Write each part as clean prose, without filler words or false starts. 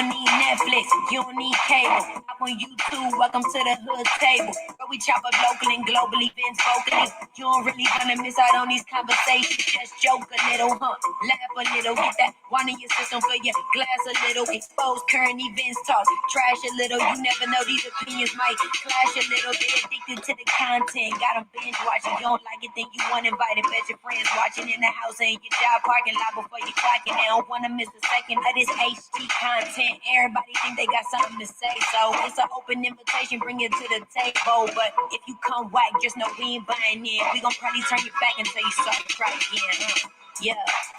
don't need Netflix, you don't need cable. Up on YouTube, welcome to the hood table. Where we chop up local and global events vocally. You don't really wanna miss out on these conversations. Just joke a little, huh? Laugh a little, get that one in your system for your glass a little. Expose current events, talk trash a little. You never know, these opinions might clash a little. They addicted to the content, got them binge watching. You don't like it, then you want invited. Bet your friends watching in the house and your job parking lot before you clocking. They don't wanna miss a second of this HD content. Everybody think they got something to say, so it's an open invitation. Bring it to the table, but if you come whack, just know we ain't buying in. We gon' probably turn you back until you start to try again. Yeah,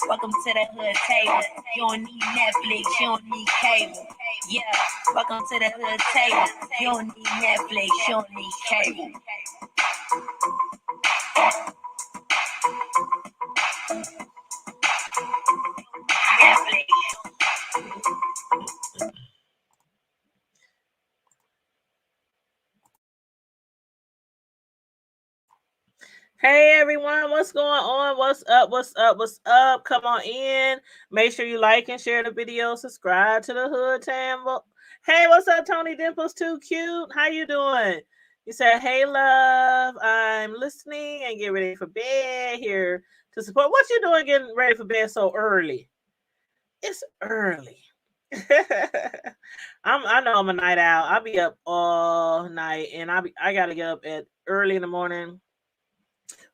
welcome to the hood table. You don't need Netflix, you don't need cable. Yeah, welcome to the hood table. You don't need Netflix, you don't need cable. Hey everyone, what's going on? What's up? What's up? What's up? Come on in. Make sure you like and share the video. Subscribe to the Hood Tambo. Hey, what's up, Tony Dimples? Too cute. How you doing? You said, hey, love. I'm listening and get ready for bed here to support. What you doing getting ready for bed so early? It's early. I know I'm a night owl. I'll be up all night, and I gotta get up at early in the morning.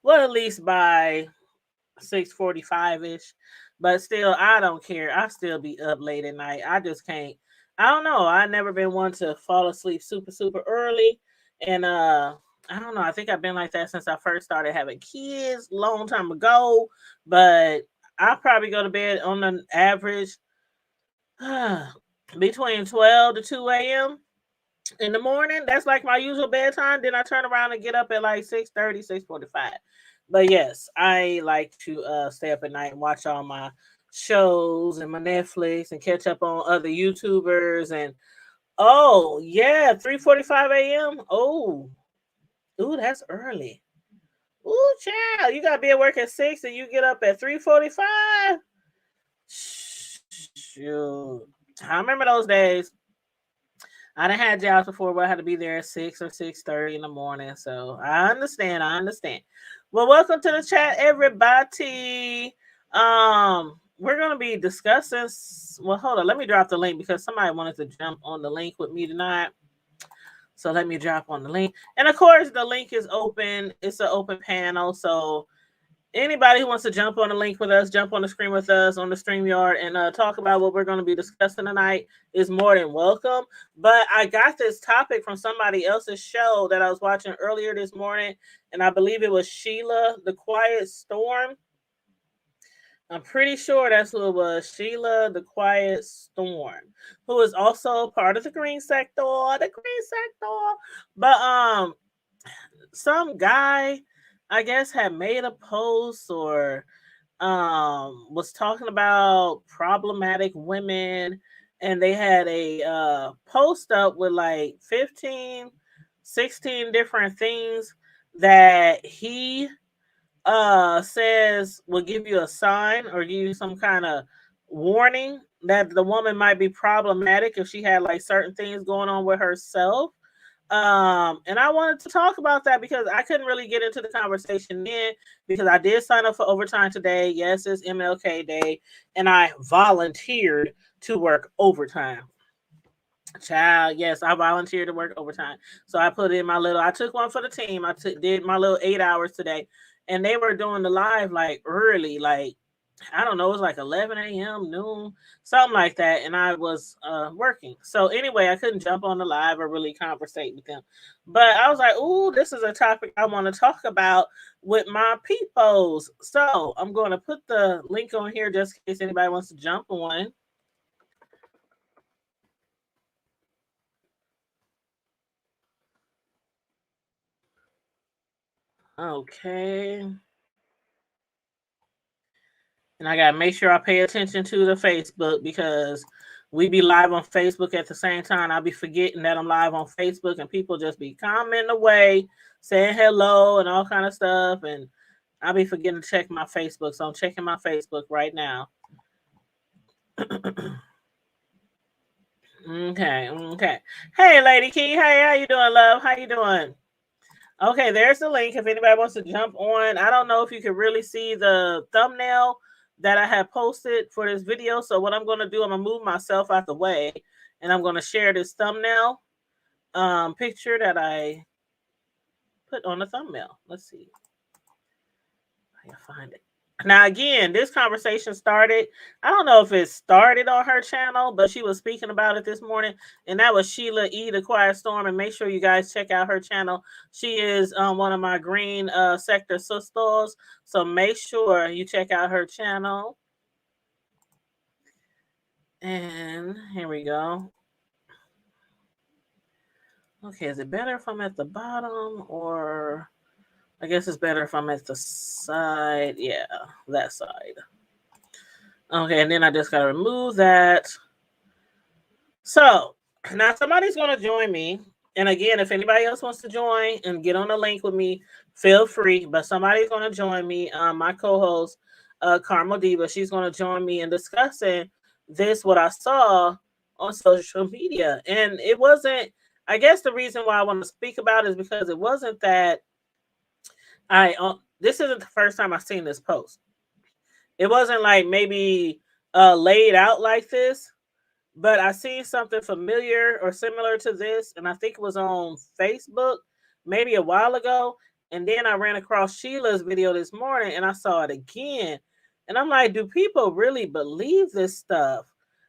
Well, at least by 6:45-ish. But still, I don't care. I still be up late at night. I just can't. I don't know. I've never been one to fall asleep super, super early. And I don't know. I think I've been like that since I first started having kids long time ago. But I probably go to bed on an average between 12 to 2 a.m. in the morning. That's like my usual bedtime. Then I turn around and get up at like 6:30, 6:45. But yes, I like to stay up at night and watch all my shows and my Netflix and catch up on other YouTubers. And oh yeah, 3:45 a.m. Oh, ooh, that's early. Ooh, child, you gotta be at work at 6 and you get up at 3:45. Shoot, I remember those days. I done had jobs before where I had to be there at 6 or 6:30 in the morning. So I understand. I understand. Well, welcome to the chat, everybody. We're gonna be discussing. Well, hold on. Let me drop the link because somebody wanted to jump on the link with me tonight. So let me drop on the link. And of course, the link is open. It's an open panel. So anybody who wants to jump on the link with us, jump on the screen with us on the StreamYard and talk about what we're going to be discussing tonight is more than welcome. But I got this topic from somebody else's show that I was watching earlier this morning, and I believe it was Sheila, The Quiet Storm. I'm pretty sure that's who it was, Sheila, The Quiet Storm, who is also part of the Green Sector, But some guy, I guess, had made a post or was talking about problematic women, and they had a post up with like 15, 16 different things that he says will give you a sign or give you some kind of warning that the woman might be problematic if she had like certain things going on with herself. And I wanted to talk about that because I couldn't really get into the conversation then because I did sign up for overtime today. Yes, it's MLK Day, and I volunteered to work overtime. Child, yes, I volunteered to work overtime. So I put in my little, I took one for the team. Did my little 8 hours today, and they were doing the live like early, like I don't know, it was like 11 a.m., noon, something like that. And I was working. So anyway, I couldn't jump on the live or really conversate with them. But I was like, ooh, this is a topic I want to talk about with my peoples. So I'm going to put the link on here just in case anybody wants to jump on. Okay. And I gotta make sure I pay attention to the Facebook because we be live on Facebook at the same time. I'll be forgetting that I'm live on Facebook and people just be commenting away, saying hello and all kind of stuff. And I'll be forgetting to check my Facebook. So I'm checking my Facebook right now. Okay. Hey, Lady Key. Hey, how you doing, love? How you doing? Okay, there's the link if anybody wants to jump on. I don't know if you can really see the thumbnail that I have posted for this video. So what I'm going to do, I'm going to move myself out the way and I'm going to share this thumbnail picture that I put on the thumbnail. Let's see. I can find it. Now, again, this conversation started. I don't know if it started on her channel, but she was speaking about it this morning, and that was Sheila E. The Quiet Storm. And make sure you guys check out her channel. She is one of my green sector sisters, so make sure you check out her channel. And here we go. Okay, is it better if I'm at the bottom, or I guess it's better if I'm at the side? Yeah, that side. Okay, and then I just got to remove that. So now somebody's going to join me. And again, if anybody else wants to join and get on the link with me, feel free. But somebody's going to join me. My co-host, Carmel Diva, she's going to join me in discussing this, what I saw on social media. And it wasn't, I guess the reason why I want to speak about it is because it wasn't that this isn't the first time I've seen this post. It wasn't like maybe laid out like this, but I seen something familiar or similar to this, and I think it was on Facebook maybe a while ago. And then I ran across Sheila's video this morning and I saw it again. And I'm like, do people really believe this stuff?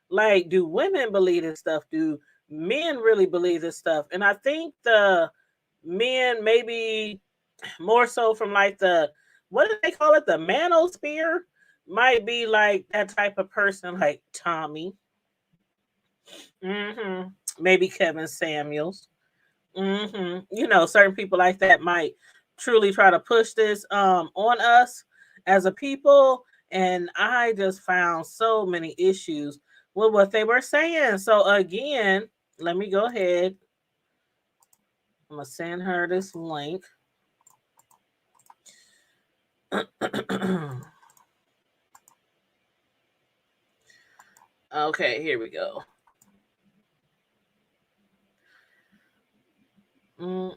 Like, do women believe this stuff? Do men really believe this stuff? And I think the men maybe more so from like the, what do they call it? The manosphere might be like that type of person, like Tommy. Maybe Kevin Samuels. You know, certain people like that might truly try to push this on us as a people. And I just found so many issues with what they were saying. So again, let me go ahead. I'm gonna send her this link. Okay, here we go. Hold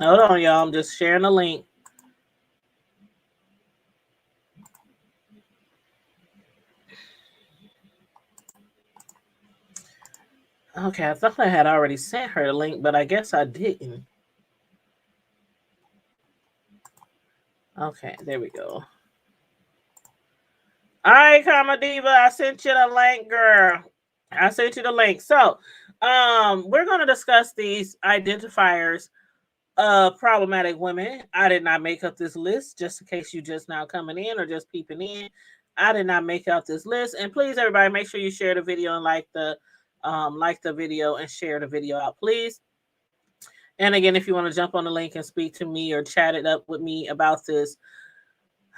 on, y'all. I'm just sharing the link. Okay, I thought I had already sent her the link, but I guess I didn't. Okay, there we go. All right, Karma Diva, I sent you the link, girl. I sent you the link. So, we're going to discuss these identifiers of problematic women. I did not make up this list, just in case you just now coming in or just peeping in. I did not make out this list. And please, everybody, make sure you share the video and like the video and share the video out, please. And again, if you want to jump on the link and speak to me or chat it up with me about this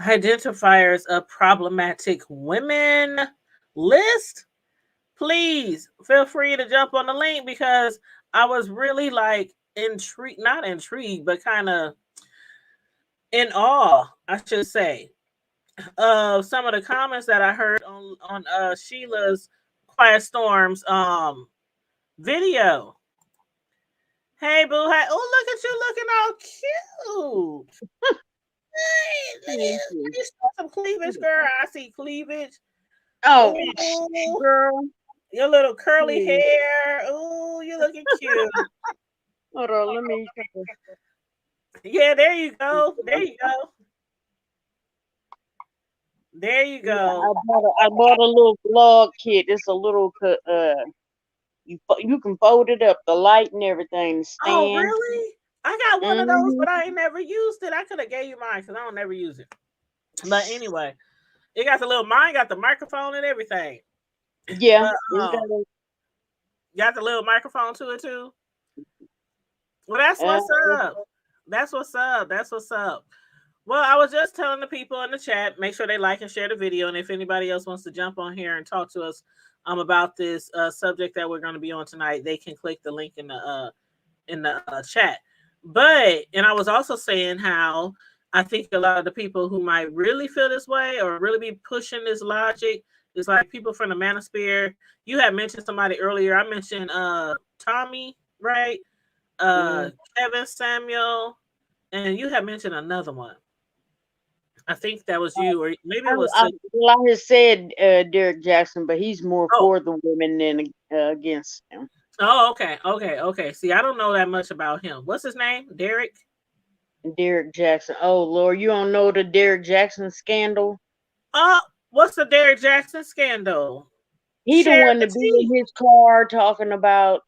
identifiers of problematic women list, please feel free to jump on the link, because I was really like not intrigued, but kind of in awe, I should say, of some of the comments that I heard on Sheila's Quiet Storm's video. Hey, boo. Hey. Oh, look at you looking all cute. Hey, you saw some cleavage, girl. I see cleavage. Oh, girl. Your little curly hair. Ooh, you looking cute. Hold on, let me. Yeah, there you go. There you go. There you go. I bought a little vlog kit. It's a little you can fold it up, the light and everything. Stand. Oh, really? I got one of those, but I ain't never used it. I could have gave you mine because I don't never use it. But anyway, it got mine got the microphone and everything. Yeah. Got the little microphone to it too. Well, that's what's up. That's what's up. That's what's up. Well, I was just telling the people in the chat, make sure they like and share the video. And if anybody else wants to jump on here and talk to us about this subject that we're going to be on tonight, they can click the link in the chat. But, and I was also saying how I think a lot of the people who might really feel this way or really be pushing this logic It's like people from the Manosphere. You had mentioned somebody earlier. I mentioned Tommy, right? Kevin Samuel, and you had mentioned another one. I think that was you, or maybe it was. Well, I had said Derek Jackson, but he's more Oh. for the women than against them. Oh, okay. See, I don't know that much about him. What's his name? Derek Jackson. Oh Lord, you don't know the Derek Jackson scandal? What's the Derek Jackson scandal? He the one to be in his car talking about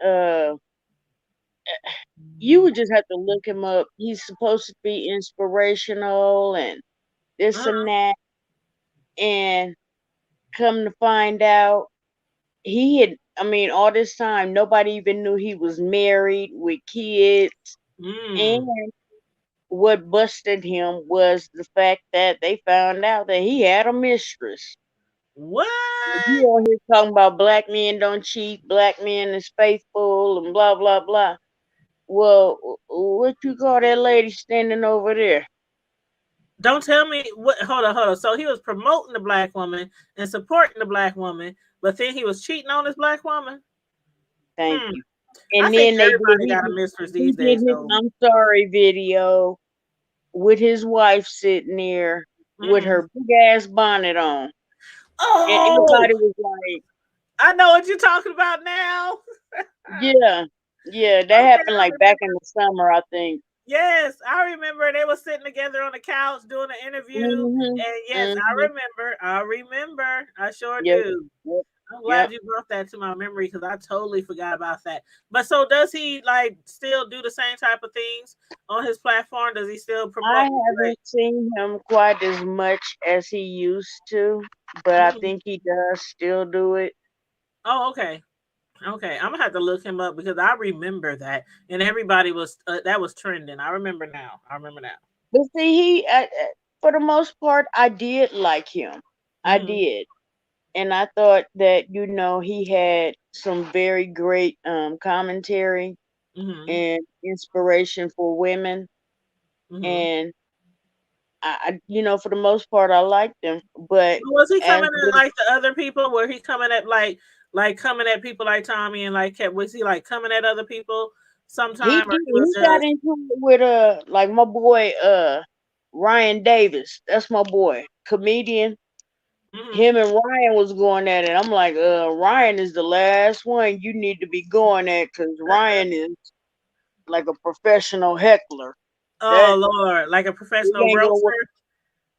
you would just have to look him up. He's supposed to be inspirational and this and that. And come to find out, he had, all this time, nobody even knew he was married with kids. And what busted him was the fact that they found out that he had a mistress. What? You on here talking about black men don't cheat, black men is faithful, and blah, blah, blah. Well, what you call that lady standing over there? Don't tell me what. Hold on. So he was promoting the black woman and supporting the black woman, but then he was cheating on his black woman. Thank you. And then everybody got a mistress these days. I'm sorry video with his wife sitting there with her big ass bonnet on. Oh, and everybody was like, I know what you're talking about now. Yeah, that happened like back in the summer, I think. Yes, I remember they were sitting together on the couch doing an interview. And yes, I remember. I sure do. I'm glad you brought that to my memory because I totally forgot about that. But so does he like still do the same type of things on his platform? Does he still promote? I haven't seen him quite as much as he used to, but I think he does still do it. Oh, okay. Okay, I'm gonna have to look him up because I remember that, and everybody was that was trending. I remember now. But see, he for the most part, I did like him. I did, and I thought that he had some very great commentary and inspiration for women, and I for the most part, I liked him. But was he coming at like the other people? Were he coming at like coming at people like Tommy and like was he like coming at other people sometime? He got into it with like my boy Ryan Davis. That's my boy, comedian. Him and Ryan was going at it. I'm like, Ryan is the last one you need to be going at because Ryan is like a professional heckler. Oh Lord, like a professional roaster.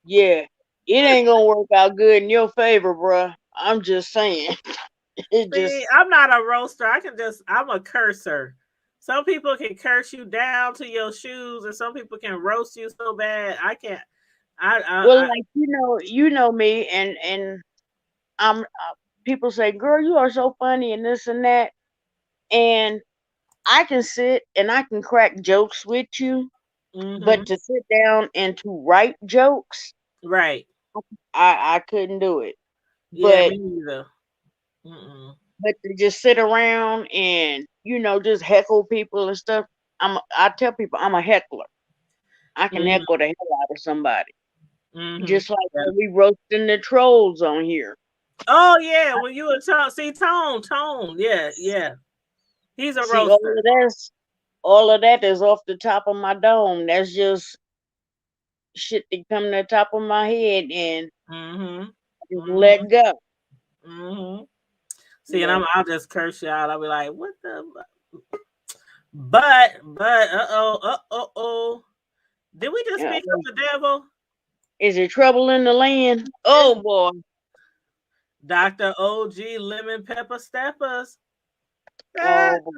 Yeah, it ain't gonna work out good in your favor, bro. I'm just saying. I'm not a roaster. I'm a cursor. Some people can curse you down to your shoes, and some people can roast you so bad. I can't. Like you know me, and I'm. People say, "Girl, you are so funny," and this and that, and I can sit and I can crack jokes with you, but to sit down and to write jokes, right? I couldn't do it. Yeah, me neither. But to just sit around and just heckle people and stuff, I tell people I'm a heckler. I can heckle the hell out of somebody. Just like when we roasting the trolls on here. Oh yeah, when you were Tone, yeah. He's a roaster. All of that is off the top of my dome. That's just shit that come to the top of my head and just let go. See, and I'll just curse you out. I'll be like, "What the?" But did we just speak of the devil? Is there trouble in the land? Oh boy. Dr. OG Lemon Pepper Steppers. Oh boy.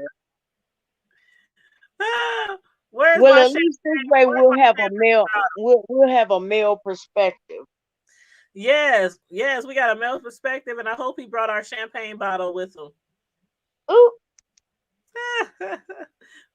Well, at least this way we'll have a male perspective. Yes, we got a male perspective, and I hope he brought our champagne bottle with him. Ooh.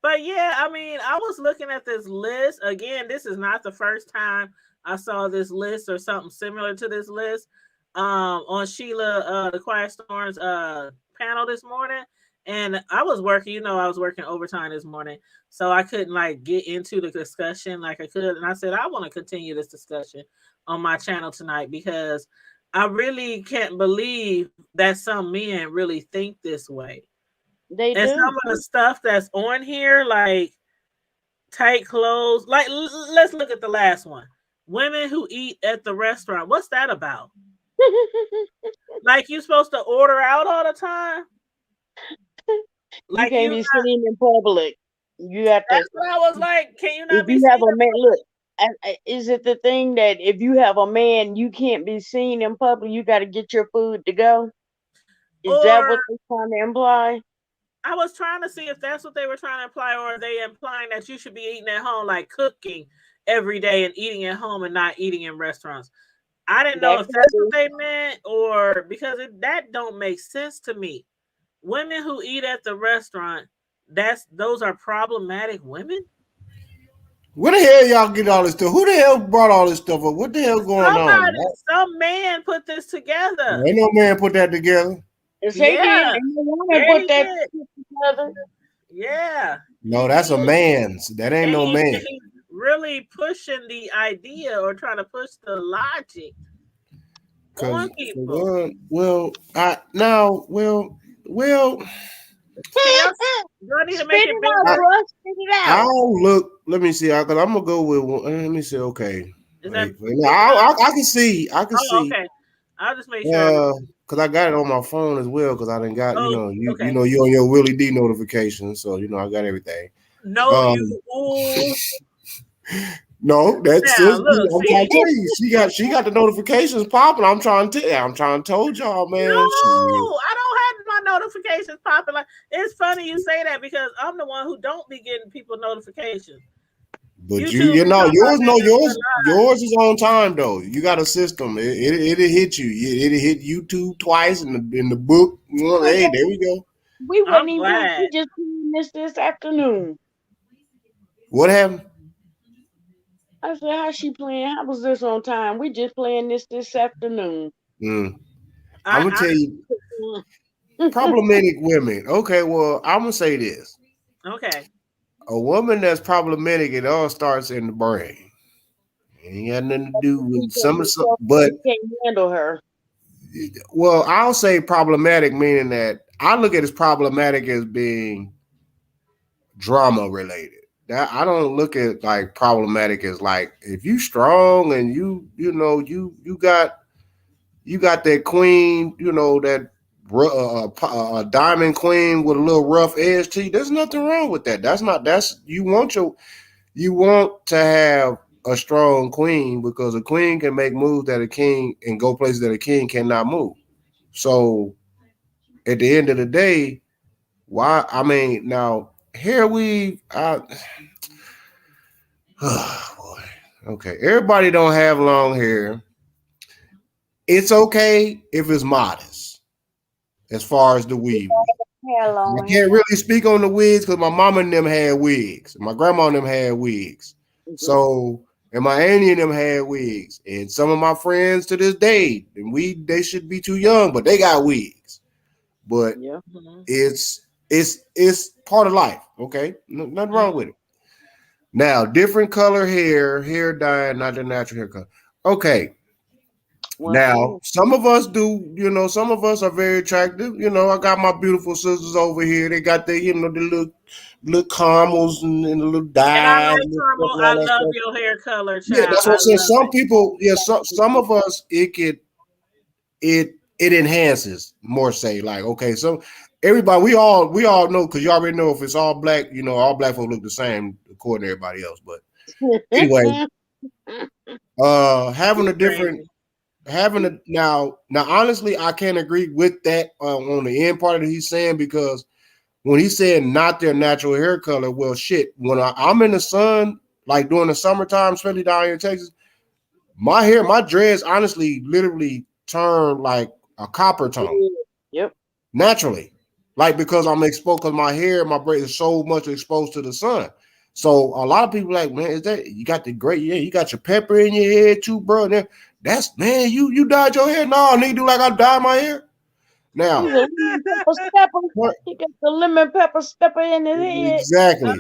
But yeah, I was looking at this list again. This is not the first time I saw this list or something similar to this list on Sheila the Quiet Storm's panel this morning. And I was working, I was working overtime this morning, so I couldn't get into the discussion like I could. And I said, I want to continue this discussion on my channel tonight because I really can't believe that some men really think this way. They And do. some of the stuff that's on here, like tight clothes, like let's look at the last one. Women who eat at the restaurant. What's that about? Like you supposed to order out all the time? You Like can't you be seen in public. You have to. that's what I was like. Can you If not be you have seen? a man, look. Is it the thing that if you have a man, you can't be seen in public? You got to get your food to go. Is that Or what they're trying to imply? I was trying to see if that's what they were trying to imply, or are they implying that you should be eating at home, like cooking every day and eating at home and not eating in restaurants. I didn't know That if could that's what be. they meant, or because that don't make sense to me. Women who eat at the restaurant, those are problematic women. Where the hell y'all get all this stuff? Who the hell brought all this stuff up? What the hell going on? Somebody, some man put this together. Ain't no man put that together. Yes, they did. Yeah, And the woman yeah, put he that did. together. Yeah, No, he that's a did. man's. That ain't And no man. he's really pushing the idea or trying to push the logic Cause on people. well, I now, well, See, do I need to make Spit it it out, I, bigger? bro. Spit it out. I'll look. Let me see. Cause I'm gonna go with one. Let me see. Okay, Is that wait. big I enough? can see. I can Oh, see. okay. I'll just make sure. Cause I got it on my phone as well. Cause I done got Oh, you okay. know you on your Willie D notification, so I got everything. No, Um, you. Ooh. no, that's Now, just look, I'm trying see. to tell you. She got the notifications popping. I'm trying to tell you. I'm trying to told y'all, No, man. I don't have my notifications popping. Like, it's funny you say that because I'm the one who don't be getting people notifications. But YouTube you be know talking about yours is on time though. You got a system. It'll hit you. It'll hit YouTube twice in the book. Hey, there we go. We I'm wasn't even playing. glad. We just playing this afternoon. What happened? I said, "How's she playing? How was this on time? We just playing this afternoon." I'm I, gonna tell you, problematic women. Okay, well, I'm gonna say this: okay. a woman that's problematic, it all starts in the brain. It ain't got nothing to do with some, but You can't handle her. well, I'll say problematic, meaning that I look at as problematic as being drama related. That I don't look at like problematic as like if you strong and you got that queen, that diamond queen with a little rough edge to you. There's nothing wrong with that. That's you want to have a strong queen because a queen can make moves that a king and go places that a king cannot move. So at the end of the day, why? I mean, now here oh boy. Okay, everybody don't have long hair. It's okay if it's modest as far as the weave. Hair I long can't hair. really speak on the wigs because my mama and them had wigs. My grandma and them had wigs. So, and my auntie and them had wigs. And some of my friends to this day, and they should be too young, but they got wigs. But Yeah. it's part of life. Okay, nothing wrong with it. Now, different color hair dye, not the natural hair color. Okay. Now, some of us do, some of us are very attractive. I got my beautiful sisters over here. They got the little caramels and the little And I dyes like and stuff caramel. and I all that love stuff. your hair color, Yeah, child. that's what I I'm saying. love Some it. people, some of us, it enhances more. Say like, okay, so everybody, we all know because you already know if it's all black, all black folks look the same according to everybody else. But anyway, having a different. Crazy. Now honestly I can't agree with that on the end part of he's saying, because when he said not their natural hair color, well shit, when I'm in the sun, like during the summertime, especially down here in Texas, my dreads honestly literally turn like a copper tone Yep. naturally, like because I'm exposed, because my hair, my braid is so much exposed to the sun. So a lot of people like, man, is that you got the great, yeah, you got your pepper in your head too, bro. And that's, man, you dyed your hair. No, nigga, do like I dyed my hair. Now, He's a lemon pepper stepper. He got the lemon pepper stepper in his head. exactly.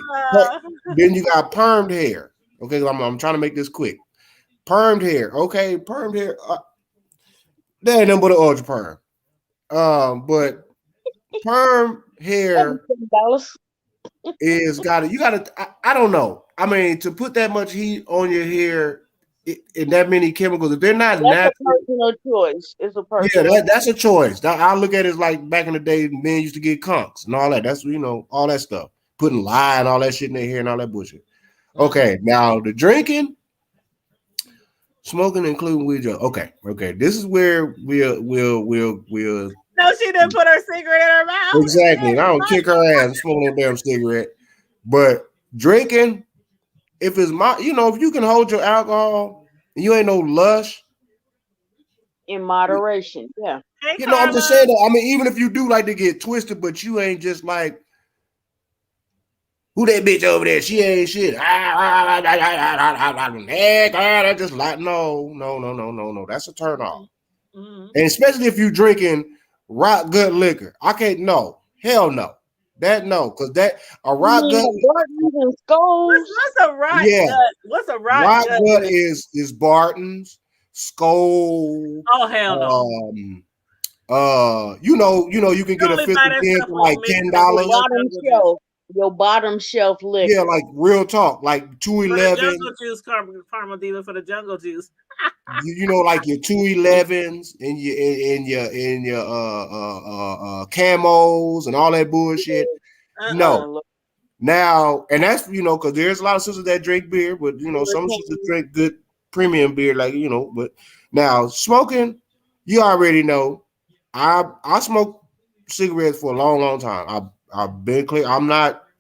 Then you got permed hair. Okay, I'm trying to make this quick. Permed hair. Okay, permed hair. That ain't nothing but an ultra perm. But perm hair $7. is you gotta. I don't know. I mean, to put that much heat on your hair and that many chemicals, if they're not That's natural, a personal choice. It's a yeah, personal. that's a choice. I look at it as like back in the day, men used to get conks and all that. That's all that stuff, putting lye and all that shit in their hair and all that bullshit. Okay, now the drinking, smoking, including weed. Okay. This is where we'll. No, she didn't put her cigarette in her mouth. Exactly, and I don't kick her ass smoking a damn cigarette. But drinking, if it's if you can hold your alcohol and you ain't no lush. In moderation, yeah. Hey, I'm just saying that. I mean, even if you do like to get twisted, but you ain't just like, who that bitch over there? She ain't shit. That's just like no. That's a turn off. Mm-hmm. And especially if you drinking rock gut liquor. I can't hell no. That no, because that a rock gut. Barton's and Skulls. What's a rock gut? What's a rock gut? Rock gut is Barton's, Skoal. Oh hell no. You can get a 50 cent for like $10. Your bottom shelf liquor. Yeah, like real talk, like 211. Jungle juice, caramel diva for the jungle juice. Like your 211s and your camos and all that bullshit. No. Now, and that's because there's a lot of sisters that drink beer, but some sisters drink good premium beer, like but now smoking, you already know. I smoke cigarettes for a long time. I've been clear.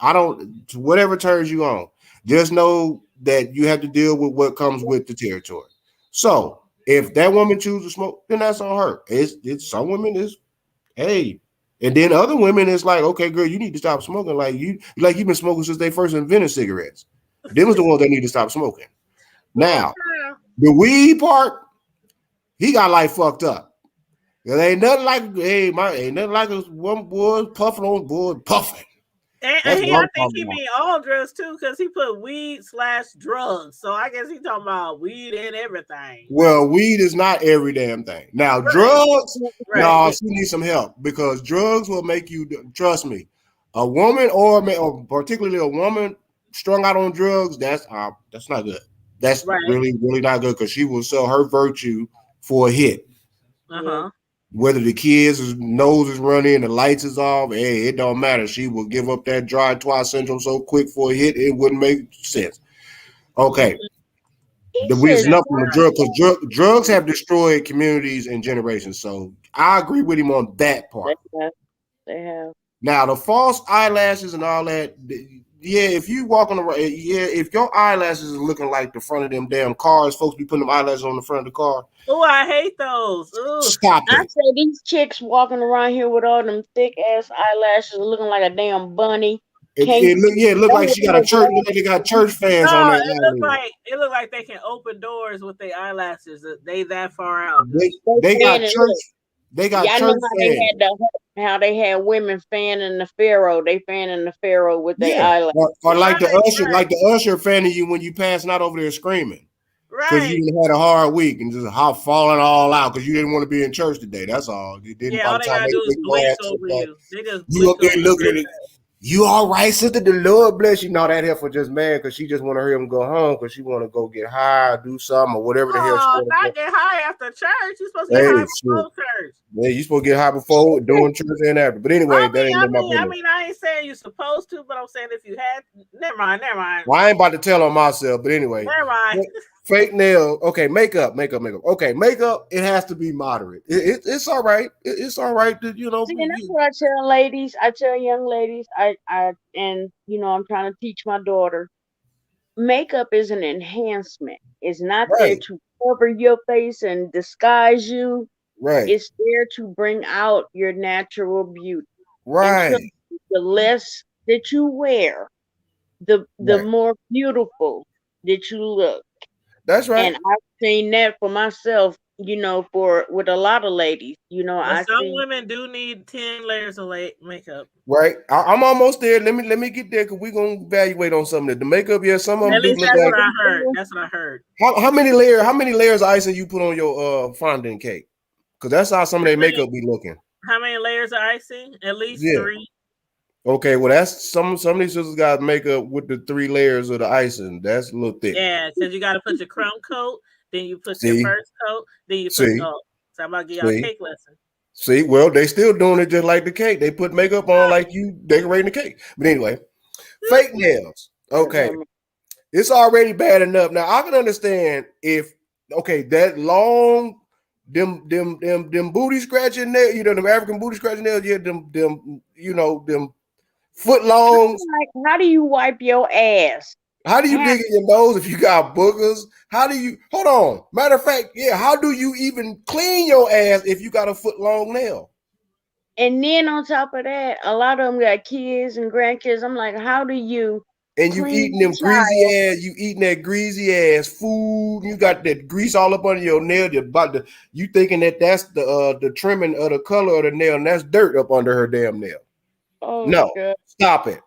I don't whatever turns you on. Just know that you have to deal with what comes with the territory. So if that woman chooses to smoke, then that's on her. It's some women is, hey, and then other women is like, okay, girl, you need to stop smoking. Like you've been smoking since they first invented cigarettes. Them was the ones that need to stop smoking. Now, the weed part, he got like fucked up. There ain't nothing like a one boy puffing on board puffing. And I think he mean all drugs too, because he put weed/drugs. So I guess he talking about weed and everything. Well, weed is not every damn thing. Now, drugs, no, she needs some help because drugs will make you, trust me, a woman or particularly a woman strung out on drugs, that's not good. That's really, really not good because she will sell her virtue for a hit. Uh-huh. Whether the kids' nose is running and the lights is off, hey, it don't matter. She will give up that dry twice syndrome so quick for a hit, it wouldn't make sense. Okay. The reason enough on the drug, because drugs have destroyed communities and generations. So I agree with him on that part. They have. Now, the false eyelashes and all that, yeah, if you walking around, if your eyelashes are looking like the front of them damn cars, folks be putting them eyelashes on the front of the car. Oh, I hate those. Ooh. Stop it. I say these chicks walking around here with all them thick ass eyelashes looking like a damn bunny. It look like she got a church. Look like they got church fans on that. It look like they can open doors with their eyelashes. They that far out. They got church. They got church fans. How they had women fanning the pharaoh. They fanning the pharaoh with their eyelashes. Or like the usher fanning you when you passing out over there screaming. Because you had a hard week and just falling all out because you didn't want to be in church today. That's all. All they gotta do is glance over you. They just you up there looking at it. You all right, sister? The Lord bless you. No, that heifer just mad because she just want to hear him go home because she want to go get high, do something or whatever the hell. Oh, not get high after church. You're supposed to get high before church. Yeah, you're supposed to get high before doing church and after. But anyway, that ain't my business. I mean, I ain't saying you're supposed to, but I'm saying if you had, never mind. Well, I ain't about to tell on myself, but anyway. Never mind. Fake nail. Okay, makeup. Okay, makeup. It has to be moderate. It's all right. It's all right to See, and that's what I tell ladies. I tell young ladies. I'm trying to teach my daughter. Makeup is an enhancement. It's not there to cover your face and disguise you. Right. It's there to bring out your natural beauty. Right. And so the less that you wear, the more beautiful that you look. That's right. And I've seen that for myself, with a lot of ladies. Some women do need 10 layers of makeup. Right. I'm almost there. Let me get there because we're gonna evaluate on something. The makeup, some of them do look like. What I heard. That's what I heard. How many layers of icing you put on your fondant cake? Because that's how some of their makeup be looking. How many layers of icing? At least Yeah. 3. Okay, well that's some of these sisters got makeup with the 3 layers of the icing. That's a little thick. Yeah, because you got to put your crumb coat, then you put See? your first coat, then you put. See? Oh, so I'm about to give y'all a See? cake lesson. See, well, they still doing it just like the cake. They put makeup on like you decorating the cake. But anyway, fake nails. Okay. It's already bad enough. Now I can understand if that long them booty scratching nails, you know, them African booty scratching nails, yeah, them foot long. Like, how do you wipe your ass? How do you dig in your nose if you got boogers? How do you hold on? Matter of fact, yeah, how do you even clean your ass if you got a foot long nail? And then on top of that, a lot of them got kids and grandkids. I'm like, how do you? And you eating them greasy ass, you eating that greasy ass food. You got that grease all up under your nail. You thinking that's the trimming of the color of the nail, and that's dirt up under her damn nail. Oh no, God. Stop it.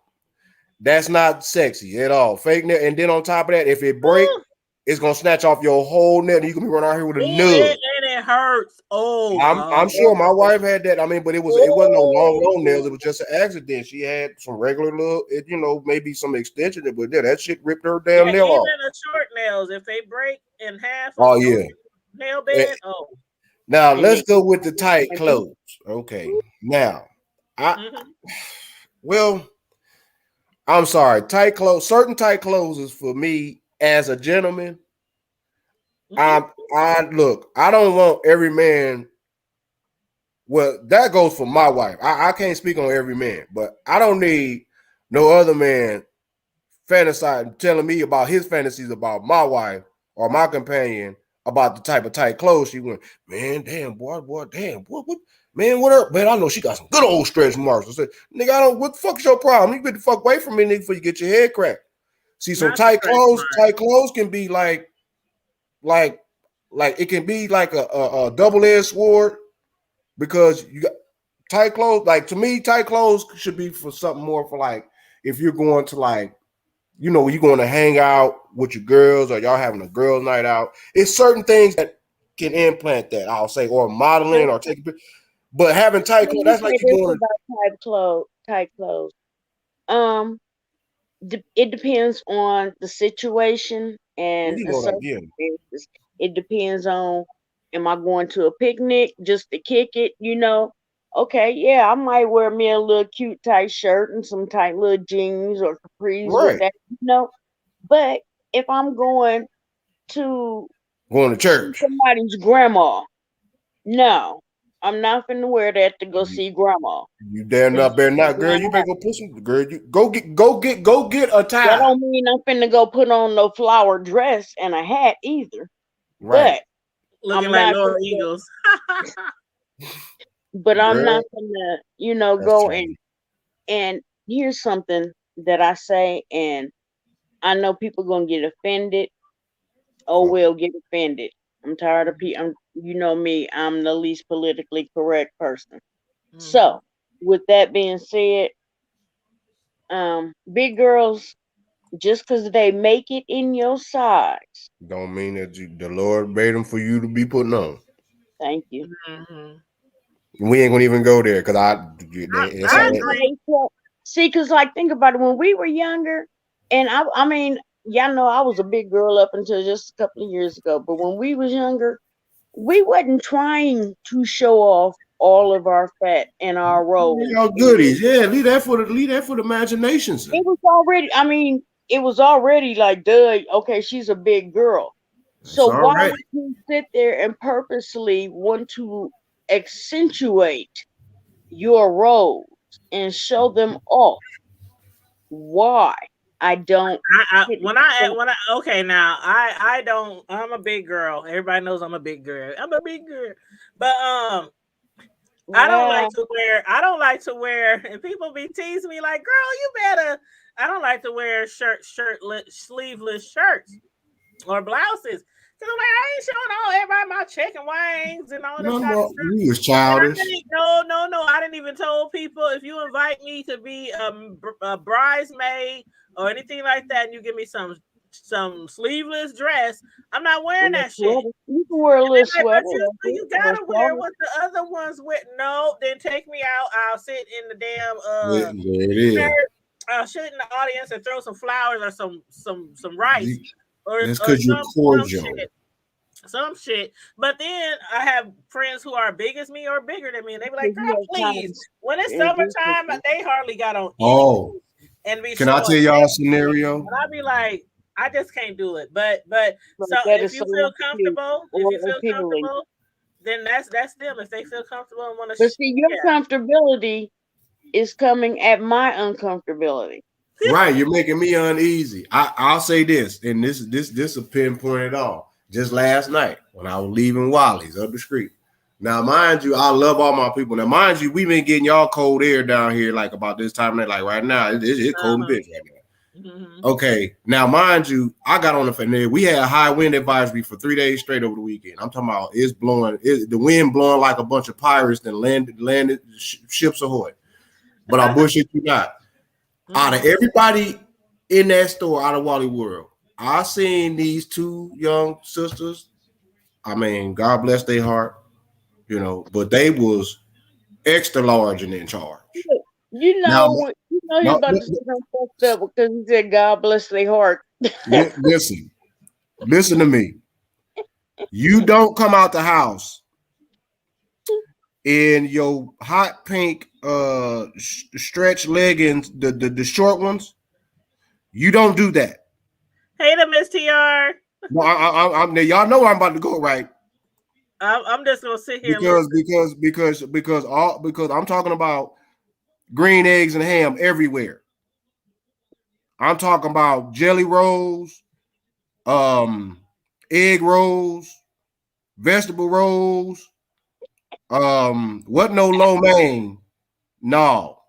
That's not sexy at all. Fake nail, and then on top of that, if it break, it's gonna snatch off your whole nail. You gonna be running out here with a nub. And it hurts. Oh, I'm sure my wife had that. I mean, but it wasn't no long nails. It was just an accident. She had some regular little, maybe some extension, but yeah, that shit ripped her damn nail off. Even the short nails, if they break in half. Oh yeah. Nail bed. Now let's go with the tight clothes. Okay. Now, well, I'm sorry. Tight clothes. Certain tight clothes is for me as a gentleman. I don't want every man. Well, that goes for my wife. I can't speak on every man, but I don't need no other man fantasizing, telling me about his fantasies about my wife or my companion about the type of tight clothes she went. Man, damn, boy, damn, what, man, what up? Man, I know she got some good old stretch marks. I said, nigga, what the fuck's your problem? You get the fuck away from me, nigga, before you get your head cracked. See, so tight clothes can be like it can be like a double-edged sword, because you got tight clothes. Like, to me, tight clothes should be for something more for like if you're going to you're going to hang out with your girls or y'all having a girls' night out. It's certain things that can implant that, I'll say, or modeling or take a picture. But having tight clothes, that's like you're doing tight clothes. It depends on the situation and circumstances. It depends on, am I going to a picnic just to kick it? Okay, yeah, I might wear me a little cute tight shirt and some tight little jeans or capris with that, But if I'm going to church, somebody's grandma, no, I'm not finna wear that to go see grandma. You damn not better not, girl. You better go put some, girl. You go get a tie. That don't mean I'm finna go put on no flower dress and a hat either. Right. But looking like Little Eagles. But I'm not gonna, go and here's something that I say, and I know people gonna get offended. Oh, well, get offended. I'm tired of people. You know me, I'm the least politically correct person. So, with that being said, big girls, just because they make it in your size, don't mean that the Lord made them for you to be putting on. Thank you. We ain't gonna even go there because I agree. See, because think about it. When we were younger, and I mean, y'all know I was a big girl up until just a couple of years ago. But when we was younger, we wasn't trying to show off all of our fat and our rolls. Y'all goodies, yeah. Leave that for the imaginations. It was already like, duh. Okay, she's a big girl. So why would you sit there and purposely want to accentuate your rolls and show them off? Why? I don't. Okay, now I don't. I'm a big girl. Everybody knows I'm a big girl. I'm a big girl, but I don't like to wear. And people be teasing me like, "Girl, you better." I don't like to wear sleeveless shirts or blouses. Cause I'm like, I ain't showing all everybody my chicken wings and all this kind of stuff. You was childish. No. I didn't even tell people, if you invite me to be a bridesmaid or anything like that, and you give me some some sleeveless dress, I'm not wearing Or a that shit. sweater. You can wear a And little they're like, sweater. but you or a gotta wear sweater. what the other ones wear. No, then take me out. I'll sit in the damn There it is. I'll sit in the audience and throw some flowers or some rice That's because you're cordial. Some shit. But then I have friends who are big as me or bigger than me, and they be like, "Girl, please." When it's summertime, they hardly got on. Oh, and be can I tell y'all a scenario? And I'd be like, I just can't do it. But so if you feel comfortable, then that's them. If they feel comfortable and want to. But see, your comfortability is coming at my uncomfortability. Right, you're making me uneasy. I'll say this, and this will pinpoint it all. Just last night when I was leaving Wally's up the street. Now, mind you, I love all my people. Now, mind you, we've been getting y'all cold air down here like about this time of night. Like right now, it's cold and bitch right now. Mm-hmm. Okay, now mind you, I got on the we had a high wind advisory for 3 days straight over the weekend. I'm talking about it's blowing, the wind blowing like a bunch of pirates that landed ships ahoy. But I bullshit you not. Out of everybody in that store, out of Wally World, I seen these two young sisters. I mean, God bless their heart, you know, but they was extra large and in charge. You're about to get them fucked up because you said God bless their heart. Listen to me. You don't come out the house in your hot pink stretch leggings, the short ones. You don't do that. Hey, the Miss TR. No, I'm y'all know I'm about to go right. I'm just gonna sit here because I'm talking about green eggs and ham everywhere. I'm talking about jelly rolls, egg rolls, vegetable rolls. What no lo mein? No.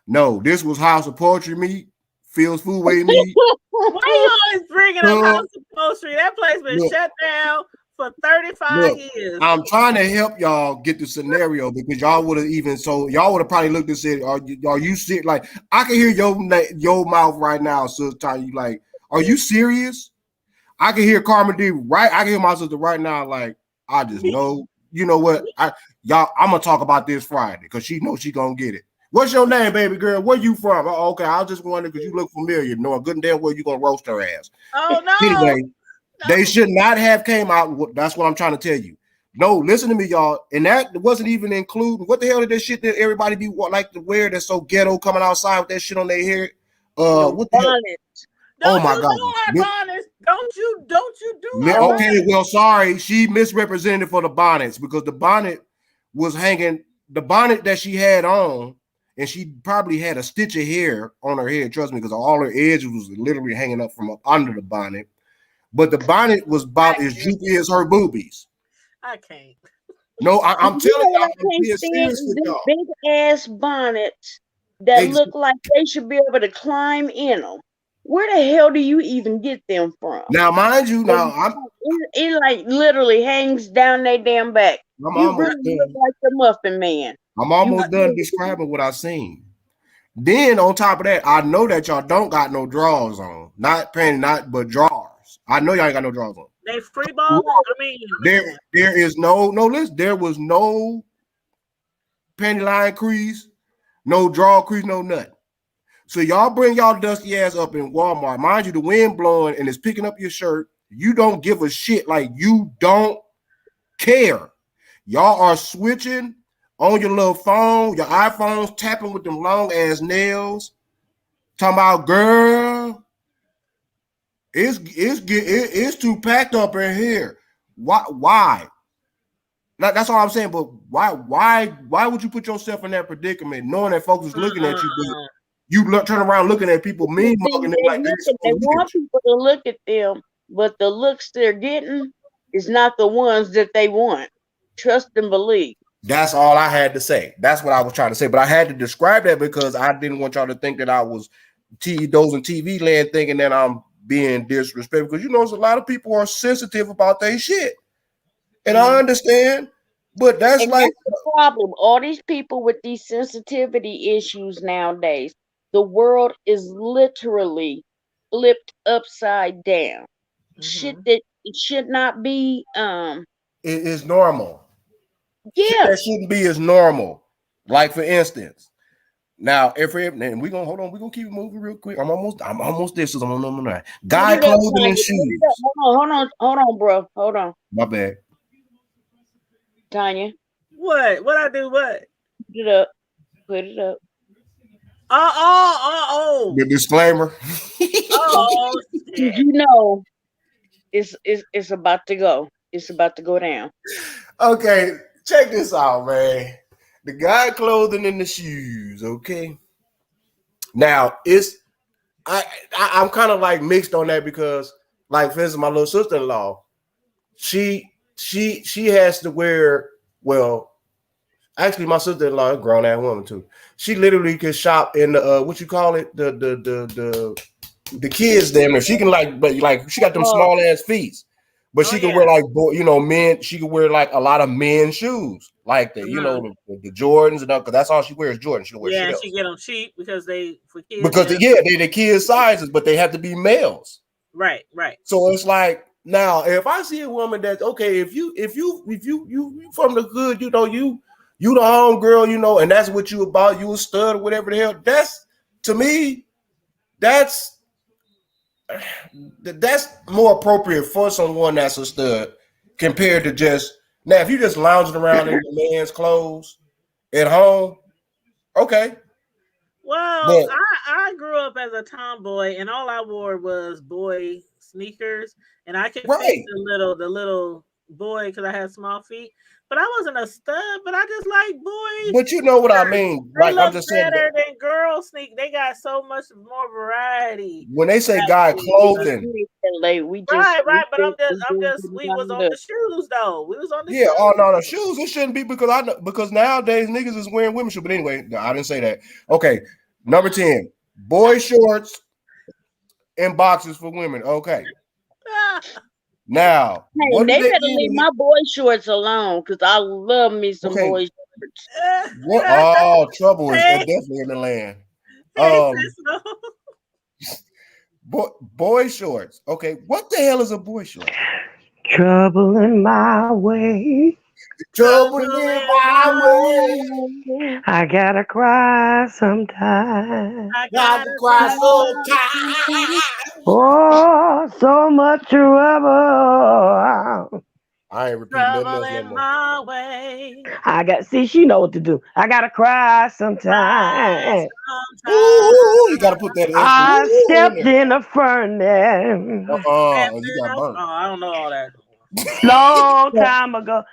No, this was House of Poetry meat. Phil's Food Way meat. Why you always bringing up House of Poetry? That place been shut down for 35 years. I'm trying to help y'all get the scenario because y'all would have probably looked and said, "Are you serious?" Like I can hear your mouth right now, sister. You like, are you serious? I can hear Carmen D right. I can hear my sister right now. Like I just know. You know what? I'm gonna talk about this Friday because she knows she gonna get it. What's your name, baby girl? Where you from? Oh, okay, I was just wondering because you look familiar, knowing good and damn well you gonna roast her ass. Oh no! Anyway, they should not have came out. That's what I'm trying to tell you. No, listen to me, y'all. And that wasn't even including what the hell did that shit that everybody be like to wear that's so ghetto coming outside with that shit on their hair? What the hell? Oh my God! Don't you do it? Okay, well, sorry, she misrepresented for the bonnets because the bonnet was hanging. The bonnet that she had on. And she probably had a stitch of hair on her head, trust me, because all her edges was literally hanging up from up under the bonnet. But the bonnet was about as droopy as her boobies. I can't. No, I'm telling y'all, I'm being serious with y'all. Big ass bonnets that look like they should be able to climb in them. Where the hell do you even get them from? Now, mind you, it like literally hangs down their damn back. You really look like the Muffin Man. I'm almost done describing what I seen. Then on top of that, I know that y'all don't got no drawers on. Not panty, but drawers. I know y'all ain't got no drawers on. They free ball. I mean, there is no list. There was no panty line crease, no draw crease, no nothing. So y'all bring y'all dusty ass up in Walmart. Mind you, the wind blowing and it's picking up your shirt. You don't give a shit. Like you don't care. Y'all are switching on your little phone, your iPhones, tapping with them long ass nails. Talking about, girl, it's too packed up in here. Why? That's all I'm saying. But why would you put yourself in that predicament, knowing that folks is looking at you? But you turn around looking at people mean mugging them like they want people to look at them, but the looks they're getting is not the ones that they want. Trust and believe. That's all I had to say. That's what I was trying to say. But I had to describe that because I didn't want y'all to think that I was those in TV land thinking that I'm being disrespectful. Because you know, there's a lot of people are sensitive about their shit. And I understand. But that's the problem. All these people with these sensitivity issues nowadays, the world is literally flipped upside down. Shit Mhm. that it should not be. It is normal. Shit Yeah. that shouldn't be is normal. Like for instance, now if we're and we're gonna hold on, we're gonna keep it moving real quick. I'm almost there, so I'm on number 9. Guy Put it up, clothing and Tanya. Put shoes. it up. Hold on, bro. Hold on, My bad. Tanya. What? What I do? What? Put it up. Put it up. Oh. The disclaimer. Oh, Did shit. you know it's about to go? It's about to go down. Okay, check this out, man. The guy clothing and the shoes. Okay. Now I'm kind of like mixed on that because, like, for instance, my little sister-in-law, she has to wear, well, actually my sister-in-law is a grown-ass woman too. She literally can shop in the what you call it, the kids damn near. She can like she got them small ass feet. But she can wear like men. She can wear like a lot of men's shoes, like the the Jordans and because that's all she wears Jordans. She don't wear shit else. She get them cheap because they for kids. Because they're kids sizes, but they have to be males. Right. So it's like now if I see a woman that's okay, if you from the hood, you the home girl, and that's what you about, you a stud or whatever the hell. That's to me, that's more appropriate for someone that's a stud compared to just now. If you just lounging around in your man's clothes at home, okay. Well, I grew up as a tomboy, and all I wore was boy sneakers, and I could fit the little boy because I had small feet. But I wasn't a stud, but I just like boys. But you know what I mean? They look better than girl sneak. They got so much more variety. When they say guy clothing, right. But I'm just. We was on the shoes though. We was on the shoes. Oh no, the shoes. It shouldn't be because nowadays niggas is wearing women's shoes. But anyway, no, I didn't say that. Okay, number 10, boy shorts and boxes for women. Okay. Now, hey, they better leave my boy shorts alone because I love me some boy shorts. Trouble is definitely in the land. Boy shorts. Okay, what the hell is a boy short? Trouble in my way. Trouble in my way. I gotta cry sometimes. I gotta cry sometimes. Oh, so much trouble. I ain't repeating trouble in my way. She know what to do. I gotta cry sometimes. Ooh, you gotta put that in. I stepped in a furnace. You got burnt. I don't know all that. Long time ago.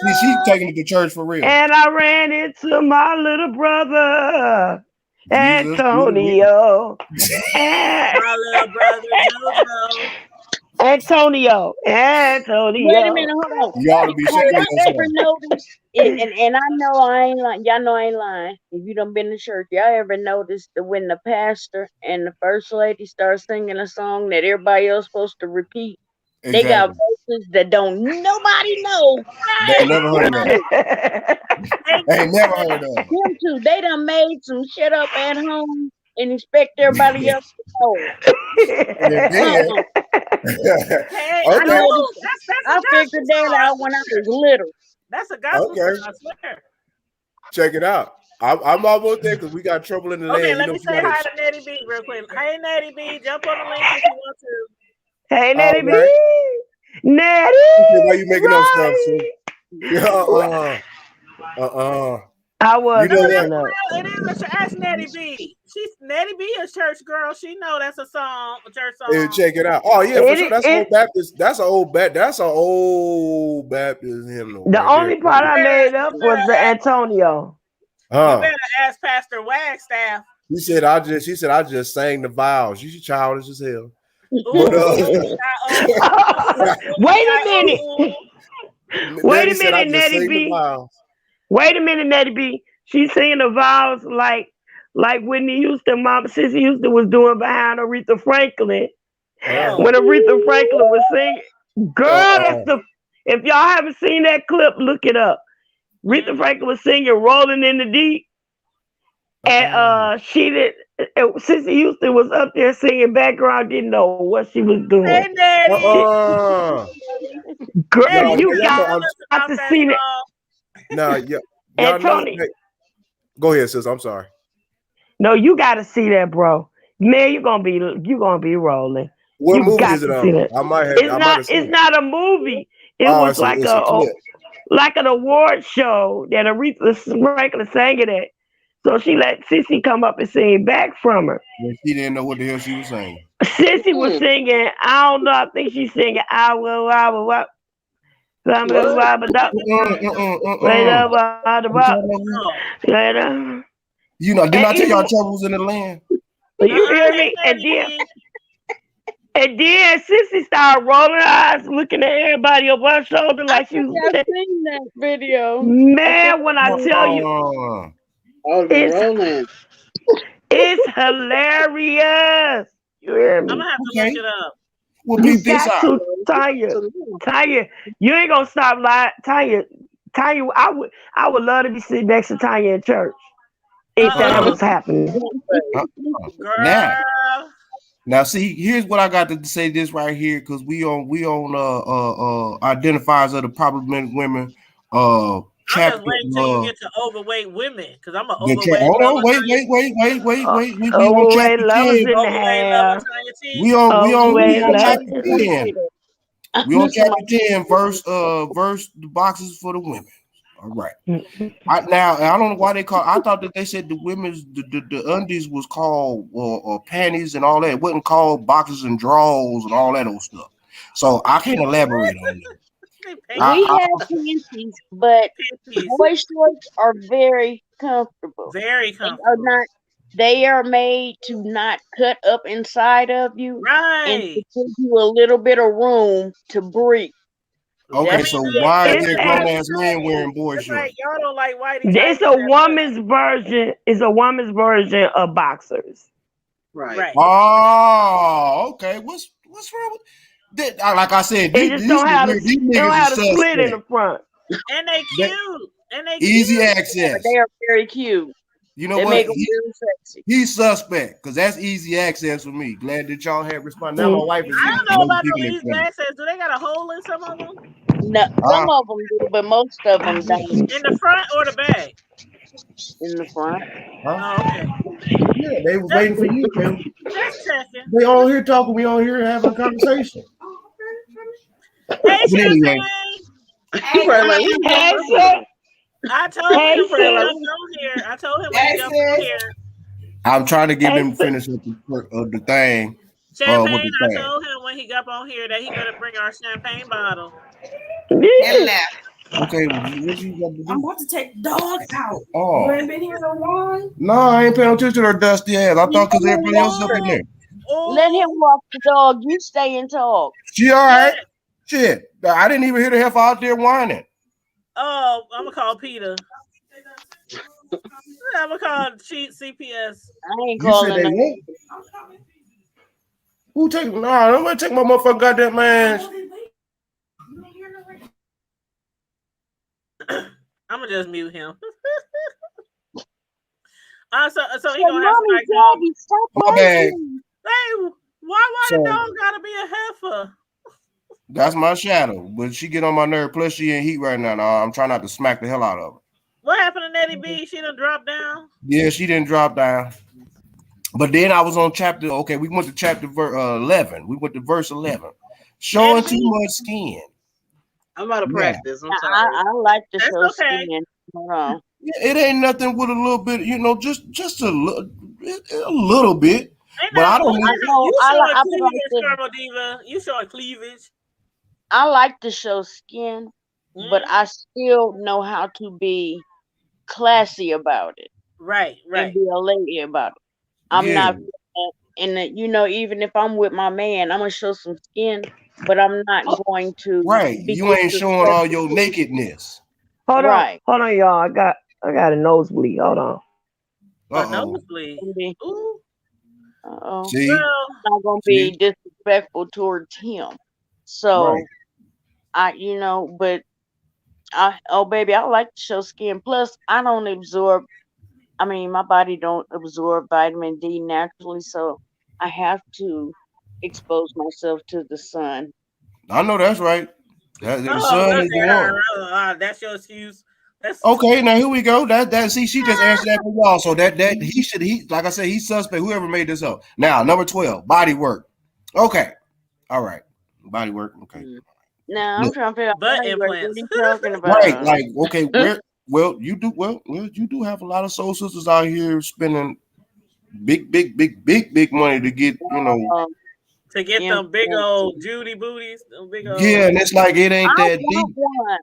See, she's taking it to church for real. And I ran into my little brother, Antonio. My little brother, Jojo. Antonio. Wait a minute, hold on. You ought to be saying y'all ever noticed? And I know I ain't lying. Y'all know I ain't lying. If you done been to church, y'all ever noticed that when the pastor and the first lady start singing a song that everybody else supposed to repeat, they got voices that don't nobody know. They ain't never heard of that. Them two, they done made some shit up at home and expect everybody else to know. I figured that out when I was little. That's a gospel song, I swear. Check it out. I'm almost there because we got trouble in the land. Okay, let me say hi to Nettie B real quick. Hey, Nettie B, jump on the link if you want to. Hey, Nettie B. Nettie. Why you making up stuff, I was. It is ask Nettie B. Nettie B a church girl. She know that's a song, a church song. Hey, check it out. Oh yeah, for sure. That's old Baptist. That's an old Baptist hymn. The only part I made up was the Antonio. You better ask Pastor Wagstaff. She said I just sang the vows. She's childish as hell. Wait a minute. Wait a minute, Nettie B. Wait a minute, Nettie B. She's singing the vows like Whitney Houston, Mama Sissy Houston was doing behind Aretha Franklin. When Aretha Franklin was singing. Girl, if y'all haven't seen that clip, look it up. Aretha Franklin was singing Rolling in the Deep. And she did. Sissy Houston was up there singing background, didn't know what she was doing. Hey, Natty. Girl, Natty, you got tell us about to that see that. song. Now, yeah, And y'all know. Tony, Go ahead, sis. I'm sorry. no, you got to see that, bro. Man, you're gonna be rolling. What You movie got is it to see on? that. I might have. It's not a movie. It Oh, was like it's a clip. like an award show that Aretha Franklin sang it at. So she let Sissy come up and sing back from her. And she didn't know what the hell she was saying. Sissy was singing, I don't know, I think she's singing I will. You know, didn't I tell y'all trouble was in the land? You hear me? And then Sissy started rolling her eyes, looking at everybody over her shoulder like she was. I've seen that video. Man, when I tell you, it's hilarious. You hear me? I'm gonna have to look it up. Well, You beat this got out. to, Tanya, you ain't gonna stop lying. Tanya, I would love to be sitting next to Tanya in church if that was happening. Now, see, here's what I got to say. This right here, because we on identifiers of the problematic women. I'm just waiting till you get to overweight women, because I'm an overweight. Hold on, wait. We on chapter 10. We on chapter 10. We on chapter 10, verse the boxes for the women. All right. I don't know why they call. I thought that they said the women's the undies was called or panties and all that. It wasn't called boxes and drawers and all that old stuff. So I can't elaborate on that. We have panties, but boy shorts are very comfortable. Very comfortable. They are made to not cut up inside of you, right, and to give you a little bit of room to breathe. Okay, so why is there grown ass men wearing boy shorts? Like, y'all don't like whitey. It's a woman's version. It's a woman's version of boxers. Right. Oh, okay. What's wrong with that? Like I said, they just don't have a split in the front. And they cute. Easy access. They are very cute. You know what? He's suspect because that's easy access for me. Glad that y'all have responded. Now my wife is. I don't know about those easy access. Do they got a hole in some of them? No, some of them do, but most of them don't. In the front or the back? In the front. Oh, okay. Yeah, they were waiting for you. Just checking. They all here talking. We all here having a conversation. Hey, anyway. I told him when he got on here. I'm trying to get him to finish with the thing. Champagne, I told him when he got on here that he better bring our champagne bottle. Okay, I'm about to take the dog out. Oh. You ain't been here no long? No, I ain't paying attention to her dusty ass. I thought because everybody else up in there. Let him walk the dog. You stay and talk. She all right? Shit. I didn't even hear the heifer out there whining. Oh, I'm gonna call Peter. I'm gonna call CPS. I ain't calling him. Who take? No, I'm gonna take my motherfucking goddamn man. I'm gonna just mute him. So he gonna have Hey, why the dog gotta be a heifer? That's my shadow, but she get on my nerve. Plus, she in heat right now. I'm trying not to smack the hell out of her. What happened to Nettie B? She done dropped down? Yeah, she didn't drop down. But then I was on chapter. Okay, we went to chapter 11. We went to verse 11. Showing too much skin. I'm out of practice. I'm sorry. I like to show skin. It ain't nothing with a little bit, just a little bit. But I don't. You showing cleavage. I like to show skin, but I still know how to be classy about it. Right. And be a lady about it. I'm not, and even if I'm with my man, I'm gonna show some skin, but I'm not going to. Right, you ain't showing all your nakedness. Hold on, y'all. I got a nosebleed. Hold on. A nosebleed. Ooh. See, I'm not gonna be disrespectful towards him. So, baby, I like to show skin. Plus, I don't absorb I mean, my body don't absorb vitamin D naturally, so I have to expose myself to the sun. I know that's right. The Oh, sun look is the at one. her. That's your excuse. That's Okay, now here we go. See, she just answered that for y'all. So that he like I said, he's suspect. Whoever made this up. Now, number 12, body work. Okay. All right. Body work. Okay. Now I'm Look. trying to figure out butt what are implants. you talking about? Right, like okay, well, you do have a lot of soul sisters out here spending big money to get, To get them big old Judy booties, them big old. Yeah, and it's like it ain't I that deep. want one,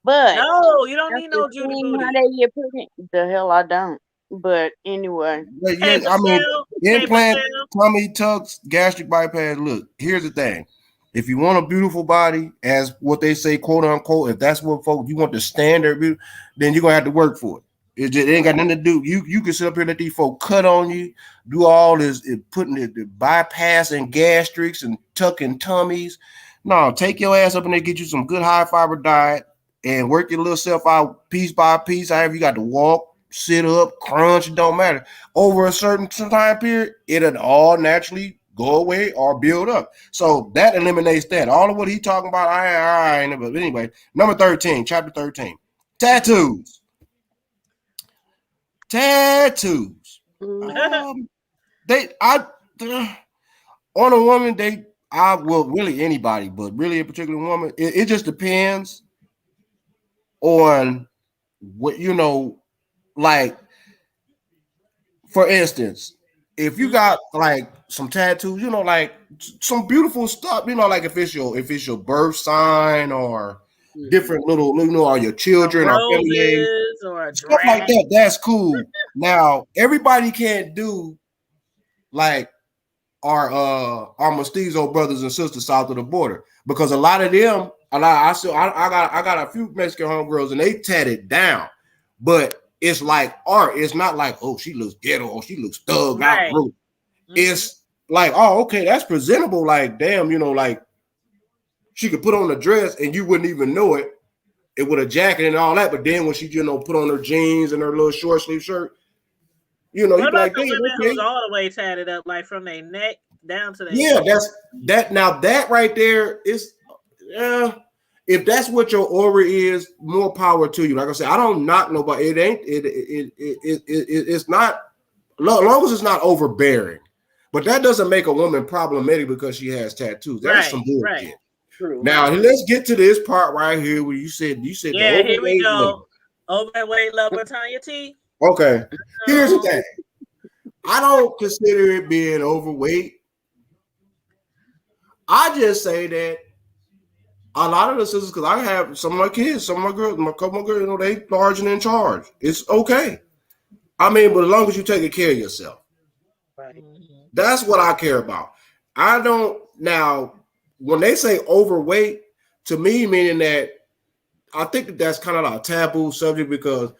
but no, you don't need no Judy booty. How they get put in? The hell I don't. But anyway, But yeah, I mean, implant, tummy tucks, gastric bypass. Look, here's the thing: if you want a beautiful body, as what they say, quote unquote, if that's what folks you want the standard, then you're gonna have to work for it. It ain't got nothing to do. You can sit up here and let these folks cut on you, do all this, putting the bypassing gastrics and tucking tummies. No, take your ass up and they get you some good high fiber diet and work your little self out piece by piece. However, you got to walk, sit up, crunch, it don't matter. Over a certain time period, it'll all naturally go away or build up. So that eliminates that. All of what he's talking about, I ain't. But anyway, number 13, chapter 13, tattoos. Tattoos. On a woman, really anybody, but really a particular woman, it just depends on what, like, for instance, if you got like some tattoos, like some beautiful stuff, like if it's your birth sign or different little, or your children or family names, or stuff like that, that's cool. Now, everybody can't do like our mestizo brothers and sisters south of the border, because a lot of them, I got a few Mexican homegirls and they tatted down, but it's like art. It's not like, oh, she looks ghetto or she looks thugged out. It's like, oh, okay, that's presentable. Like, damn, like she could put on a dress and you wouldn't even know it with a jacket and all that. But then when she, put on her jeans and her little short sleeve shirt, what about like, the women who's all the way tatted up, like from their neck down to their neck? That's that. Now that right there is, if that's what your aura is, more power to you. Like I said, I don't knock nobody. It ain't. It's not. As long as it's not overbearing, but that doesn't make a woman problematic because she has tattoos. That's some bullshit. Right. True. Now let's get to this part right here where you said yeah, here we go. Overweight lover Tanya T. Okay, here's the thing. I don't consider it being overweight. I just say that a lot of the sisters, because I have some of my kids, some of my girls, a couple of girls, they large and in charge. It's okay. I mean, but as long as you're taking care of yourself. Right. That's what I care about. I don't, now, when they say overweight, to me, meaning that I think that's kind of a taboo subject, because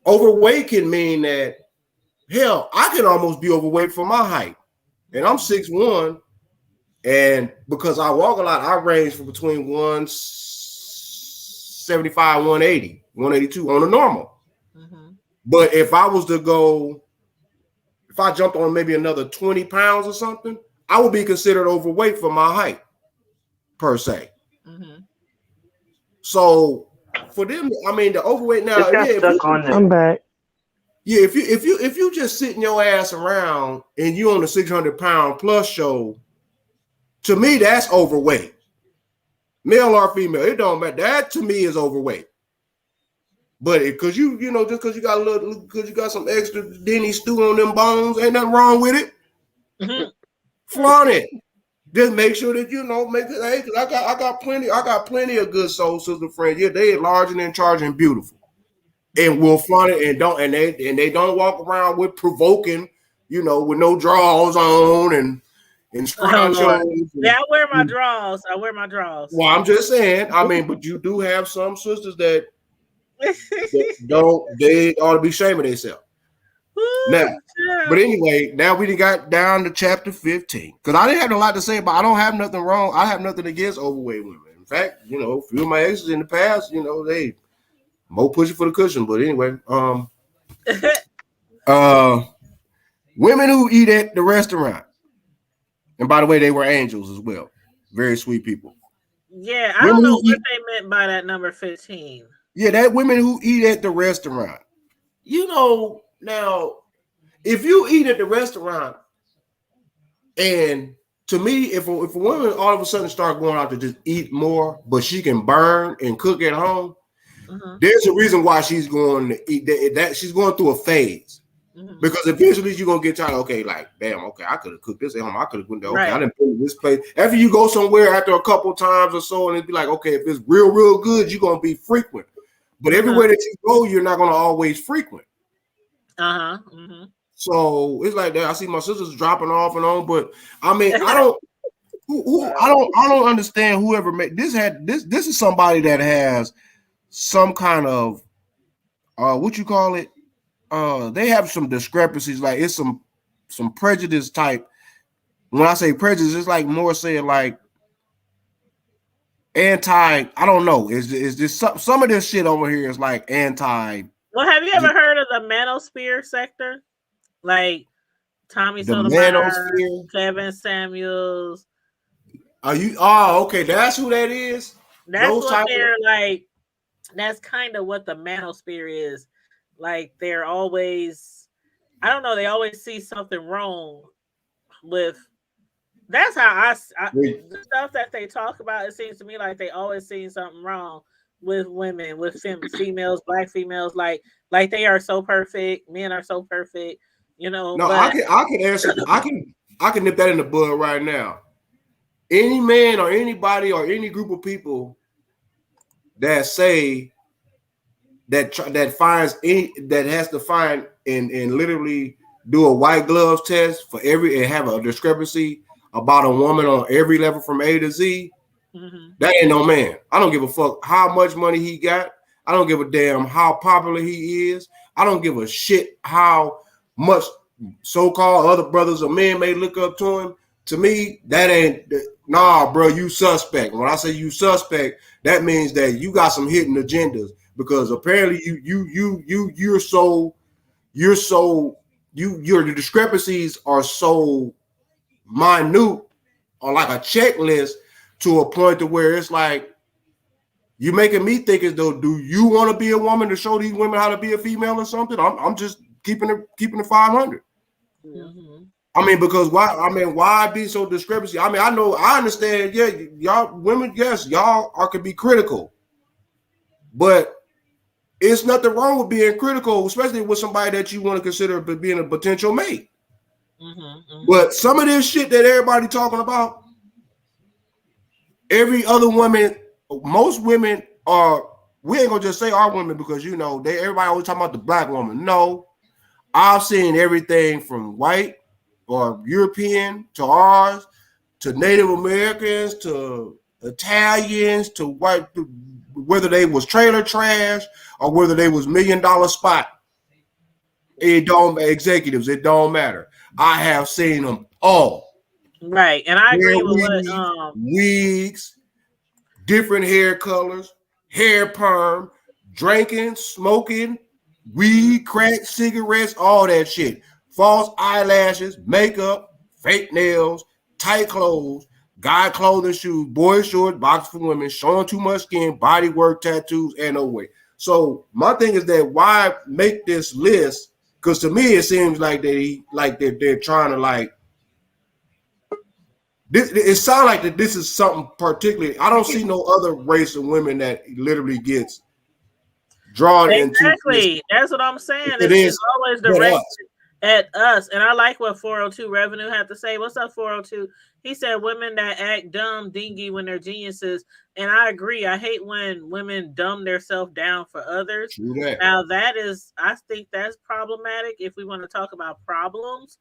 overweight can mean that, hell, I can almost be overweight for my height. And I'm 6'1", and because I walk a lot, I range from between 175, 180, 182 on a normal. Mm-hmm. But if I jumped on maybe another 20 pounds or something, I would be considered overweight for my height, per se. Mm-hmm. So for them, I mean, the overweight now. I'm back. Yeah, if you just sitting your ass around and you on the 600-pound plus show, to me that's overweight, male or female, it don't matter. That to me is overweight. But because just because you got some extra Denny stew on them bones, ain't nothing wrong with it. Mm-hmm. Flaunt it. Just make sure that make it. Hey, cause I got plenty of good soul sister friends. Yeah, they are large and in charge and beautiful, and will flaunt it and they don't walk around with provoking, with no drawers on and yeah, I wear my drawers. Well, I'm just saying. I mean, but you do have some sisters that they ought to be ashamed of themselves. Now, but anyway, now we got down to chapter 15, because I didn't have a lot to say about. I don't have nothing wrong. I have nothing against overweight women. In fact, a few of my exes in the past, they more pushing for the cushion. But anyway, Women who eat at the restaurant. And by the way, they were angels as well. Very sweet people. Yeah, I don't know what they meant by that number 15. Yeah, that women who eat at the restaurant. You know, now, if you eat at the restaurant, and to me, if a woman all of a sudden start going out to just eat more, but she can burn and cook at home, there's a reason why she's going to eat that. She's going through a phase. Because eventually you're gonna get tired. Okay, like damn. Okay, I could have cooked this at home. I could have went there. Okay, I didn't put it in this place. After you go somewhere after a couple times or so, and it'd be like, okay, if it's real good, you're gonna be frequent. But everywhere that you go, you're not gonna always frequent. So it's like that. I see my sisters dropping off and on, but I mean, I don't understand whoever made this. This is somebody that has some kind of what you call it. They have some discrepancies, like it's some prejudice type. When I say prejudice, it's like more saying like anti. I don't know. Is this some of this shit over here is like anti? Well, have you ever heard of the manosphere sector? Like Tommy Sotomayor, Kevin Samuels. Are you? Oh, okay. That's who that is. That's what they're like. That's kind of what the manosphere is. Like they're always, I don't know, they always see something wrong with. That's how the stuff that they talk about. It seems to me like they always see something wrong with women, with females, black females. Like they are so perfect. Men are so perfect. You know. No, I can answer. I can nip that in the bud right now. Any man or anybody or any group of people that say that has to find and literally do a white gloves test for and have a discrepancy about a woman on every level from A to Z. That ain't no man. I don't give a fuck how much money he got. I don't give a damn how popular he is. I don't give a shit how much so-called other brothers or men may look up to him. To me, that ain't nah, bro. You suspect. When I say you suspect, that means that you got some hidden agendas. Because apparently your discrepancies are so minute or like a checklist to a point to where it's like you're making me think as though, do you want to be a woman to show these women how to be a female or something? I'm just keeping it 500. I mean, because why be so discrepancy? I mean, I understand. Yeah, y'all women, yes, y'all can be critical, but it's nothing wrong with being critical, especially with somebody that you want to consider being a potential mate. But some of this shit that everybody talking about, every other woman, most women are. We ain't gonna just say our women because everybody always talking about the black woman. No, I've seen everything from white or European to ours to Native Americans to Italians to white, whether they was trailer trash or whether they was $1 million spot. It don't matter. I have seen them all. Right, and I agree with what wigs, different hair colors, hair perm, drinking, smoking, weed, crack, cigarettes, all that shit. False eyelashes, makeup, fake nails, tight clothes, guy clothing, shoes, boy shorts, box for women, showing too much skin, body work, tattoos, and no way. So my thing is that why make this list? Because to me it seems like they're trying to like this. It sounds like that this is something particularly. I don't see no other race of women that literally gets drawn into. Exactly, that's what I'm saying. It's always directed at us, and I like what 402 Revenue had to say. What's up, 402? He said women that act dumb, dingy when they're geniuses, and I agree. I hate when women dumb themselves down for others. Now I think that's problematic if we want to talk about problems.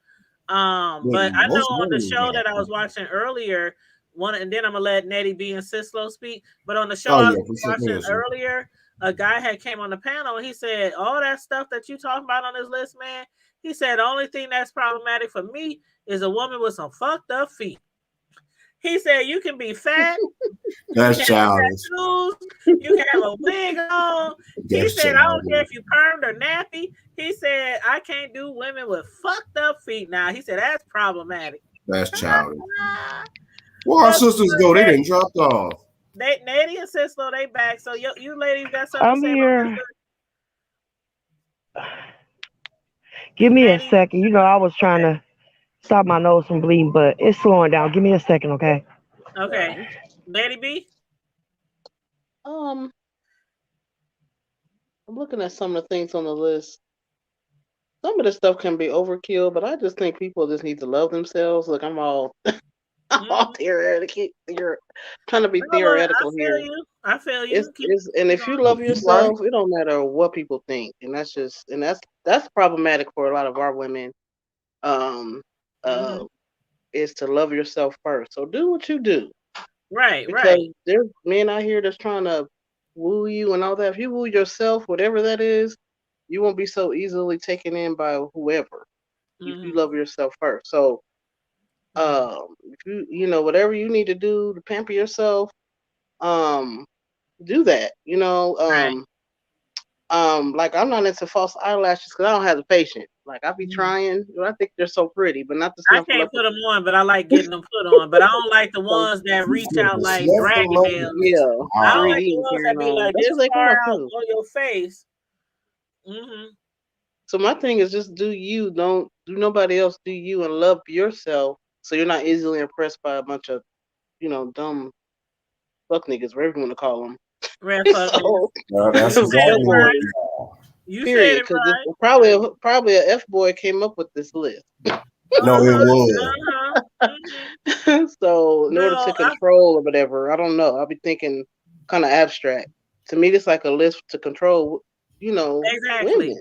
But I know on the show that I was watching earlier, and then I'm gonna let Nettie B and Sislo speak. But on the show I was watching earlier, a guy had came on the panel and he said, all that stuff that you talking about on this list, man. He said the only thing that's problematic for me is a woman with some fucked up feet. He said you can be fat. That's childish. You can have a wig on. He said, I don't care if you permed or nappy. He said, I can't do women with fucked up feet now. He said, that's problematic. That's childish. Well, our sisters go, they didn't drop off. Natty and Cisco, they back. So you ladies got something I'm to say here. about this? Give me a second. You know, I was trying to stop my nose from bleeding, but it's slowing down. Give me a second, okay? Okay. Natty B? I'm looking at some of the things on the list. Some of the stuff can be overkill, but I just think people just need to love themselves. Look, I'm all theoretical. You're trying to be theoretical here. I feel you. And if you love yourself, it don't matter what people think, and that's problematic for a lot of our women. Is to love yourself first. So do what you do. Right, because there's men out here that's trying to woo you and all that. If you woo yourself, whatever that is, you won't be so easily taken in by whoever. If you love yourself first. So if you know whatever you need to do to pamper yourself, do that. You know, like I'm not into false eyelashes because I don't have the patience. Like I be trying, I think they're so pretty, but not the I can't put them on, but I like getting them put on. But I don't like the ones that reach out like dragon nails. Yeah, I don't like the ones that be like this far out on your face. So my thing is just do you, don't do nobody else, do you, and love yourself so you're not easily impressed by a bunch of, dumb fuck niggas, whatever you want to call them. That's exactly right. Period, because probably a F boy came up with this list. No, it was. So in order to control or whatever, I don't know. I'll be thinking kind of abstract. To me, it's like a list to control, exactly. women.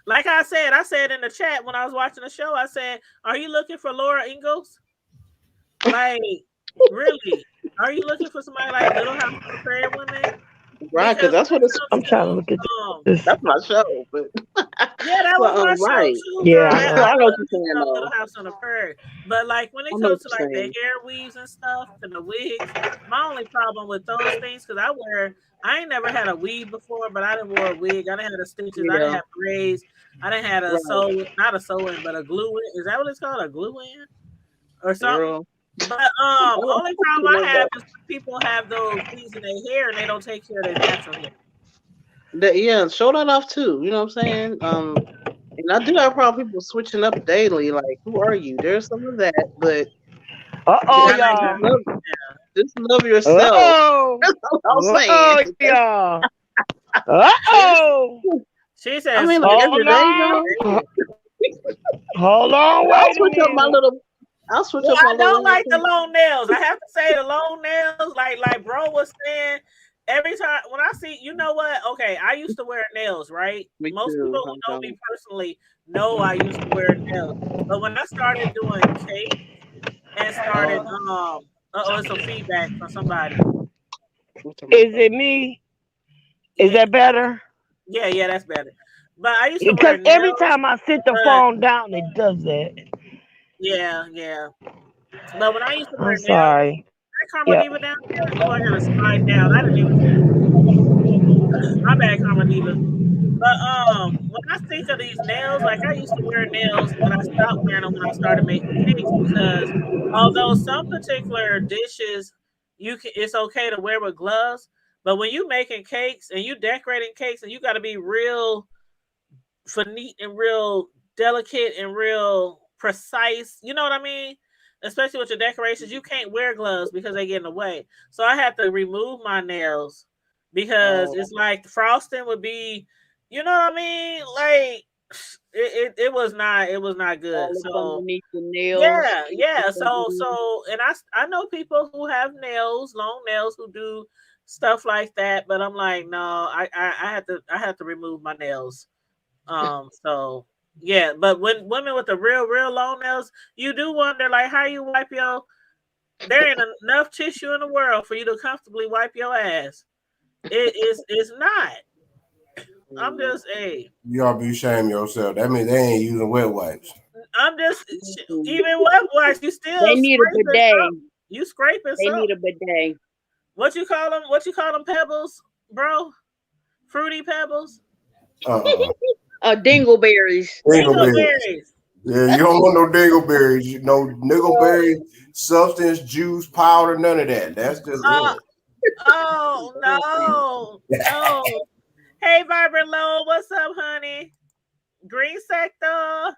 Like I said in the chat when I was watching the show, I said, "Are you looking for Laura Ingalls? Like, really? Are you looking for somebody like Little House on the Prairie Women?" Right, because that's what it's. I'm trying to look at this. That's my show, but yeah, that was my show too. Yeah, I know what you're saying. Little House on the Prairie, but like when it comes to like the hair weaves and stuff and the wigs, my only problem with those things because I ain't never had a weave before, but I didn't wear a wig. I didn't have the stitches. I didn't have braids. I didn't have a not a sew-in, but a glue-in. Is that what it's called? A glue-in or something? Girl. But only problem I have is people have those things in their hair and they don't take care of their natural hair. Yeah, show that off too. You know what I'm saying? And I do have problem people switching up daily. Like, who are you? There's some of that, but y'all. Just love yourself. That's all I'm saying. Y'all. She said, I mean, like, hold on. I'll switch up my little. I don't like the long nails. I have to say the long nails, like bro was saying. Every time when I see, you know what? Okay, I used to wear nails, right? Most people who know me personally know I used to wear nails. But when I started doing cake and started, it's some feedback from somebody. Is it me? Is that better? Yeah, that's better. But I used to because every time I sit the phone down, it does that. Yeah. But when I used to wear nails, sorry. Karma Diva down there. Oh, I gotta slide down. I didn't even. My bad, Karma Diva. But when I think of these nails, like I used to wear nails, but I stopped wearing them when I started making cakes because although some particular dishes it's okay to wear with gloves, but when you making cakes and you decorating cakes and you got to be real neat and real delicate and real precise, you know what I mean? Especially with your decorations, you can't wear gloves because they get in the way. So I had to remove my nails because it's like the frosting would be, you know what I mean? Like it was not good. So underneath the nails. Yeah. So and I know people who have nails, long nails, who do stuff like that, but I'm like, no, I had to remove my nails. So yeah, but when women with the real long nails, you do wonder like how you wipe there ain't enough tissue in the world for you to comfortably wipe your ass. It's not. I'm just you ought to be ashamed of yourself. That means they ain't using wet wipes. I'm just even wet wipes, you still they need a bidet. You scraping They something. need a bidet. What you call them? What you call them? Pebbles, bro? Fruity pebbles? Dingleberries. Dingleberries. Yeah, you don't want no dingleberries. You know, dingleberry substance, juice, powder, none of that. That's just Oh no, no. Hey, Vibrant Low, what's up, honey? Green sector.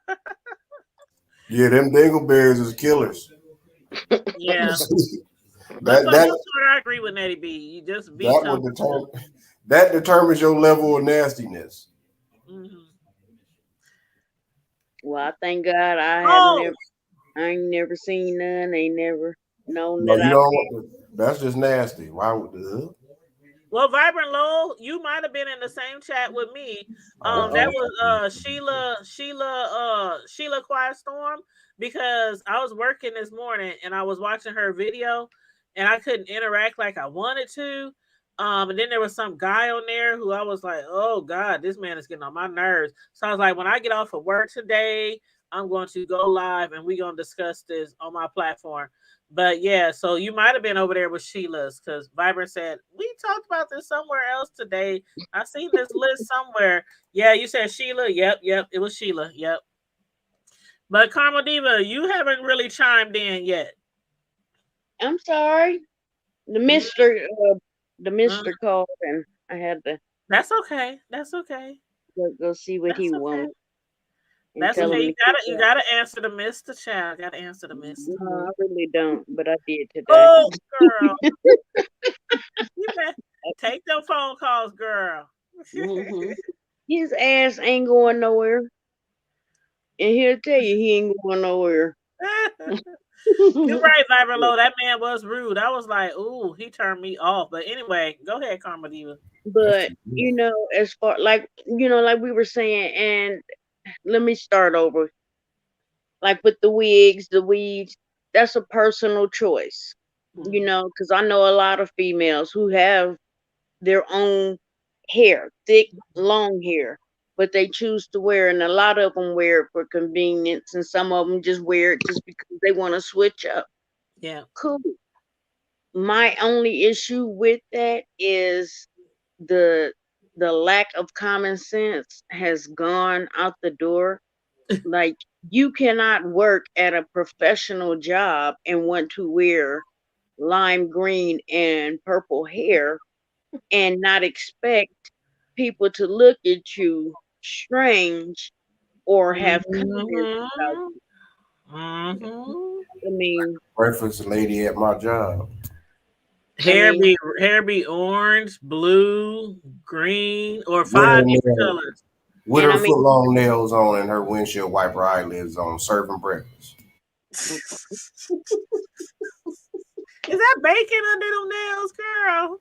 Yeah, them dingleberries is killers. Yeah. that I agree with Nettie B. You just be that determines your level of nastiness. Mm-hmm. Well, I thank God I ain't never seen none. Ain't never known No, that you don't. That's just nasty. Why would the? Well, Vibrant Lowell, you might have been in the same chat with me. That was Sheila Quiet Storm, because I was working this morning and I was watching her video and I couldn't interact like I wanted to. And then there was some guy on there who I was like, oh God, this man is getting on my nerves. So I was like, when I get off of work today, I'm going to go live and we're going to discuss this on my platform. But yeah, so you might have been over there with Sheila's, because Vibrant said, we talked about this somewhere else today. I seen this list somewhere. Yeah, you said Sheila. Yep. It was Sheila. Yep. But Karma Diva, you haven't really chimed in yet. I'm sorry. The Mr. called and I had to. That's okay. That's okay. Go see what he wants. That's okay. You gotta answer the Mr. Child. Gotta answer the Mr. No, I really don't, but I did today. Oh, girl. You better take them phone calls, girl. Mm-hmm. His ass ain't going nowhere. And he'll tell you he ain't going nowhere. You're right, Vibrant Low. That man was rude. I was like, ooh, he turned me off. But anyway, go ahead, Karma Diva. But as far like we were saying, and let me start over. Like with the wigs, the weaves, that's a personal choice. Because I know a lot of females who have their own hair, thick, long hair, but they choose to wear, and a lot of them wear it for convenience, and some of them just wear it just because they want to switch up. Yeah. Cool. My only issue with that is the lack of common sense has gone out the door. Like, you cannot work at a professional job and want to wear lime green and purple hair and not expect people to look at you strange or have comments about you. I mean, breakfast lady at my job. Hair be orange, blue, green, or 5 colors. With her foot long nails on and her windshield wiper eyelids on, serving breakfast. Is that bacon under them nails, girl?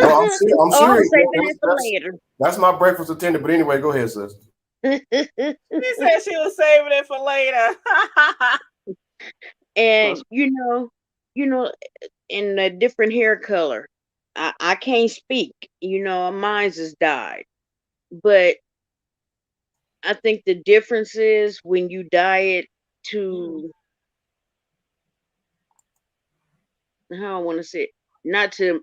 No, I'm serious. That's my breakfast attendant. But anyway, go ahead, sister. She said she was saving it for later. And in a different hair color, I can't speak. Mine's has died, but I think the difference is when you dye it to, how I want to say it, not to,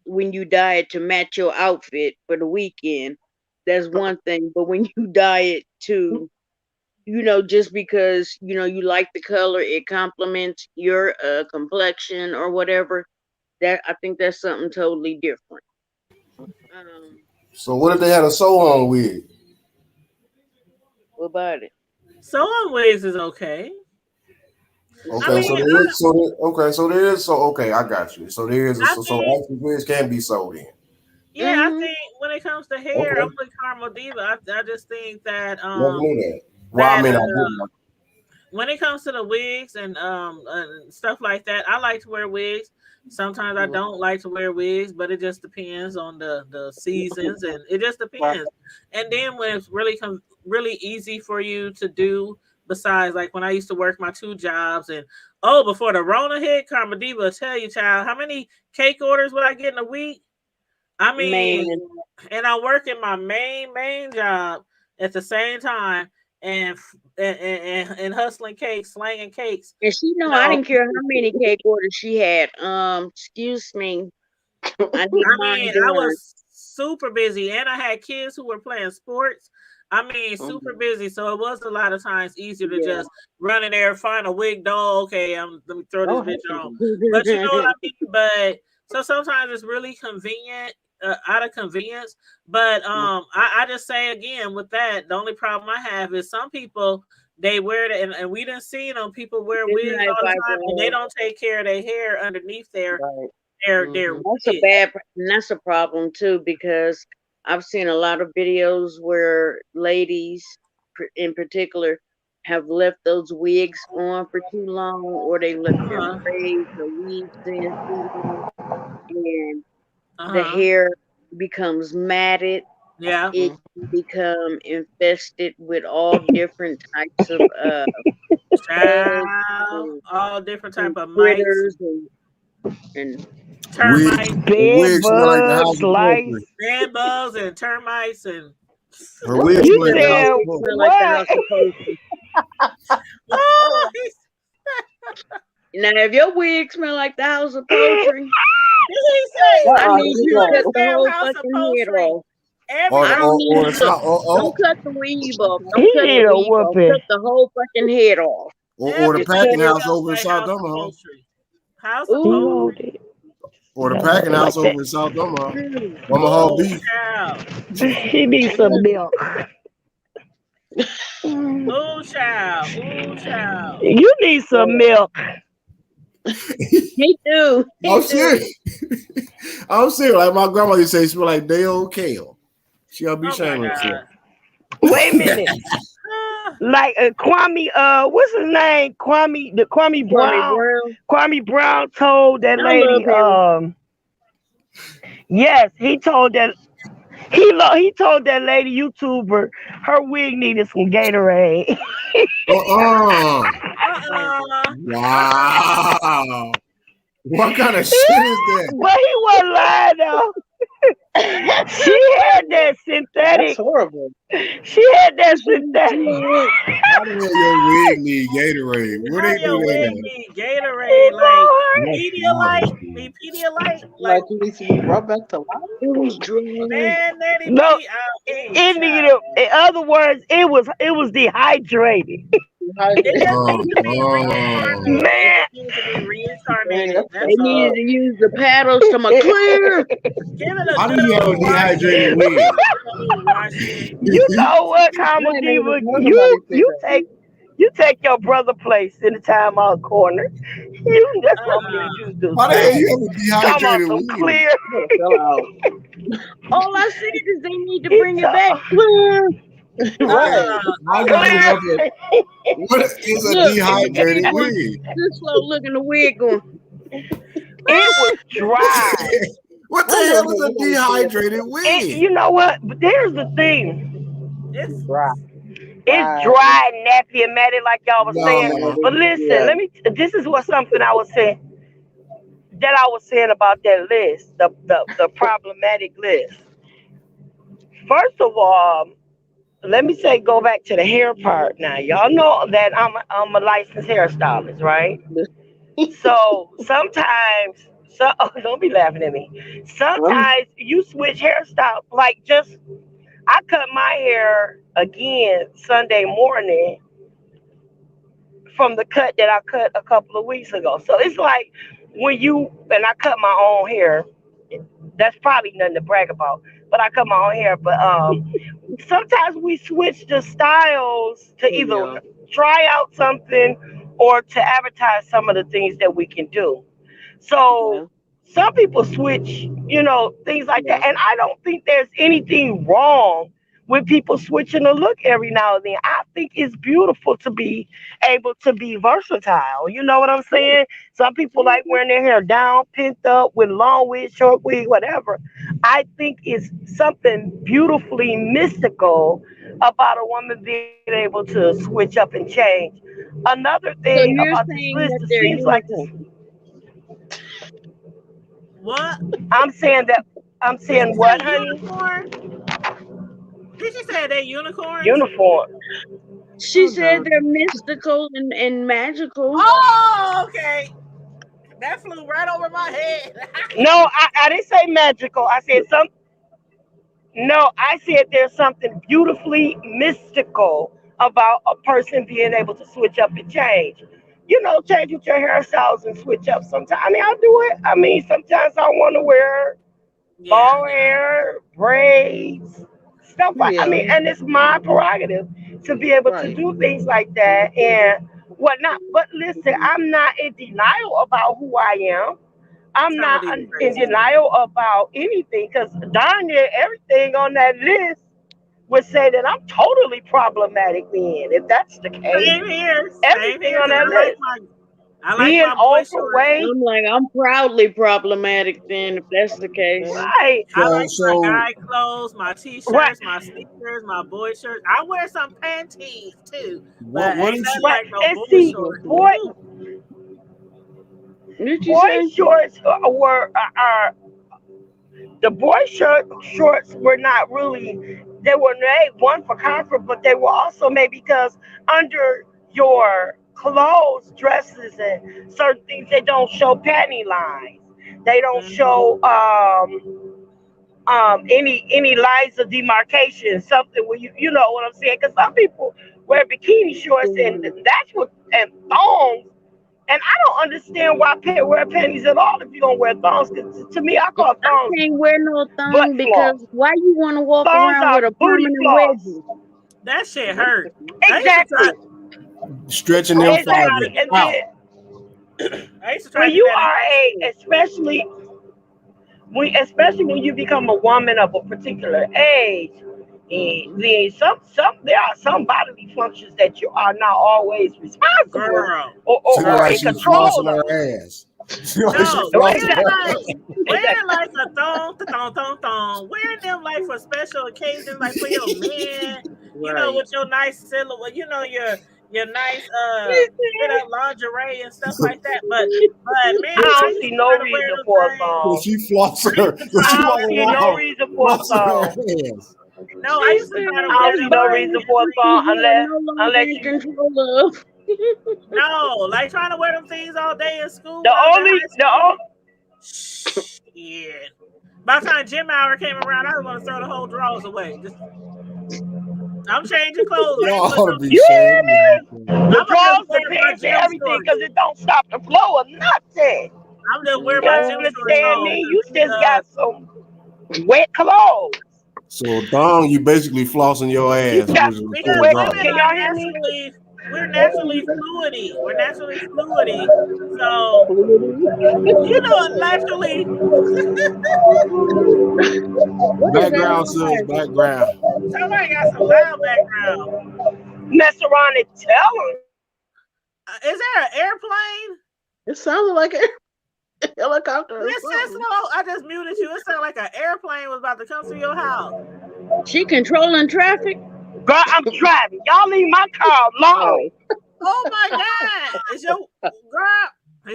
when you dye it to match your outfit for the weekend, that's one thing. But when you dye it to, just because, you like the color, it complements your complexion or whatever, that I think that's something totally different. So what if they had a sew-on wig? What about it? Sew-on wigs is okay. Okay, I got you. So there is actually wigs can be sewed in. Yeah, I think when it comes to hair, I'm with Karma Diva. I just think that never knew that. Well, when it comes to the wigs and stuff like that, I like to wear wigs. Sometimes I don't like to wear wigs, but it just depends on the seasons, and it just depends. And then when it's really easy for you to do, besides like when I used to work my 2 jobs, and before the Rona hit, Karma Diva will tell you, child, how many cake orders would I get in a week? I mean, and I'm working my main job at the same time, and hustling cakes, slanging cakes. And she know I didn't care how many cake orders she had. Excuse me. I need mine I done. was super busy, and I had kids who were playing sports. I mean, super busy, so it was a lot of times easier to just run in there, find a wig doll. Okay, let me throw this bitch on. But you know what I mean. But so sometimes it's really convenient, out of convenience. But I just say again with that, the only problem I have is some people they wear it, and we didn't see them. People wear wigs all the time, and they don't take care of their hair underneath their. That's a problem too, because I've seen a lot of videos where ladies in particular have left those wigs on for too long, or they left their braids or weaves in too long, and the hair becomes matted. It can become infested with all different types of all different type of mites and termites, bed bugs, lice, bed bugs, and termites, and her wigs smell like the house of poultry. Now, if your wig smell like the house of poultry, I need you to cut the whole fucking head off. Don't cut the weave off. Don't cut the weave off. Cut the whole fucking head off. Or the packing house over in South Omaha. Or the packing house over in South Omaha. Omaha beef. He needs some milk. Ooh, child. Ooh, child. You need some milk. Me too. I'm serious. I'm serious. Like my grandma used to say, smell like day old kale. She'll be shameless. Wait a minute. Like Kwame, what's his name? Kwame Brown. Kwame Brown told that lady. Yes, he told that. He told that lady YouTuber her wig needed some Gatorade. Wow. What kind of shit is that? But he wasn't lying though. She had that synthetic. That's horrible. She had that synthetic. How the hell your wig need Gatorade? What they do that? Need Gatorade, like Pedialyte, like you need to be brought back to life. It was dry. Man, no, it needed. In other words, it was dehydrated. Man, they needed to use the paddles to my clear. How do you have a dehydrated wig? You know what, Kama Diva? You take your brother place in the timeout corner. That's what you do. Why the hell you have a dehydrated wig? Clear. All I said is they need to bring it back clear. Right. What is a dehydrated wig? This slow looking the wig going. It was dry. What the hell is a dehydrated wig? You know what? But there's the thing. It's dry. It's dry and nappy and matted, like y'all was saying. But listen, this is something I was saying. That I was saying about that list, the problematic list. First of all, let me go back to the hair part. Now, y'all know that I'm a licensed hairstylist, right? So sometimes, don't be laughing at me. Sometimes you switch hairstyle, like I cut my hair again Sunday morning from the cut that I cut a couple of weeks ago. So it's like and I cut my own hair. That's probably nothing to brag about, but I cut my own hair. But sometimes we switch the styles to either try out something or to advertise some of the things that we can do. So some people switch, things like that. And I don't think there's anything wrong with people switching a look every now and then. I think it's beautiful to be able to be versatile. You know what I'm saying? Some people like wearing their hair down, pinned up with long wig, short wig, whatever. I think it's something beautifully mystical about a woman being able to switch up and change. Another thing about this list, it seems like this. What? I'm saying what, honey? Did you say they unicorns? Uniform. She said they're mystical and magical. Oh, okay. That flew right over my head. No, I didn't say magical. I said something. No, I said there's something beautifully mystical about a person being able to switch up and change. You know, change with your hairstyles and switch up sometimes. I mean, I'll do it. I mean, sometimes I want to wear long hair, braids, stuff like I mean, and it's my prerogative to be able to do things like that and whatnot. But listen, I'm not in denial about who I am. I'm not in denial about anything because darn near everything on that list would say that I'm totally problematic then, if that's the case. Same here. Everything on that list. I like being my boy overweight. I'm like, I'm proudly problematic then, if that's the case. Right. I like my guy clothes, my t-shirts, my sneakers, my boy shirts. I wear some panties too. But What ain't is nothing she? like no And boy see, shorts. boy shorts were the boy shorts were not really. They were made one for comfort, but they were also made because under your clothes, dresses, and certain things, they don't show panty lines. They don't show any lines of demarcation. Something where you know what I'm saying? Because some people wear bikini shorts and that's what and thongs. And I don't understand why wear panties at all if you don't wear thongs. Because to me, I call thongs. I can't wear no thong butt because floss. why you want to walk Thongs around are with a booty permanent floss. wedgie? That shit hurt. Exactly. Stretching them fibers Exactly. And out. then I used to try when to do you that in are especially when you become a woman of a particular age, there are some bodily functions that you are not always responsible girl. She look or like in she control flossing of. her ass. She look like she No, flossing her ass. wearing like a thong, wearing them like for special occasions, like for your man, you know, with your nice silhouette, you know, your nice fit up lingerie and stuff like that. But man, I I don't used see to no try to wear reason them for a things. thong. She flossing her. I She don't walking see no around reason for a flossing her thong. ass. No, I used to try to I wear don't see them no like reason for a thong No longer unless in you. control of. no, like trying to wear them things all day in school The when I was in only high school. Shit. By the time gym hour came around, I was gonna throw the whole drawers away. I'm changing clothes. Y'all ought to be You hear ashamed. me? The drawers, the pants, and everything, because it don't stop the flow of nothing. I'm just wearing You my gym shorts understand on. me? You just got some wet clothes. So thong, you basically flossing your You ass. got Because wet. women Can are y'all hear me? we're naturally fluidy. We're naturally fluidy. So, you know, naturally. What is that Background, sis, noise? background. Somebody got some loud background. Mess around and tell them. Is there an airplane? It sounded like a helicopter. Or Listen, something. slow. I just muted you. It sounded like an airplane was about to come through your house. She controlling traffic? Girl, I'm driving. Y'all leave my car alone. Oh my God! Is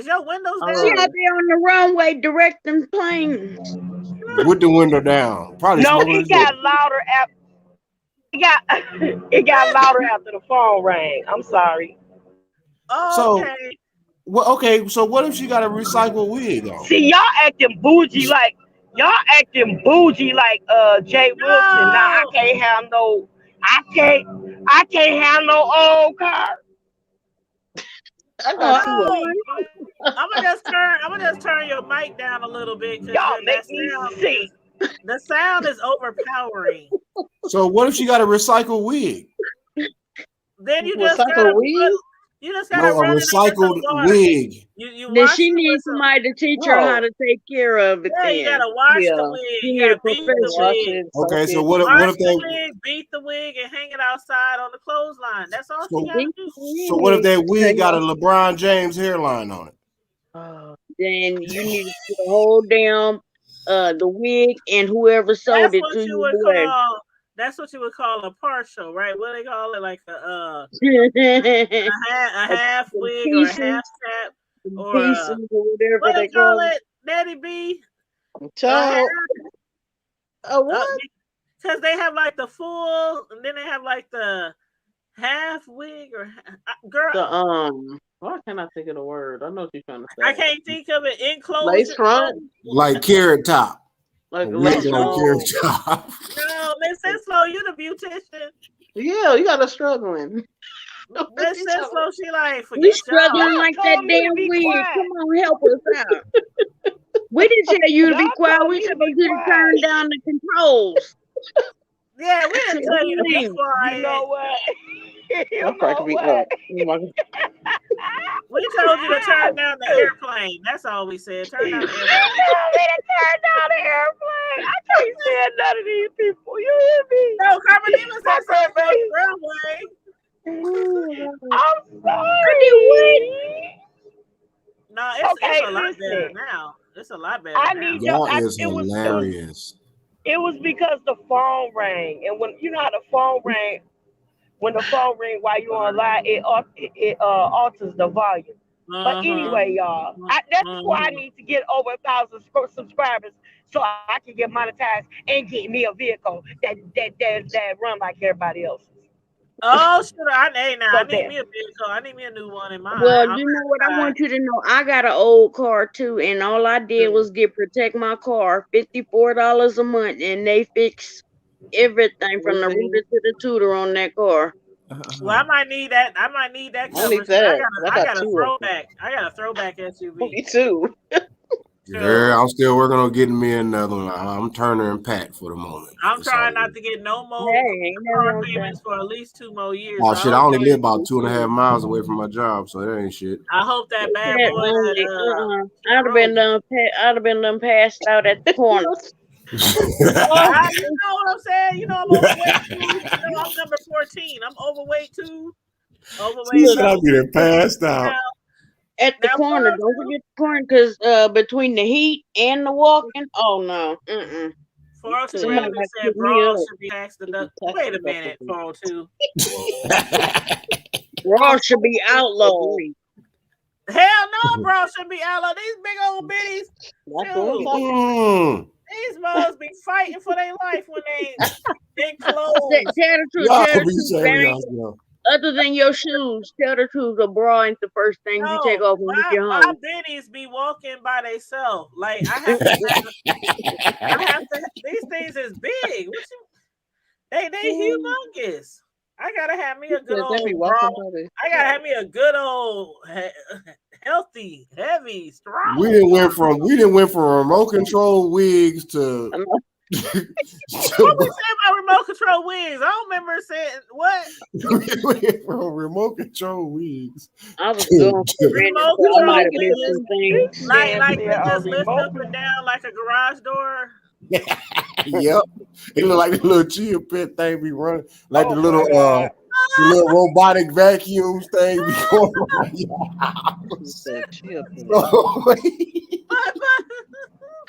your windows down? She out there on the runway directing planes. With the window down. Probably No, smoking a it got cigarette. louder after. It got louder after the phone rang. I'm sorry. Oh, okay. So what if she got a recycled wig on? See, y'all acting bougie like Jay Wilson. Now I can't have no old car. I got you. I'm gonna just turn your mic down a little bit. Y'all make me see. The sound is overpowering. So what if she got a recycled wig? Then you Recycle just gotta weed? you just gotta No, a run it under recycled some water. wig. You Then wash she it needs with some- somebody to teach her how to take care of it. Yeah, you Then gotta wash Yeah. the wig. She You need a gotta beat the professional. wig. Okay, so Wash what if the they wig, beat the wig, and hang it outside on the clothesline. That's all So- she gotta do. so what if that wig got a LeBron James hairline on it? Then you need to put a whole damn the wig and whoever sold That's it what to you you would away. call. That's what you would call a partial, right? What do they call it? Like a half wig or a half cap or pieces or whatever what do they they call call it? Nettie B. Child. What? Because they have like the full, and then they have like the half wig or girl. Why can't I think of the word? I know what you're trying to say. I can't think of it. Enclosure. Lace front? Like carrot top. Like Wig on no. carrot top. No, Miss Enslow, you the beautician. Yeah, you got us struggling. Miss Enslow, she like We forget struggling y'all. like Y'all that told me to damn be wig. quiet. Come on, help us out. We didn't tell you to be Y'all quiet. told We me to told be you to quiet. turn down the controls. Yeah, we didn't tell you to be quiet. You know what? You I'm cracking know me what? up. We told you to turn down the airplane. That's all we said. Turn down the You airplane. told me to turn down the airplane. I can't stand none of these people. You hear me? No, Carmenita said My something on grandbaby. the runway. I'm sorry. No, it's Okay, a lot better listen. now. It's a lot better I now. need y'all. That is It hilarious. was because the phone rang, and when you know how the phone rang, when the phone ring while you're on live, it alters the volume. But anyway, y'all, that's why I need to get over 1,000 subscribers so I can get monetized and get me a vehicle that run like everybody else's. Oh, shit. I need there. me a vehicle. I need me a new one in mine. Well, you know what? I want you to know. I got an old car too, and all I did was protect my car, $54 a month, and they fix everything from the rooter to the tutor on that car. Well, I might need that. I might need that I need coverage. that. I got a throwback. I got a throwback SUV. Me too. Yeah, I'm still working on getting me another one. I'm Turner and Pat for the moment. I'm trying not to get no more car payments for at least 2 more years. Oh shit! I only live about 2.5 miles away from my job, so that ain't shit. I hope that bad boy. I'd have been done passed out at the corner. You know what I'm saying? You know I'm overweight too. You know I'm number 14. I'm overweight too. Overweight. I'll be there passed out. At the corner, don't forget the corner, because between the heat and the walking, oh no. 402 said bras should be tax deductible. Wait a minute, 402. Bras should be outlawed. Hell no, bras should be outlawed. These big old bitties. These mothers be fighting for their life when they clothes. Tell the truth. Other than your shoes, tell the truth. A bra ain't the first thing you take off when you get home. My biddies be walking by themselves. Like I have to. These things is big. They humongous. I gotta have me a good old bra. I gotta have me a good old healthy, heavy, strong. We didn't went from remote control wigs to. What we say about remote control wigs? I don't remember saying what. We went from remote control wigs. I was going for remote control wigs. Like they just lift up and down like a garage door. Yep, it look like a little chia pet thing be running, like the little robotic vacuums thing be going around.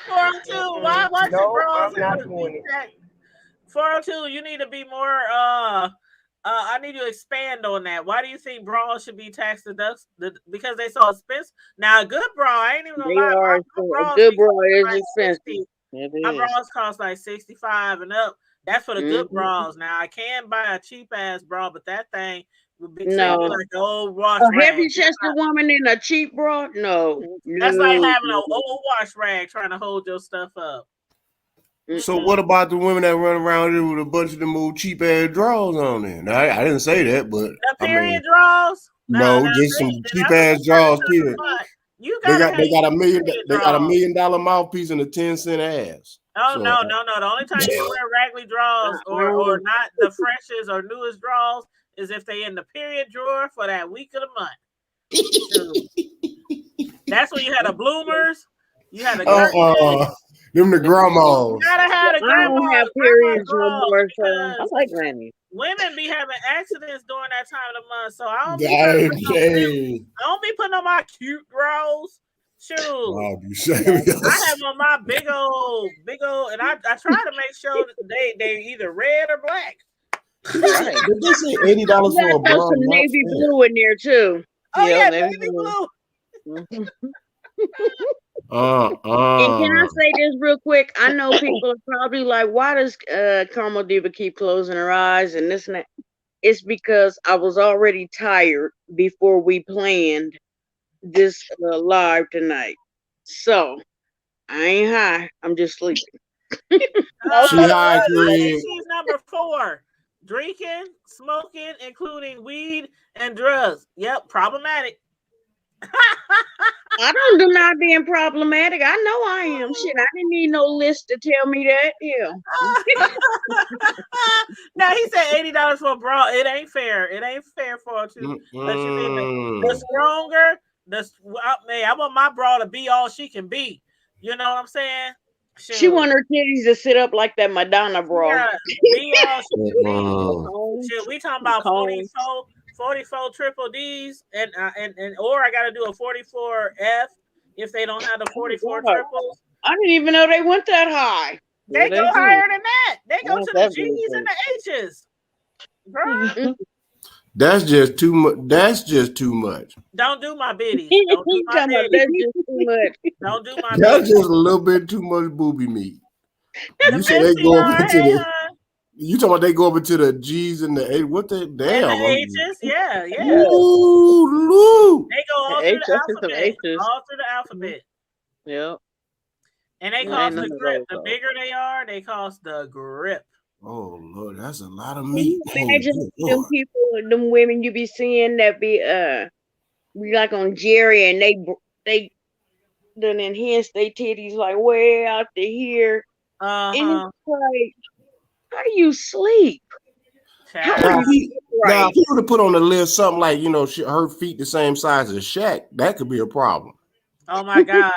402, why watch No, your bras? I'm not doing it. 402, you need to be more. I need you to expand on that. Why do you think bras should be tax deductible? Because they so expensive. Now, a good bra, I ain't even gonna lie. A good bra is expensive. My bras cost like $65 and up. That's for the good bras. Now, I can buy a cheap ass bra, but that thing would be like an old wash rag. A heavy chested woman in a cheap bra? No. That's like having an old wash rag trying to hold your stuff up. So what about the women that run around here with a bunch of them old cheap ass drawers on there? Now, I didn't say that, but the period drawers? No, just some cheap ass drawers, kid. They got $1 million. They got $1 million mouthpiece and a 10-cent ass. Oh so, no! The only time you wear raggedy drawers or not the freshest or newest drawers is if they in the period drawer for that week of the month. That's when you had the bloomers. You had the them the grandmas. You gotta have the grandmas. I don't have periods no more, so I like granny. Women be having accidents during that time of the month, so I don't be putting on my cute drawers. Shoot. Wow, I have on my big old, and I try to make sure that they either red or black. Right. But they say $80 for a bra. Some navy blue in there too. Oh yeah, navy blue. And can I say this real quick? I know people are probably like, why does Caramel Diva keep closing her eyes and this and that? it's because I was already tired before we planned this live tonight. So I ain't high. I'm just sleeping. She high, Craig. She's number 4. Drinking, smoking, including weed and drugs. Yep, problematic. I don't deny being problematic. I know I am. Shit, I didn't need no list to tell me that. Yeah. Now he said $80 for a bra. It ain't fair. It ain't fair for her to let you in the stronger. I want my bra to be all she can be. You know what I'm saying? She want her titties to sit up like that Madonna bra. Yeah, be all she can be. Shit, we talking about 44 triple D's and or I gotta do a 44F if they don't have the 44 triples. I didn't even know they went that high. They go higher than that. They go to the G's and the H's. Bro. That's just too much. That's just too much. Don't do my biddies. Don't do my biddies. That's just too much. Don't do my That's biddies. just a little bit too much booby meat. You said they go up into the. You talking about they go up into the G's and the A? What the damn? And the H's, yeah. Ooh, they go all through the alphabet. All through the alphabet. Yep. And they cost the grip. The bigger they are, they cost the grip. Oh Lord, that's a lot of meat. Imagine them people, them women you be seeing that be like on Jerry, and they done enhance their titties like way out to here. And it's like, how do you sleep? Now, if you were to put on the list something like, you know, her feet the same size as Shaq, that could be a problem. Oh my God.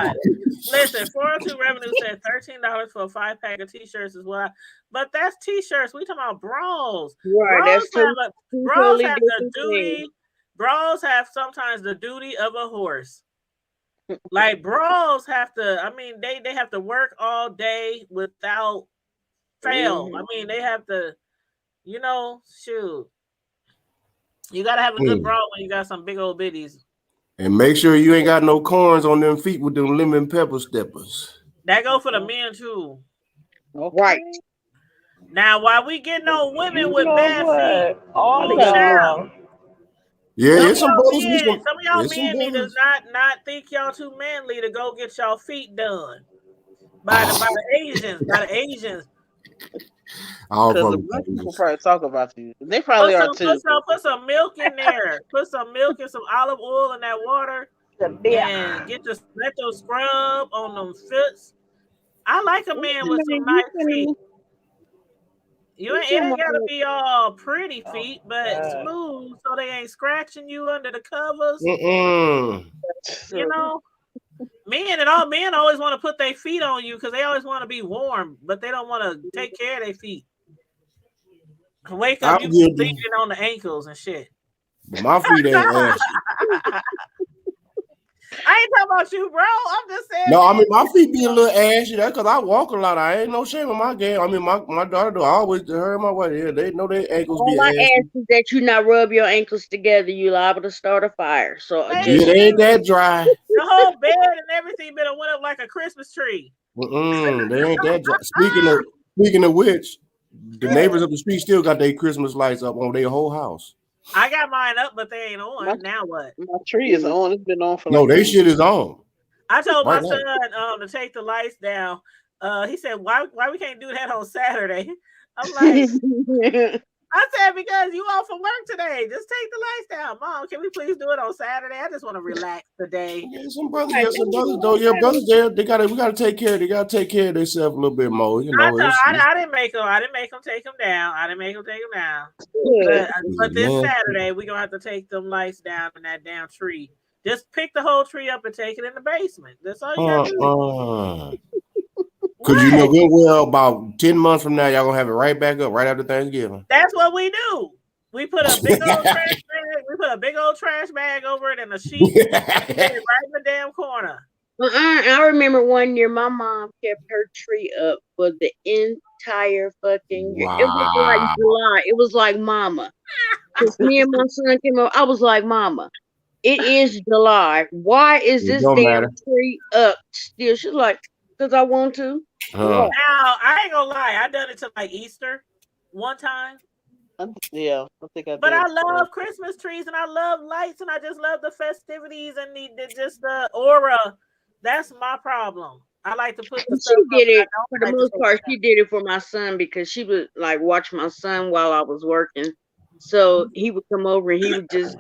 Listen, 402 Revenue said $13 for a 5-pack of t-shirts as well. But that's t-shirts. We talking about bras. Right. Bras That's bras have the duty. Bras have sometimes the duty of a horse. Like bras have to, I mean, they have to work all day without fail. I mean, they have to, you know, shoot. You gotta have a good bra when you got some big old bitties. And make sure you ain't got no corns on them feet with them lemon pepper steppers. That go for the men too. Right. Now, while we getting on women with bad feet, yeah, some of y'all men need to not think y'all too manly to go get y'all feet done by the Asians. Because the black people probably talk about you. They probably are too. Put some milk in there. Put some milk and some olive oil in that water. And let those scrub on them foots. I like a man with some nice feet. It ain't gotta be all pretty feet, but smooth so they ain't scratching you under the covers. You know, men always want to put their feet on you because they always want to be warm, but they don't want to take care of their feet. Wake up, you bleeding on the ankles and shit. My feet ain't ashy. I ain't talking about you, bro. I'm just saying. No, I mean my feet be a little ashy. That's because I walk a lot. I ain't no shame in my game. I mean my daughter do. I always her and my wife. Yeah, they know their ankles be ashy. I ask is that you not rub your ankles together. You liable to start a fire. So it ain't that dry. The whole bed and everything better went up like a Christmas tree. They ain't that dry. Speaking of which, the neighbors up the street still got their Christmas lights up on their whole house. I got mine up, but they ain't on. Now what? My tree is on. It's been on for they shit is on. I told my son to take the lights down. He said, why we can't do that on Saturday? I'm like, I said, because you off from work today. Just take the lights down. Mom, can we please do it on Saturday? I just want to relax today. Yeah, some brothers though. Yeah, brothers there. We gotta take care of themselves a little bit more. You know, I didn't make them take them down. But this Saturday we're gonna have to take them lights down in that damn tree. Just pick the whole tree up and take it in the basement. That's all you gotta do. Because you know good well about 10 months from now, y'all gonna have it right back up right after Thanksgiving. That's what we do. We put a big old trash bag. We put a big old trash bag over it and a sheet right in the damn corner. I remember one year my mom kept her tree up for the entire fucking year. Wow. It was like July. It was like Mama. Because me and my son came up, I was like, Mama, it is July. Why is this damn tree up still? She's like, because I want to. Now, I ain't gonna lie. I done it to like Easter one time. Yeah, I think I But did. I love Christmas trees and I love lights and I just love the festivities and the aura. That's my problem. I like to put the She stuff up, did but I it for don't the like to most take part. it She did it for my son because she would like watch my son while I was working. So he would come over and he would just,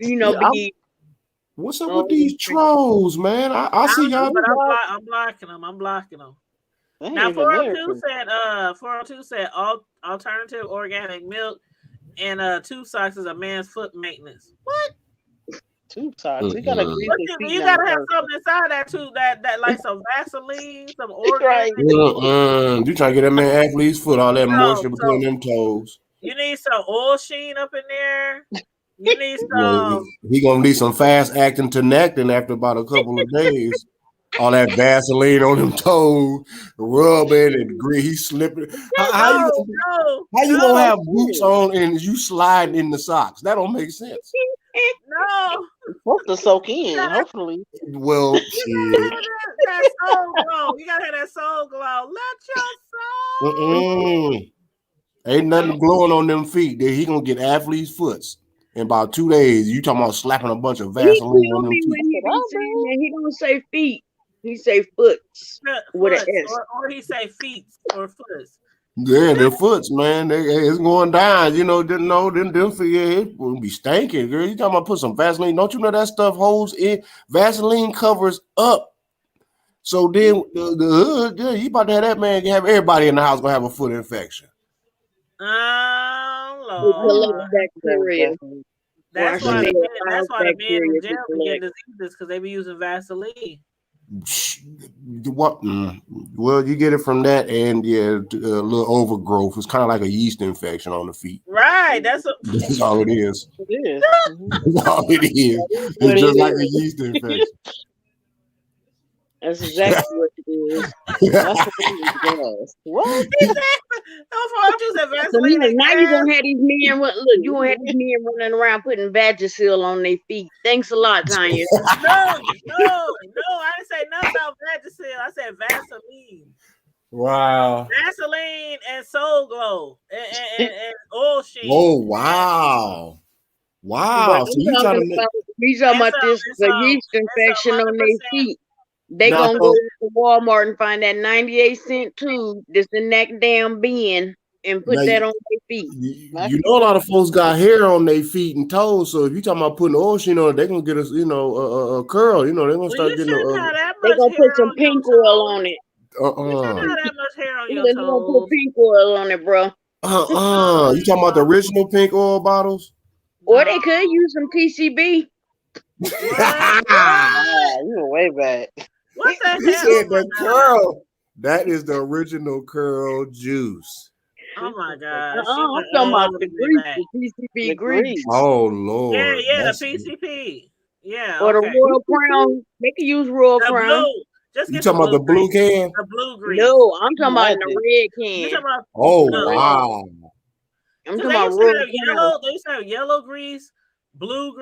Yeah, be. what's up Oh, with these trolls, man? I out. see y'all. But I'm blocking them. I'm blocking them. They ain't Now even there. 402 said alternative organic milk and 2 socks is a man's foot maintenance. What? 2 socks. You gotta grease But his feet you now gotta have first. something inside that too. That like some Vaseline, some organic. Right. You trying to get that man athlete's foot, all that moisture between So them toes. you need some oil sheen up in there. You need Well, some. he gonna need some fast acting tenactin after about a couple of days. All that Vaseline on them toes, rubbing and he's slipping. How you gonna have boots on and you sliding in the socks? That don't make sense. No. It's supposed to soak in, hopefully. Well, shit. That soul glow. You gotta have that soul glow. Let your soul. Ain't nothing glowing on them feet. He gonna get athlete's foots in about 2 days. You talking about slapping a bunch of He Vaseline on killed them me feet? when he be saying that. He don't say feet. He say foots with an S. Or he say feet or foots. Yeah, their foots, man. It's going down. Them feet, it will be stinking, girl. You talking about put some Vaseline? Don't you know that stuff holds in? Vaseline covers up. So then the hood, you about to have that man have everybody in the house gonna have a foot infection. Oh Lord. Bacteria. That's why the men in jail be getting diseases because they be using Vaseline. What? Well, you get it from that, and a little overgrowth. It's kind of like a yeast infection on the feet. Right. That's all it is. It is. That's all it is. It's just like a yeast infection. That's exactly what it is. That's what it is. What? So now you're gonna have these men. Look, you gonna have these men running around putting Vagisil on their feet. Thanks a lot, Tanya. No, I didn't say nothing about Vagisil. I said Vaseline. Wow. Vaseline and Soul Glow and oil sheen. Oh wow. Wow. So you trying to he's talking about this the yeast infection on their feet. They gonna go to Walmart and find that 98-cent tube that's in that damn bin and put that on their feet. You know, a lot of folks got hair on their feet and toes. So if you talking about putting oil sheen on it, they're gonna get a curl. They're gonna start getting they're gonna put some pink oil on it. You shouldn't have that much hair on your toes. Gonna put pink oil on it, bro. You talking about the original pink oil bottles? Or they could use some PCB. You were way back. What the hell? You said the curl. That is the original curl juice. Oh my God! I'm talking about the grease, the PCB grease. Oh Lord! Yeah, the PCP. Yeah. Or the Royal Crown. They can use Royal Crown. Just you talking about the blue can? The blue grease. No, I'm talking about the red can. Wow! I'm talking about Royal Crown. They used to have yellow grease. Blue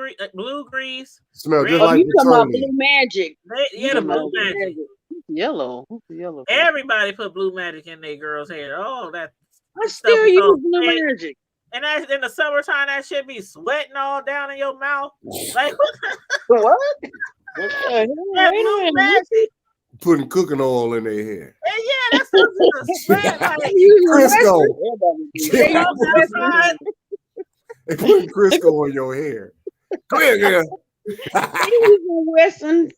grease. Smell just like you talking about Blue Magic? The Blue Magic. Yellow. Everybody put Blue Magic in their girls' hair. Oh, that. I still use Blue Magic. And that's in the summertime. That shit be sweating all down in your mouth. Like what? Blue Magic. Putting cooking oil in their hair. And yeah, that's just sweat. Like Crisco. They put Crisco on your hair. Come here, girl. They using Western.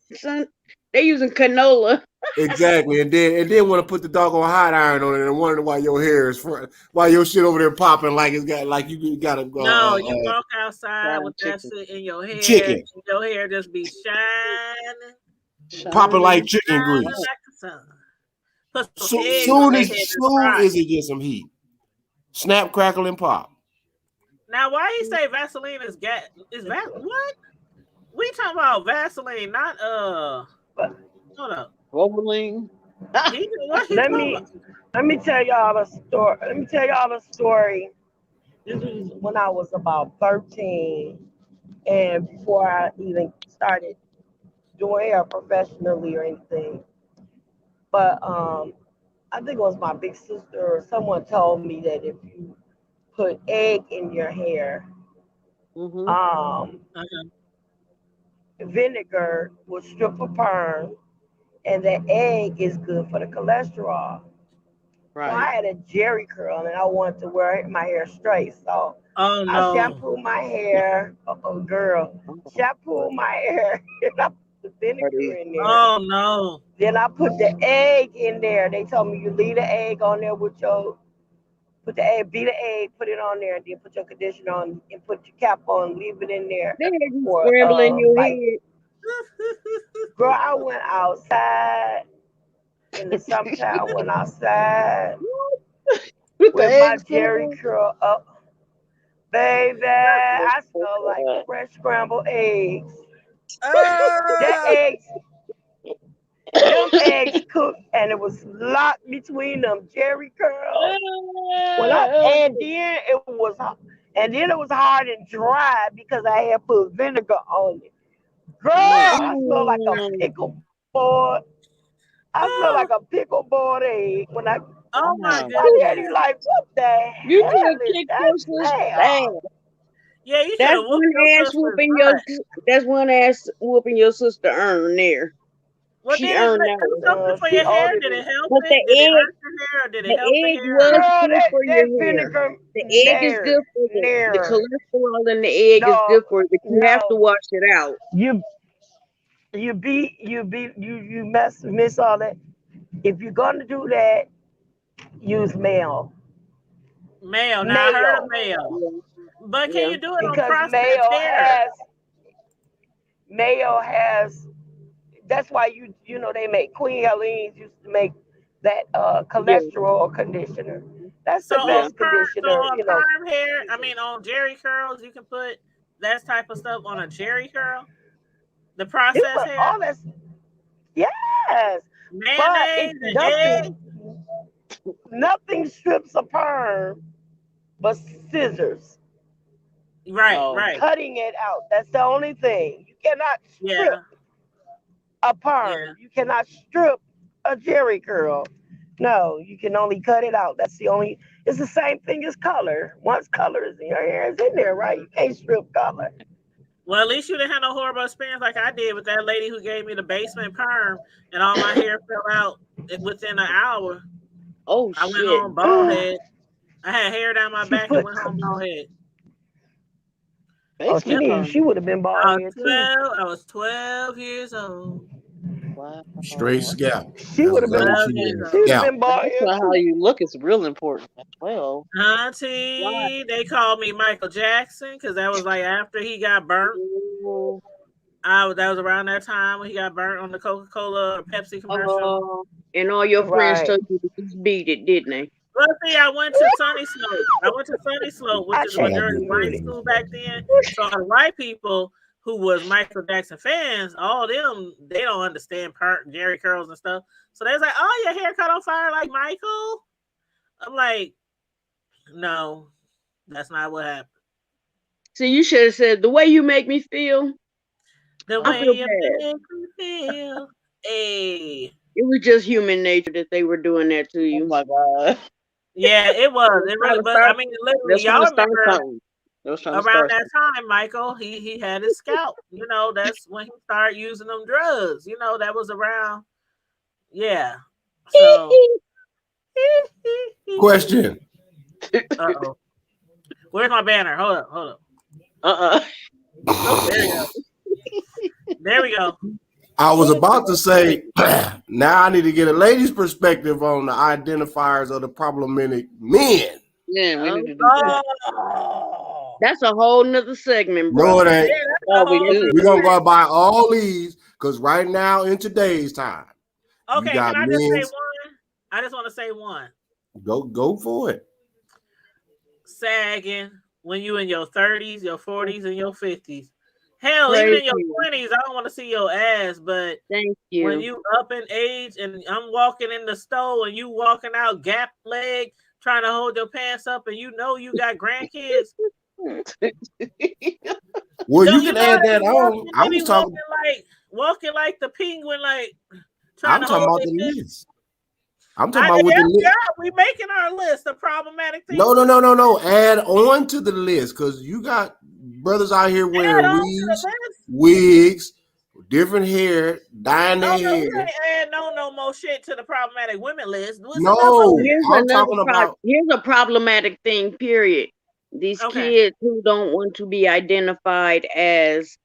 They using canola. Exactly, and then want to put the doggone hot iron on it and wonder why your hair is why your shit over there popping like it's got like you gotta go. No, you walk outside with that shit in your hair. Chicken. Your hair just be shining. Popping like chicken grease. Like soon as it gets some heat. Snap, crackle, and pop. Now, why you say Vaseline is what? We talking about Vaseline, not hold up. Wolverine. Let me tell y'all a story. This was when I was about 13, and before I even started doing hair professionally or anything. But I think it was my big sister or someone told me that if you put egg in your hair. Vinegar will strip a perm, and the egg is good for the cholesterol. So I had a Jerry curl, and I wanted to wear my hair straight. So I shampooed my hair. Oh, girl, shampooed my hair, and I put the vinegar in there. Oh no! Then I put the egg in there. They told me you leave the egg on there with your. Put the egg, beat the egg, put it on there, and then put your conditioner on, and put your cap on, leave it in there. For, scrambling your head. Girl, I went outside in the summertime. I went outside with my Jerry curl up. Baby, I smell like fresh scrambled eggs. Them eggs cooked, and it was locked between them Jerry curls. And then it was hard and dry because I had put vinegar on it. Girl, I smell like a pickle board. I smell like a pickle board egg when I. Oh my goodness! My daddy like, what the hell? You should kick your sister's ass. Yeah, you should have That's one ass whooping your sister earned there. Well, she did earned it do something for your hair? Did it help but it? The Did egg, it hurt your hair? Or did it help the hair? Was good for your hair. The egg is good for the cholesterol in the egg is good for it, but you have to wash it out. You miss all that. If you're gonna do that, use mayo. Mayo. Now I heard of mayo. But can you do it because on processed hair? Mayo has. That's why they make Queen Helene's used to make that cholesterol conditioner. That's the best conditioner. So on perm hair, on Jerry curls, you can put that type of stuff on a Jerry curl. The processed hair. All that's, yes. Mayonnaise and egg. Nothing strips a perm but scissors. Right. Cutting it out. That's the only thing. You cannot strip a perm. Yeah. You cannot strip a Jerry curl. No, you can only cut it out. That's the only. It's the same thing as color. Once color is in your hair, it's in there, right? You can't strip color. Well, at least you didn't have no horrible experience like I did with that lady who gave me the basement perm, and all my hair fell out within an hour. Oh, I went home bald head. I had hair down my back and went home bald head. She would have been bald head too. I was 12 years old. Wow. Straight scalp. She would have been bald head. That's how you look is real important as well. Auntie, they called me Michael Jackson because that was like after he got burnt. That was around that time when he got burnt on the Coca-Cola or Pepsi commercial. And all your friends told you to just beat it, didn't they? Well, see, I went to Sunny Slope, which is a majority white school back then. So the white people who was Michael Jackson fans, all of them, they don't understand Jerry curls and stuff. So they was like, "Oh, your hair caught on fire like Michael." I'm like, no, that's not what happened. So you should have said, "The way you make me feel." The way you make me feel. Hey. It was just human nature that they were doing that to you. Oh my God. Yeah, it was. It really, but I mean, literally, y'all remember around that time, Michael, he had his scalp. That's when he started using them drugs. That was around. Yeah. So. Question. Uh-oh. Where's my banner? Hold up. Oh, there you go. There we go. I was about to say, now I need to get a lady's perspective on the identifiers of the problematic men. Yeah, we need to do that. That's a whole nother segment, bro. No, it ain't. We're going to go by all these because right now in today's time. Okay, can I just say one? I just want to say one. Go for it. Sagging when you in your 30s, your 40s, and your 50s. Hell, even in your 20s, I don't want to see your ass, but when you up in age and I'm walking in the store and you walking out gap leg trying to hold your pants up and you got grandkids. Well, you can add that on. I was talking walking like the penguin, like I'm talking about the list. I'm talking about with the list. We making our list of problematic things. No. Add on to the list because you got brothers out here wearing wigs, different hair, dyeing their hair. We ain't add no more shit to the problematic women list. Here's a problematic thing, period. These kids who don't want to be identified as,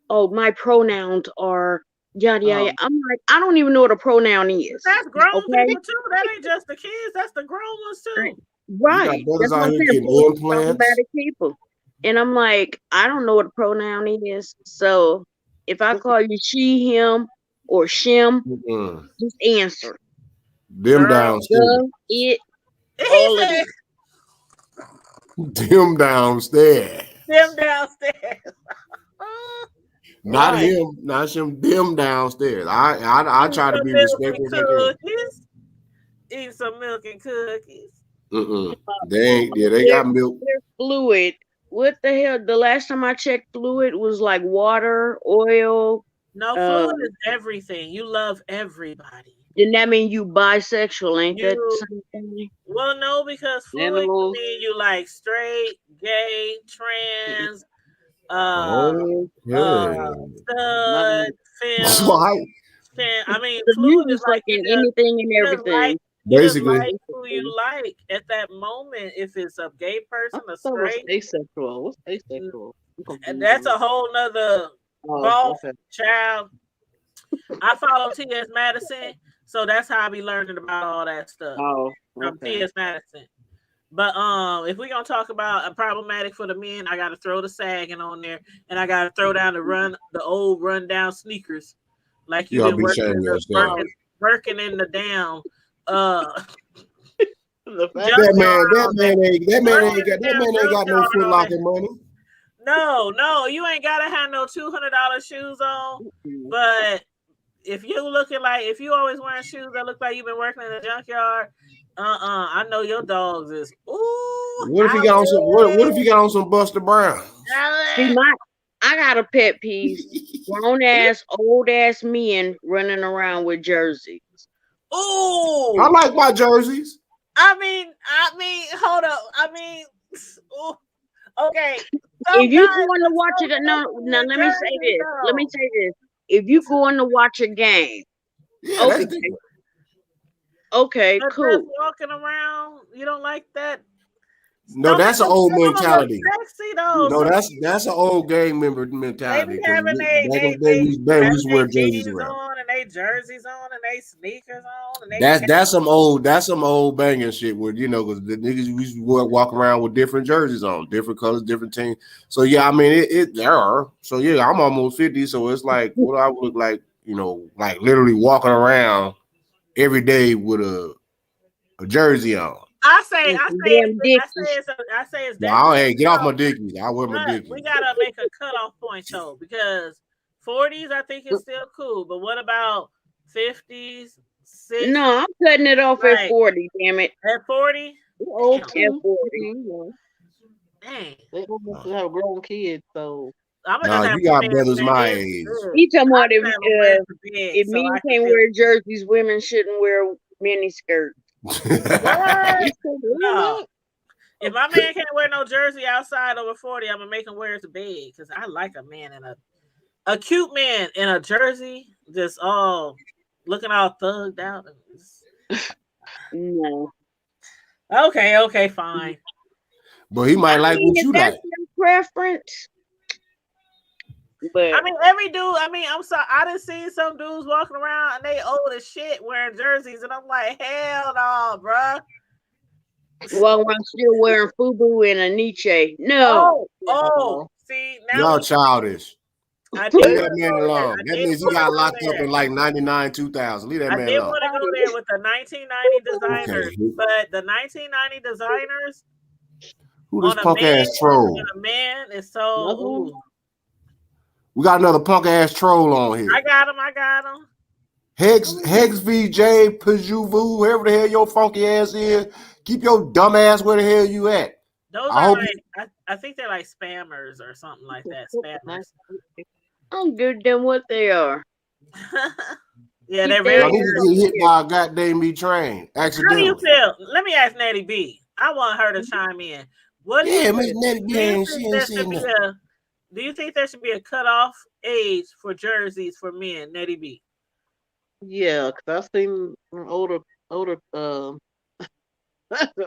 oh, my pronouns are yada yada. I'm like, I don't even know what a pronoun is. That's grown people too. That ain't just the kids. That's the grown ones too. Right. That's what I'm saying. Problematic people. And I'm like, I don't know what a pronoun is. So if I call you she, him, or shim, just answer. Them downstairs. It. All of it. Them downstairs. Them downstairs. Not him, not him. Them downstairs. I try to be respectful. Eat some milk and cookies. They got milk. They're fluid. What the hell? The last time I checked, fluid was like water, oil. No, fluid is everything. You love everybody. Then that mean you bisexual, ain't that the same thing? Well, no, because fluid can mean you like straight, gay, trans, stud, femme. I mean, fluid is like anything and everything. Basically, like who you like at that moment. If it's a gay person, a straight, asexual. What's asexual? And that's a whole nother ball child. I follow T.S. Madison, so that's how I be learning about all that stuff from T.S. Madison. But if we're gonna talk about a problematic for the men, I gotta throw the sagging on there, and I gotta throw down the old rundown sneakers, like you've been working in the down. That man ain't got no Foot Locker money. No, you ain't gotta have no $200 shoes on. But if you always wearing shoes that look like you've been working in a junkyard, I know your dogs is. Ooh. What if you got on some? What if you got on some Buster Brown? See, I got a pet peeve. Grown ass, old ass men running around with jerseys. Ooh, I like my jerseys. I mean, hold up. Ooh. Okay. If you going to watch it, no, let me say this. If you going to watch a game, okay, cool. Walking around, you don't like that? No, that's an old mentality. No, that's an old gang member mentality. They having they wear jerseys around. And they jerseys on and they sneakers on. And that's some old banging shit. Where because the niggas used to walk around with different jerseys on, different colors, different teams. So yeah, I mean there are. So yeah, I'm almost 50, so it's like what I would look like, like literally walking around every day with a jersey on. I say it's no, hey, get off my dickies. I wear my dickies. We gotta make a cutoff point though, because 40s I think is still cool, but what about 50s? 60s? No, I'm cutting it off at 40. Damn it, at 40. Old at 40. Dang, they almost have grown kids, so. You got brothers my age. He talking about if men can't wear jerseys, women shouldn't wear mini skirts. No. If my man can't wear no jersey outside over 40, I'm gonna make him wear it to bed because I like a man in a cute man in a jersey, just all looking all thugged out. No. Okay, fine. But he might like what you like. Your preference. But every dude. I'm sorry. I done seen some dudes walking around and they old as shit wearing jerseys, and I'm like, hell no, bro. Well, I'm still wearing FUBU and a Nietzsche. No. Oh, see now y'all childish. Leave that man alone. That means he got locked up in like 99, 2000. Leave that man alone. I did want to go there with the 1990 designers, but the 1990 designers. Who this punk ass troll? A man is so. We got another punk ass troll on here. I got him. Hex VJ Pajuvu, whoever the hell your funky ass is, keep your dumb ass where the hell you at. Those are I think they're like spammers or something like that. Spammers. I'm good than what they are. Yeah, they're Keep very. Y'all niggas get hit by a goddamn B train How do accidentally. you feel? Let me ask Natty B. I want her to chime in. What do Yeah, you Miss think? Nettie Do B you ain't think she ain't there should seen be nothing. do you think there should be a cutoff age for jerseys for men, Nettie B? Yeah, because I've seen older the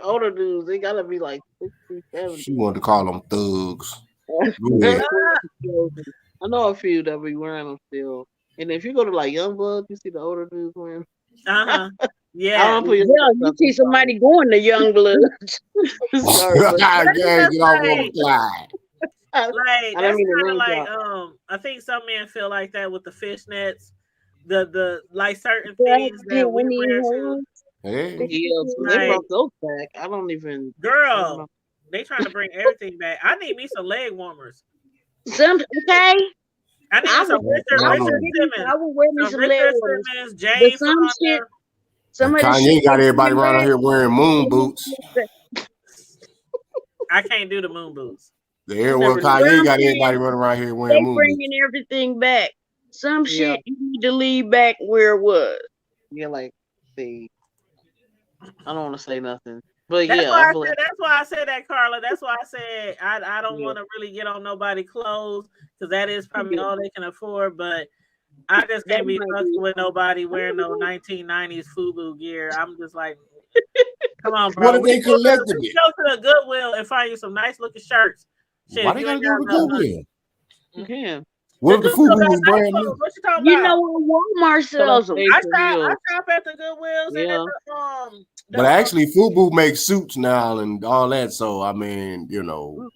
older dudes. They gotta be like 60, 70. She wanted to call them thugs. They're Yeah. wearing them still. I know a few that be wearing them still. And if you go to like Youngblood, you see the older dudes wearing. Uh-huh. I Yeah. don't put Yeah, you see somebody going to Youngblood. Sorry, but I That's can't just get off on like, the fly. like I that's don't mean to kind of name like drop. I think some men feel like that with the fishnets, the like certain Yeah, things that we penny wear too. horns. Hey. Yeah, so they Like, brought those back. I don't even. I don't girl, know. they trying to bring everything back. I need me some leg warmers. Some okay. I need I me some would, Richard I would, Simmons. I would wear me some leg Richard warmers. Simmons, But Jane some shit, Fonda. some of the Kanye shit got they everybody bring around back. here wearing moon boots. I can't do the moon boots. Everyone Kanye got everybody running around here They wearing moon boots. bringing everything back. Some Yeah. shit you need to leave back where it was. Yeah, like the. I don't want to say nothing, but That's yeah, why I'm I black. said. That's why I said that, Carla. That's why I said I don't Yeah. want to really get on nobody's clothes because that is probably Yeah. all they can afford. But I just That can't be might fucking be. with nobody wearing no 1990s FUBU gear. I'm just like, come on, bro. What if We they can go collected to it? the Goodwill and find you some nice looking shirts. Shit, Why if they you gotta ain't go to got enough money. Goodwill? You can. What if the Goodwill FUBU got was nice brand clothes. new? What you talking You about? know what? Walmart sells them. I shop at the Goodwills and Yeah. at But actually, FUBU makes suits now and all that. So I mean, you know.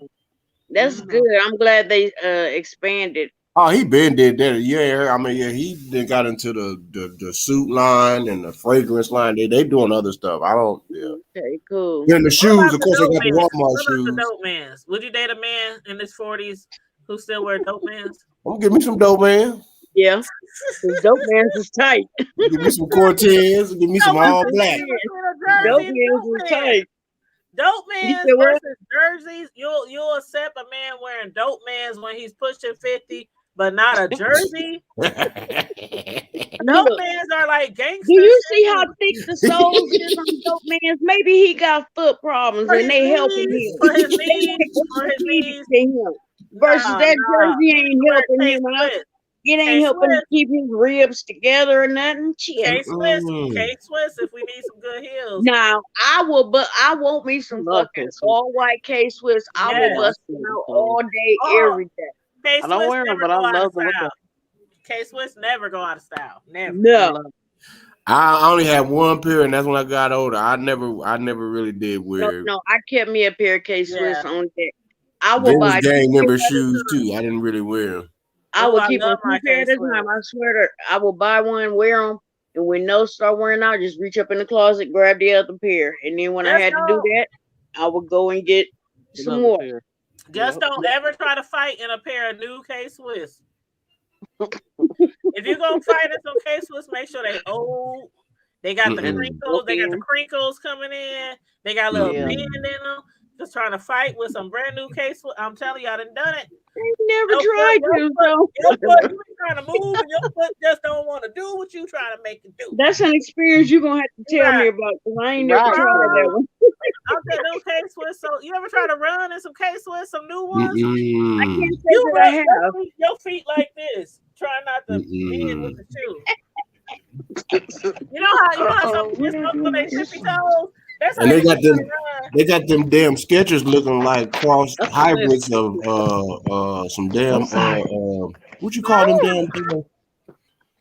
That's good. I'm glad they expanded. Oh, he been did that. Yeah, I mean, yeah, he then got into the suit line and the fragrance line. They doing other stuff. I don't. Yeah. Okay, cool. Then the What shoes, about of the course, they dope got the man? Walmart What about the shoes. dope mans? Would you date a man in his 40s who still wear dope mans? I'm gonna give me some dope man. Yeah. The dope man's is tight. Give me some Cortez. Give me some all black. Dope man's is tight. Dope You mans said what? versus jerseys. You'll accept a man wearing dope mans when he's pushing 50, but not a jersey. Dope mans are like gangsters. Do you see how thick the soles is on dope man's? Maybe he got foot problems and they helping him. For his knees. To him. Versus that jersey ain't helping him out. It ain't helping to keep his ribs together or nothing. K-Swiss, if we need some good heels. Now I want me some fucking all white K-Swiss. I will bust them out all day, every day. I don't wear them, but I love the look of K-Swiss never go out of style. Never. No. I only had one pair, and that's when I got older. I never really did wear. No, I kept me a pair of K-Swiss on deck. I will buy gang member shoes too. I didn't really wear them. I will keep them 2 pairs at a time. I swear to I will buy one, wear them, and when those start wearing out, just reach up in the closet, grab the other pair, and then when I had to do that, I would go and get some more. Just don't ever try to fight in a pair of new K-Swiss. If you're gonna fight in some K-Swiss, make sure they old. They got the crinkles. They got the crinkles coming in. They got a little bend in them. Just trying to fight with some brand new K-Swiss. I'm telling you, I done done it. Never tried to. Your foot, you be trying to move, and your foot just don't want to do what you trying to make it do. That's an experience you're gonna have to tell me about because I ain't never tried that one. I'm saying new K-Swiss. So you ever try to run in some K-Swiss, some new ones? I can't say You that I have. your feet like this. Try not to bend with the shoe. You know how some kids look when they tippy toes? That's And they got them damn Skechers looking like cross hybrids of some damn what you call them damn things?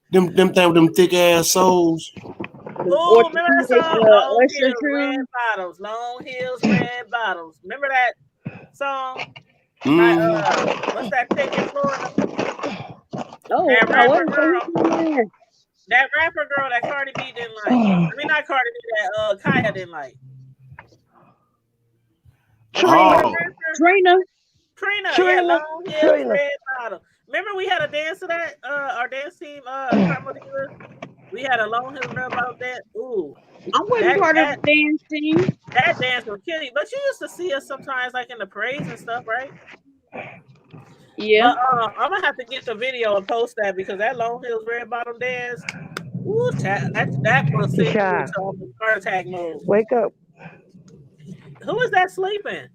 Them things with them thick ass soles. Oh, remember that song? Long Heels, Red Bottoms. Long Heels, Red Bottoms. Remember that song? What's that thing in Florida? Oh, that rapper girl that Cardi B didn't like. I mean, not Cardi B, that Kaya didn't like. Trina. Yeah, long heels, red bottom. Remember we had a dance to that? Our dance team, we had a long heels, red bottom dance. Ooh. I wasn't part of the dance team. That dance was killing. But you used to see us sometimes like in the parades and stuff, right? Yeah. But, I'm gonna have to get the video and post that because that long heels, red bottom dance Ooh, that will send you Child. into heart attack mode. Wake up. Who is that sleeping?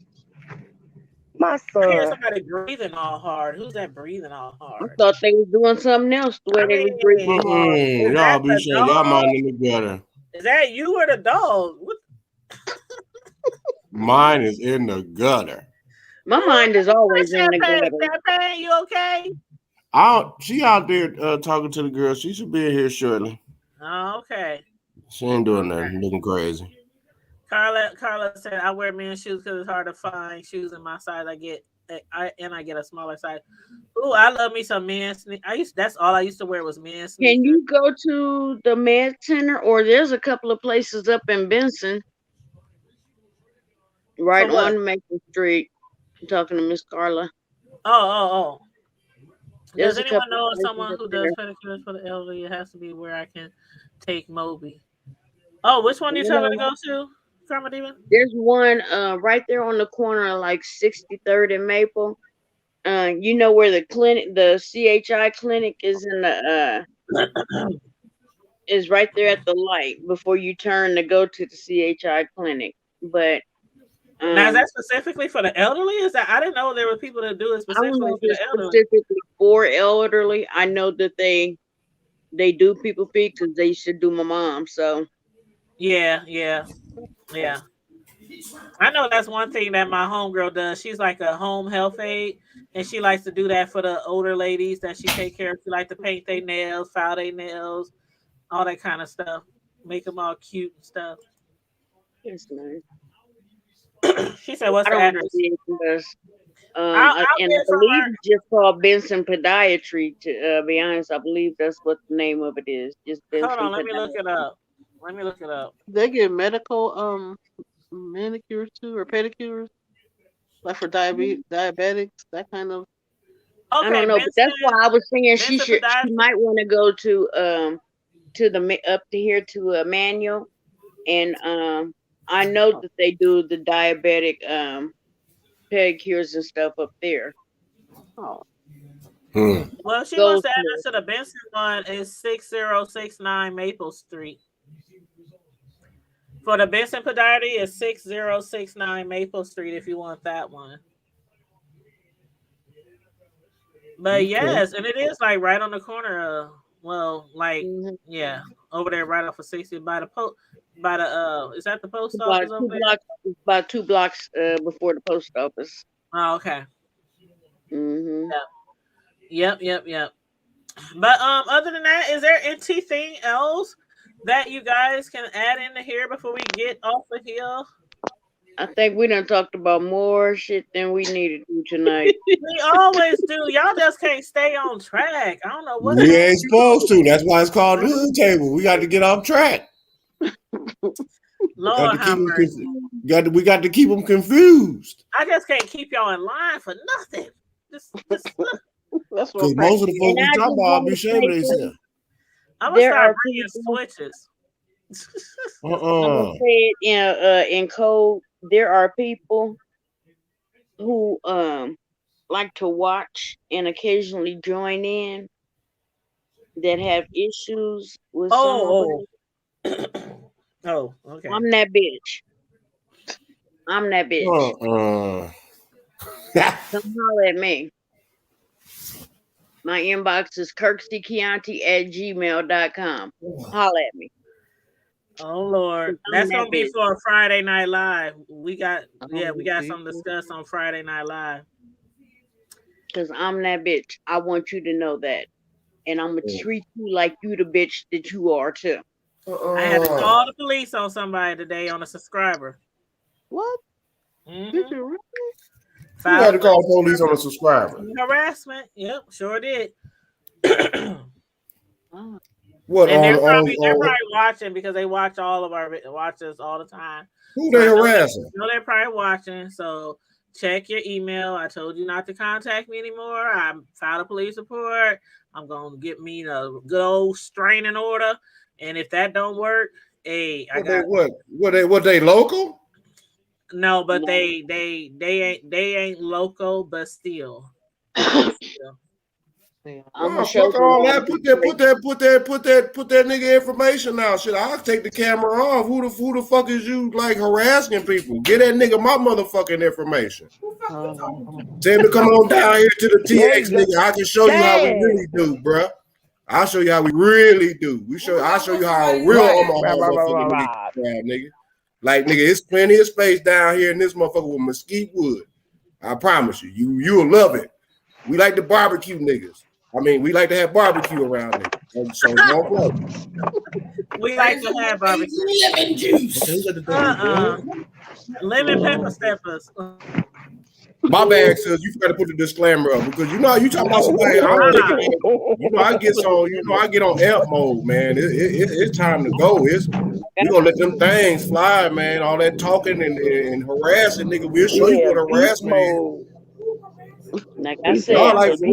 My I hear son. somebody breathing all hard. Who's that breathing all I hard? thought they was doing something else the way I they was mean, breathing hard. is Y'all that be the sure y'all dog? mind in the gutter. Is that you or the dog? What? Mine is in the gutter. My mind is always in the Champagne, gutter. Champagne, you okay? She out there talking to the girl. She should be in here shortly. Oh, okay. She ain't doing nothing, looking crazy. Carla said, I wear men's shoes because it's hard to find shoes in my size. I get a smaller size. Ooh, I love me some men's sneakers. That's all I used to wear was men's sneakers. Can you go to the med center, or there's a couple of places up in Benson, right on Maple Street? I'm talking to Miss Carla. Oh. There's Does a anyone couple know of of someone places who up does there. pedicures for the elderly? It has to be where I can take Moby. Oh, which one are you telling me to go to, Karma Diva? There's one right there on the corner of like 63rd and Maple. You know where the clinic, the CHI clinic is in the is right there at the light before you turn to go to the CHI clinic. But now is that specifically for the elderly? Is that I didn't know there were people that do it I don't specifically know for if the it's elderly. specifically for elderly. I know that they do people feet because they should do my mom. So Yeah. I know that's one thing that my homegirl does. She's like a home health aide, and she likes to do that for the older ladies that she take care of. She like to paint their nails, file their nails, all that kind of stuff, make them all cute and stuff. that's nice. She said, "What's I the don't address?" know because I'll and get I it from believe her. it's just called Benson Podiatry. To be honest, I believe that's what the name of it is. Just Benson Hold on, let me Podiatry. look it up. They get medical manicures too or pedicures, like for diabetics, that kind of. I don't know, but that's why I was saying she might want to go to up to here to Manual, and I know that they do the diabetic pedicures and stuff up there. Oh. Well, she wants the address to the Benson one is 6069 Maple Street. For the Benson Podiatry is 6069 Maple Street if you want that one. But yes, and it is like right on the corner of over there right off of 60 by the is that the post office over there? About 2 blocks before the post office. Oh, okay. Mm-hmm. Yep. But other than that, is there anything else that you guys can add into here before we get off the hill? I think we done talked about more shit than we needed to tonight. We always do. Y'all just can't stay on track. I don't know what we ain't supposed to. That's why it's called the hood table. We got to get off track. Lord have mercy. We got to keep them confused. I just can't keep y'all in line for nothing. Because most of the folks we talk about be ashamed of themselves. I'm gonna start bringing switches. I'm gonna say it in code. There are people who like to watch and occasionally join in that have issues with Oh, okay. I'm that bitch. Come holler at me. My inbox is kirkstychianti@gmail.com. Holler at me. Oh Lord, that's gonna be for Friday Night Live. We got something to discuss on Friday Night Live. Cause I'm that bitch. I want you to know that, and I'm gonna treat you like you the bitch that you are too. I had to call the police on somebody today on a subscriber. What? Mm-hmm. Did you really? You had to call police on a subscriber. Harassment. Yep, sure did. What? And they're probably watching because they watch all of our watches all the time. Who they harassing? They're probably watching. So check your email. I told you not to contact me anymore. I filed a police report. I'm gonna get me a good old restraining order. And if that don't work, hey, what they local? No, but they ain't local, but still. I'm Oh, gonna show fuck you all how that. to Put that nigga information out. Shit, I'll take the camera off. Who the fuck is you like harassing people? Get that nigga my motherfucking information. Tell him to come on down here to the TX, nigga. I can show you how we really do, bruh. I'll show you how we really do. I'll show you how real nigga. Like, nigga, it's plenty of space down here in this motherfucker with mesquite wood. I promise you. You'll love it. We like to barbecue niggas. I mean, we like to have barbecue around niggas. So don't play. We like to have barbecue. Lemon juice. Lemon pepper steppers. My bad says you gotta put the disclaimer up because you talking about somebody. I get on air mode, man. It's time to go. We gonna let them things fly, man. All that talking and harassing, nigga. We'll show you what harassment is. Like I said, I'll talk to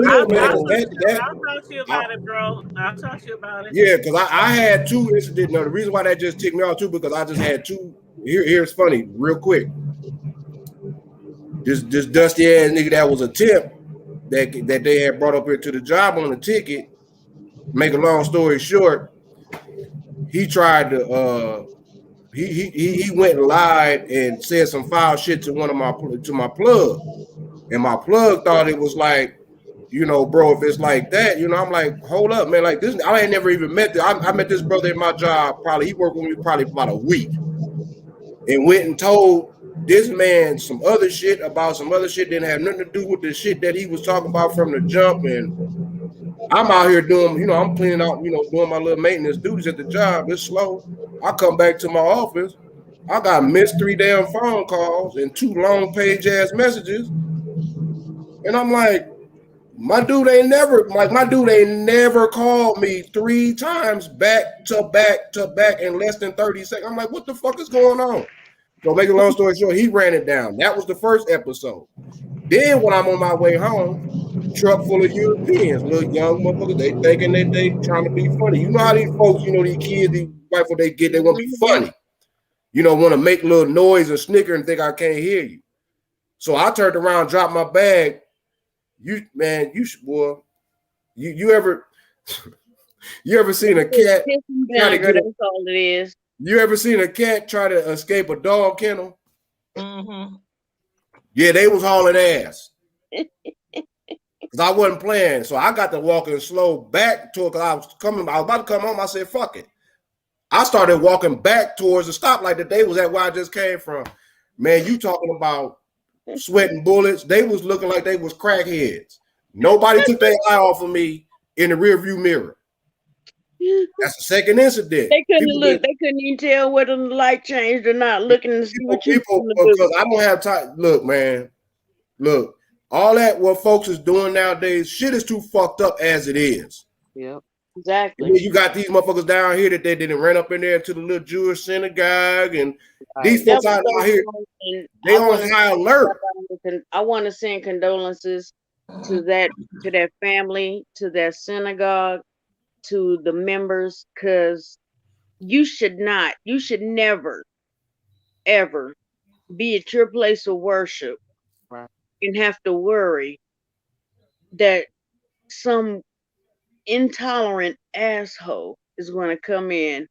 you about it, bro. I'll talk to you about it. Yeah, because I had two incidents. No, the reason why that just ticked me off too, because I just had two. Here's funny, real quick. This dusty ass nigga that was a tip that they had brought up here to the job on the ticket. Make a long story short, he tried to he went and lied and said some foul shit to my plug, and my plug thought it was like, bro, if it's like that, I'm like, hold up, man, like this, I ain't never even met I met this brother in my job. He worked with me probably about a week, and went and told this man some other shit about some other shit didn't have nothing to do with the shit that he was talking about from the jump. And I'm out here doing, I'm cleaning out, doing my little maintenance duties at the job. It's slow. I come back to my office. I got missed 3 damn phone calls and 2 long page ass messages. And I'm like, my dude ain't never called me 3 times back to back in less than 30 seconds. I'm like, what the fuck is going on? So make a long story short, he ran it down. That was the first episode. Then when I'm on my way home, truck full of Europeans, little young motherfuckers, they thinking that they trying to be funny. You know how these folks, these kids, these right before they want to be funny. Want to make a little noise and snicker and think I can't hear you. So I turned around, dropped my bag. You ever seen a cat? That's all it is. You ever seen a cat try to escape a dog kennel? Mm-hmm. Yeah, they was hauling ass. Because I wasn't playing. So I got to walking slow back to it because I was about to come home. I said, fuck it. I started walking back towards the stoplight that they was at where I just came from. Man, you talking about sweating bullets. They was looking like they was crackheads. Nobody took their eye off of me in the rearview mirror. That's the second incident. They couldn't look. They couldn't even tell whether the light changed or not. Looking to see what you. Because I don't have time. Look, man. Look, all that what folks is doing nowadays, shit is too fucked up as it is. Yep, exactly. You got these motherfuckers down here that they didn't run up in there to the little Jewish synagogue, and these folks out here, they on high alert. I want to send condolences to that family, to that synagogue, to the members, because you should never, ever be at your place of worship and have to worry that some intolerant asshole is going to come in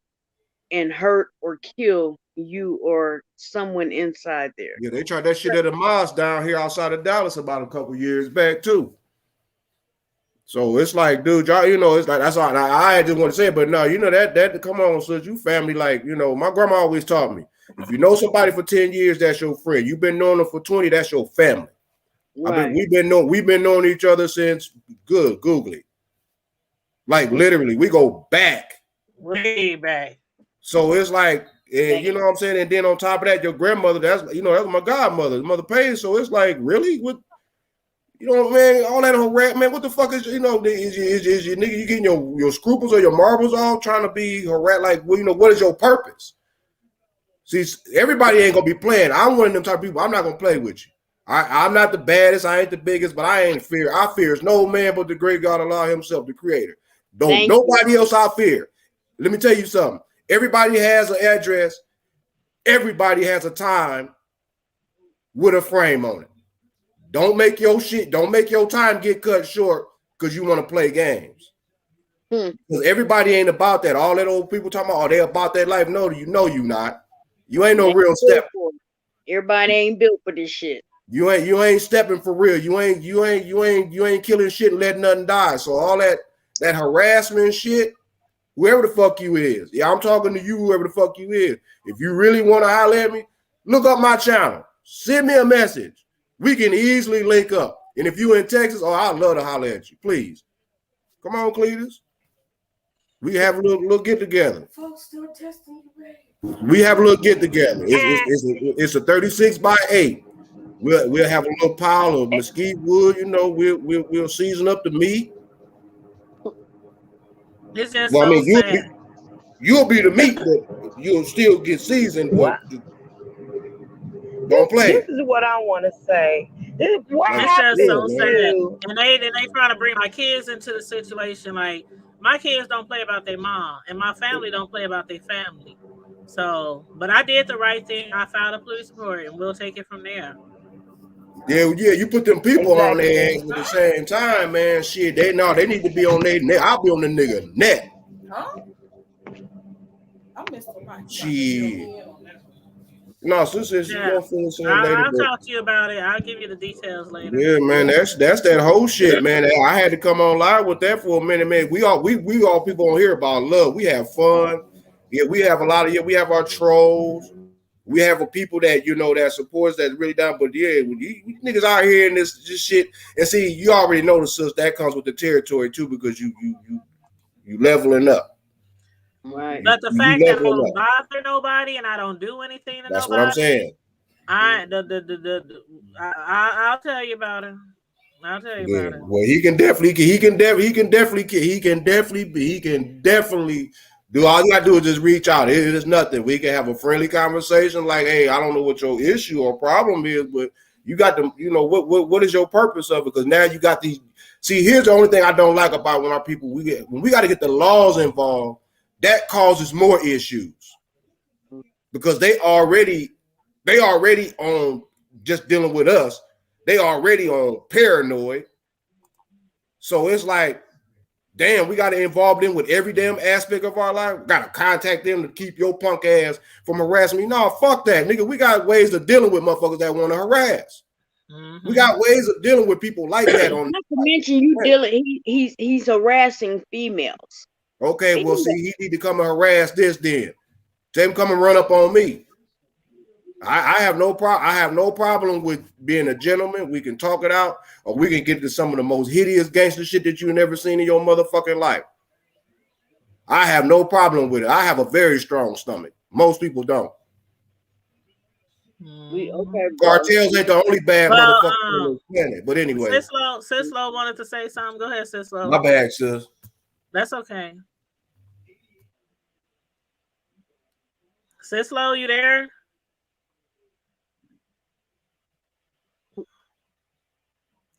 and hurt or kill you or someone inside there. Yeah, they tried that shit at a mosque down here outside of Dallas about a couple years back too. So it's like, dude, y'all, it's like, that's all. I just want to say it, but no, that come on, sis, you family, like, my grandma always taught me, if you know somebody for 10 years, that's your friend. You've been knowing them for 20, that's your family. Right. We've been knowing each other since googly. Like literally, we go back. Way back. So it's like, you know what I'm saying? And then on top of that, your grandmother, that's my godmother, Mother Page. So it's like, really? What? Man, all that harassment, man, what the fuck is your nigga, you getting your scruples or your marbles off trying to be harassed? Like, well, what is your purpose? See, everybody ain't gonna be playing. I'm one of them type of people. I'm not gonna play with you. I'm not the baddest, I ain't the biggest, but I ain't fear. I fear no man but the great God Allah himself, the creator. Nobody else I fear. Let me tell you something. Everybody has an address. Everybody has a time with a frame on it. Don't make your time get cut short because you want to play games. Hmm. Because everybody ain't about that. All that old people talking about, oh, they about that life. No, you not. You ain't no real step. Everybody ain't built for this shit. You ain't stepping for real. You ain't killing shit and letting nothing die. So all that harassment shit, whoever the fuck you is. Yeah, I'm talking to you, whoever the fuck you is. If you really want to holler at me, look up my channel. Send me a message. We can easily link up. And if you in Texas, oh, I'd love to holler at you. Please. Come on, Cletus. We have a little get together. Folks still testing you, right? We have a little get together. It's a 36x8. We'll have a little pile of mesquite wood. You know, we'll season up the meat. It's just Well, so I mean, sad. you'll be the meat, but you'll still get seasoned. But don't play. This is what I want to say. What It's happened just so to sad. And they trying to bring my kids into the situation. Like, my kids don't play about their mom, and my family don't play about their family. So, but I did the right thing. I filed a police report, and we'll take it from there. Yeah, you put them people on their ass at the same time, man. Shit, they need to be on their neck. I'll be on the nigga neck. Huh? I missed the mic. Shit. No, sister, she gonna finish later. I'll talk to you about it. I'll give you the details later. Yeah, man, that's that whole shit, man. I had to come on live with that for a minute, man. We all people on here about love. We have fun. Yeah, we have a lot of we have our trolls. We have a people that that supports that's really down. But yeah, when you niggas out here in this shit, and see, you already know the sis that comes with the territory too, because you leveling up. Right. But the fact that I don't bother nobody and I don't do anything to that's nobody. What I'm saying. I'll tell you about it. I'll tell you about it. Well, he can definitely do. All you gotta do is just reach out. It is nothing. We can have a friendly conversation. Like, hey, I don't know what your issue or problem is, but you got to, what is your purpose of it? Because now you got these. See, here's the only thing I don't like about when our people when we got to get the laws involved. That causes more issues because they already on just dealing with us. They already on paranoid. So it's like, damn, we got to involve them with every damn aspect of our life. Got to contact them to keep your punk ass from harassing me. No, fuck that, nigga. We got ways of dealing with motherfuckers that want to harass. Mm-hmm. We got ways of dealing with people like that. Not to mention you dealing. He's harassing females. Okay, well, see, he need to come and harass this then. Tell him come and run up on me. I have no problem. I have no problem with being a gentleman. We can talk it out, or we can get to some of the most hideous gangster shit that you've never seen in your motherfucking life. I have no problem with it. I have a very strong stomach. Most people don't. Cartels ain't the only bad motherfucker on the planet. But anyway, Sislo wanted to say something. Go ahead, Sislo. My bad, sis. That's okay. Sislo, you there?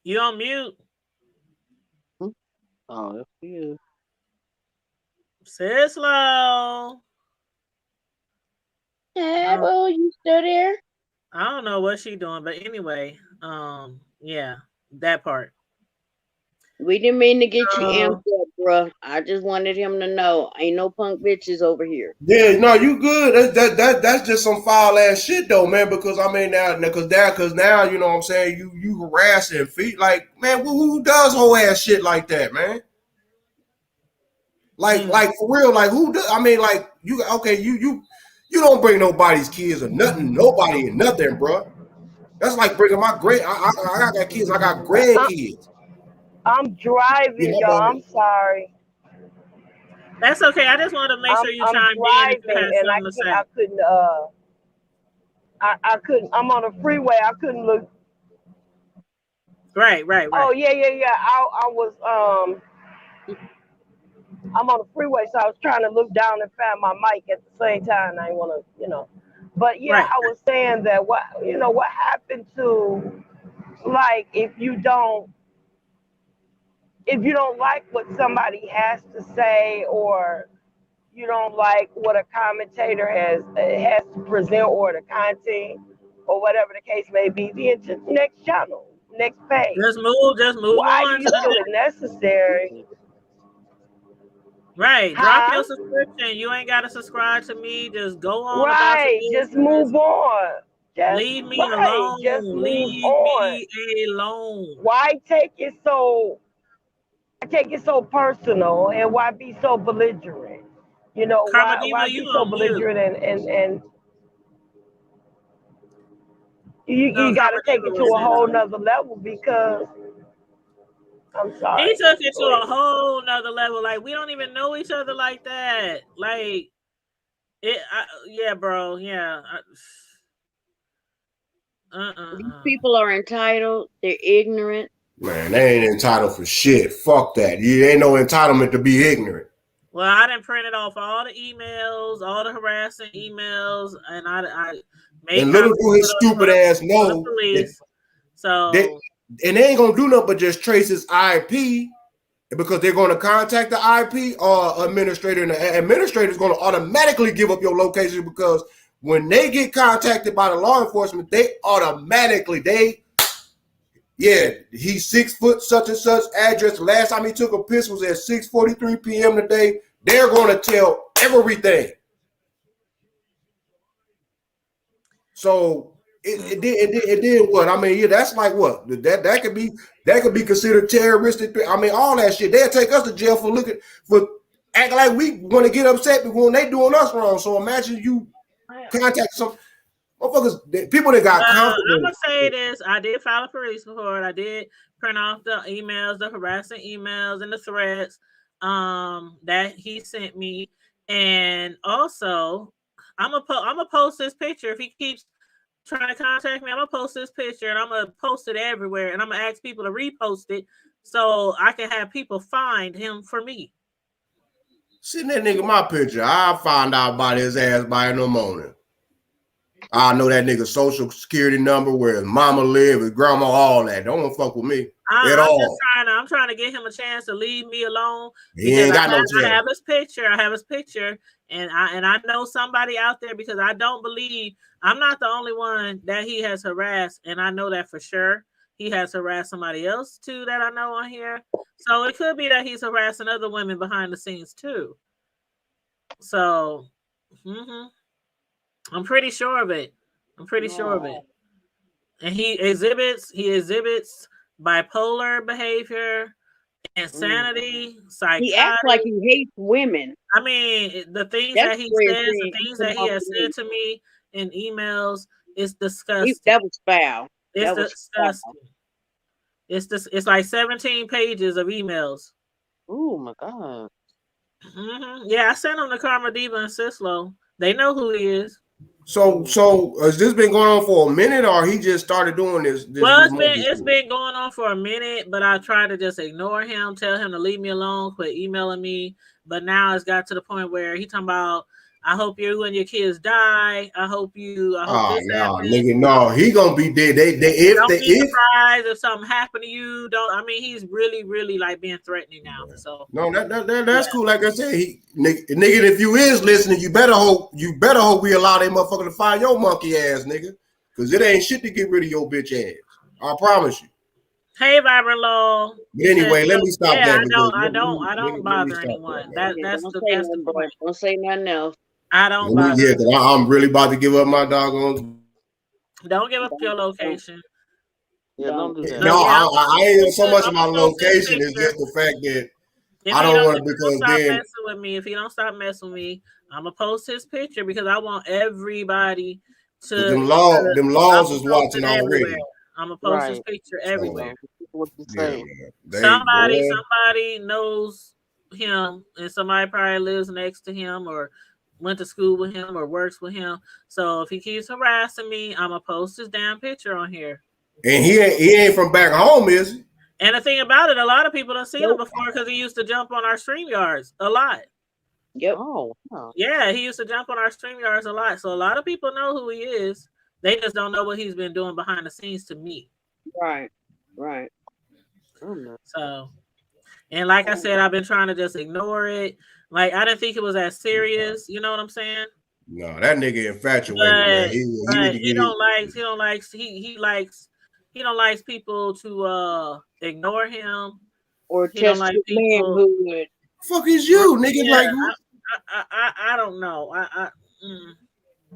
You on mute? Oh, that's you. Sislo. Yeah, well, you still there? I don't know what she doing, but anyway, yeah, that part. We didn't mean to get you amped up, bro. I just wanted him to know ain't no punk bitches over here. Yeah, no, you good. That's just some foul ass shit though, man. Because I mean now, you know what I'm saying, you harassing feet, like, man, who does whole ass shit like that, man? Like for real, like who do? I mean, like you don't bring nobody's kids or nothing, nobody and nothing, bro. That's like bringing my I got kids, I got grandkids. I'm driving, y'all. I'm sorry. That's okay. I just wanted to make sure you chimed in. And I couldn't. I'm on a freeway. I couldn't look. Right. Oh yeah. I was I'm on the freeway, so I was trying to look down and find my mic at the same time. I didn't want to, But yeah, right. I was saying that what happened to, like, if you don't like what somebody has to say, or you don't like what a commentator has to present, or the content, or whatever the case may be, then to next channel, next page. Just move Why on. do you feel it necessary? Right. Huh? Drop your subscription. You ain't gotta subscribe to me. Just go on about Right. your Just move on. Leave me alone. Just move Leave on. me alone. Why take it so personal, and why be so belligerent? You know, Karma why Diva, be you so on mute. belligerent and you No, got to Karma take Diva it to was a in whole it. nother level because I'm sorry. He took it to a whole nother level. Like, we don't even know each other like that. Like, yeah, bro. Yeah. These people are entitled. They're ignorant. Man, they ain't entitled for shit. Fuck that. You ain't no entitlement to be ignorant. Well, I done printed off all the emails, all the harassing emails, and I made. And little do his stupid ass know. Police. So they ain't gonna do nothing but just trace his IP, because they're gonna contact the IP or administrator, and the administrator is gonna automatically give up your location, because when they get contacted by the law enforcement, they automatically he's 6 foot such and such address. The last time he took a piss was at 6:43 p.m. today. They're going to tell everything. So it did what? I mean, yeah, that's like what? That could be considered terroristic. I mean, all that shit. They'll take us to jail for acting like we want to get upset when they doing us wrong. So imagine you contact some motherfuckers, people that got comfortable. I'm gonna say this: I did file a police report. I did print off the emails, the harassing emails, and the threats that he sent me, and also I'm gonna post this picture. If he keeps trying to contact me, I'm gonna post this picture, and I'm gonna post it everywhere, and I'm gonna ask people to repost it so I can have people find him for me. Send that nigga my picture. I'll find out about his ass by in the morning. I know that nigga's social security number, where his mama live, his grandma, all that. Don't fuck with me at all. I'm trying to get him a chance to leave me alone. He ain't got no chance. I have his picture, and I know somebody out there, because I don't believe I'm not the only one that he has harassed, and I know that for sure. He has harassed somebody else too that I know on here. So it could be that he's harassing other women behind the scenes too. So I'm pretty sure of it. And he exhibits bipolar behavior, insanity, psychotic. He acts like he hates women. I mean, the things that he says, the things that he has said to me in emails is disgusting. That was foul. It's disgusting. It's like 17 pages of emails. Oh my God. Yeah, I sent him to Karma Diva and Sislo. They know who he is. So has this been going on for a minute, or he just started doing this? Well, it's been going on for a minute, but I tried to just ignore him, tell him to leave me alone, quit emailing me. But now it's got to the point where he talking about, I hope you and your kids die. I hope this happens. Nigga, no, he gonna be dead. Don't be surprised if something happened to you. He's really, really like being threatening now. So no, that's cool. Like I said, nigga, if you is listening, you better hope we allow that motherfucker to find your monkey ass, nigga, because it ain't shit to get rid of your bitch ass. I promise you. Hey, Vibrant Law. But anyway, let me stop that. I don't bother anyone. That's the point. Don't say nothing else. I don't bother. Yeah, because I'm really about to give up my doggone. Don't give up your location. Yeah, don't do that. No, I ain't so much of my location. It's just the fact that I don't want to, because then if he don't stop messing with me, I'm gonna post his picture, because I want everybody to. Them laws is watching already. I'm gonna post his picture everywhere. What you say? Somebody knows him, and somebody probably lives next to him or went to school with him or works with him. So if he keeps harassing me, I'm gonna post his damn picture on here. And he ain't from back home, is he? And the thing about it, a lot of people don't see him before, because he used to jump on our StreamYards a lot. Yep. Oh, wow. Yeah, he used to jump on our StreamYards a lot. So a lot of people know who he is. They just don't know what he's been doing behind the scenes to me. Right. So, and like I said, I've been trying to just ignore it. Like, I didn't think it was as serious. You know what I'm saying? No, that nigga infatuated, man. He likes He don't like people to ignore him. Or He don't test like his people. manhood. Fuck is you, nigga? Yeah, Like, I don't know.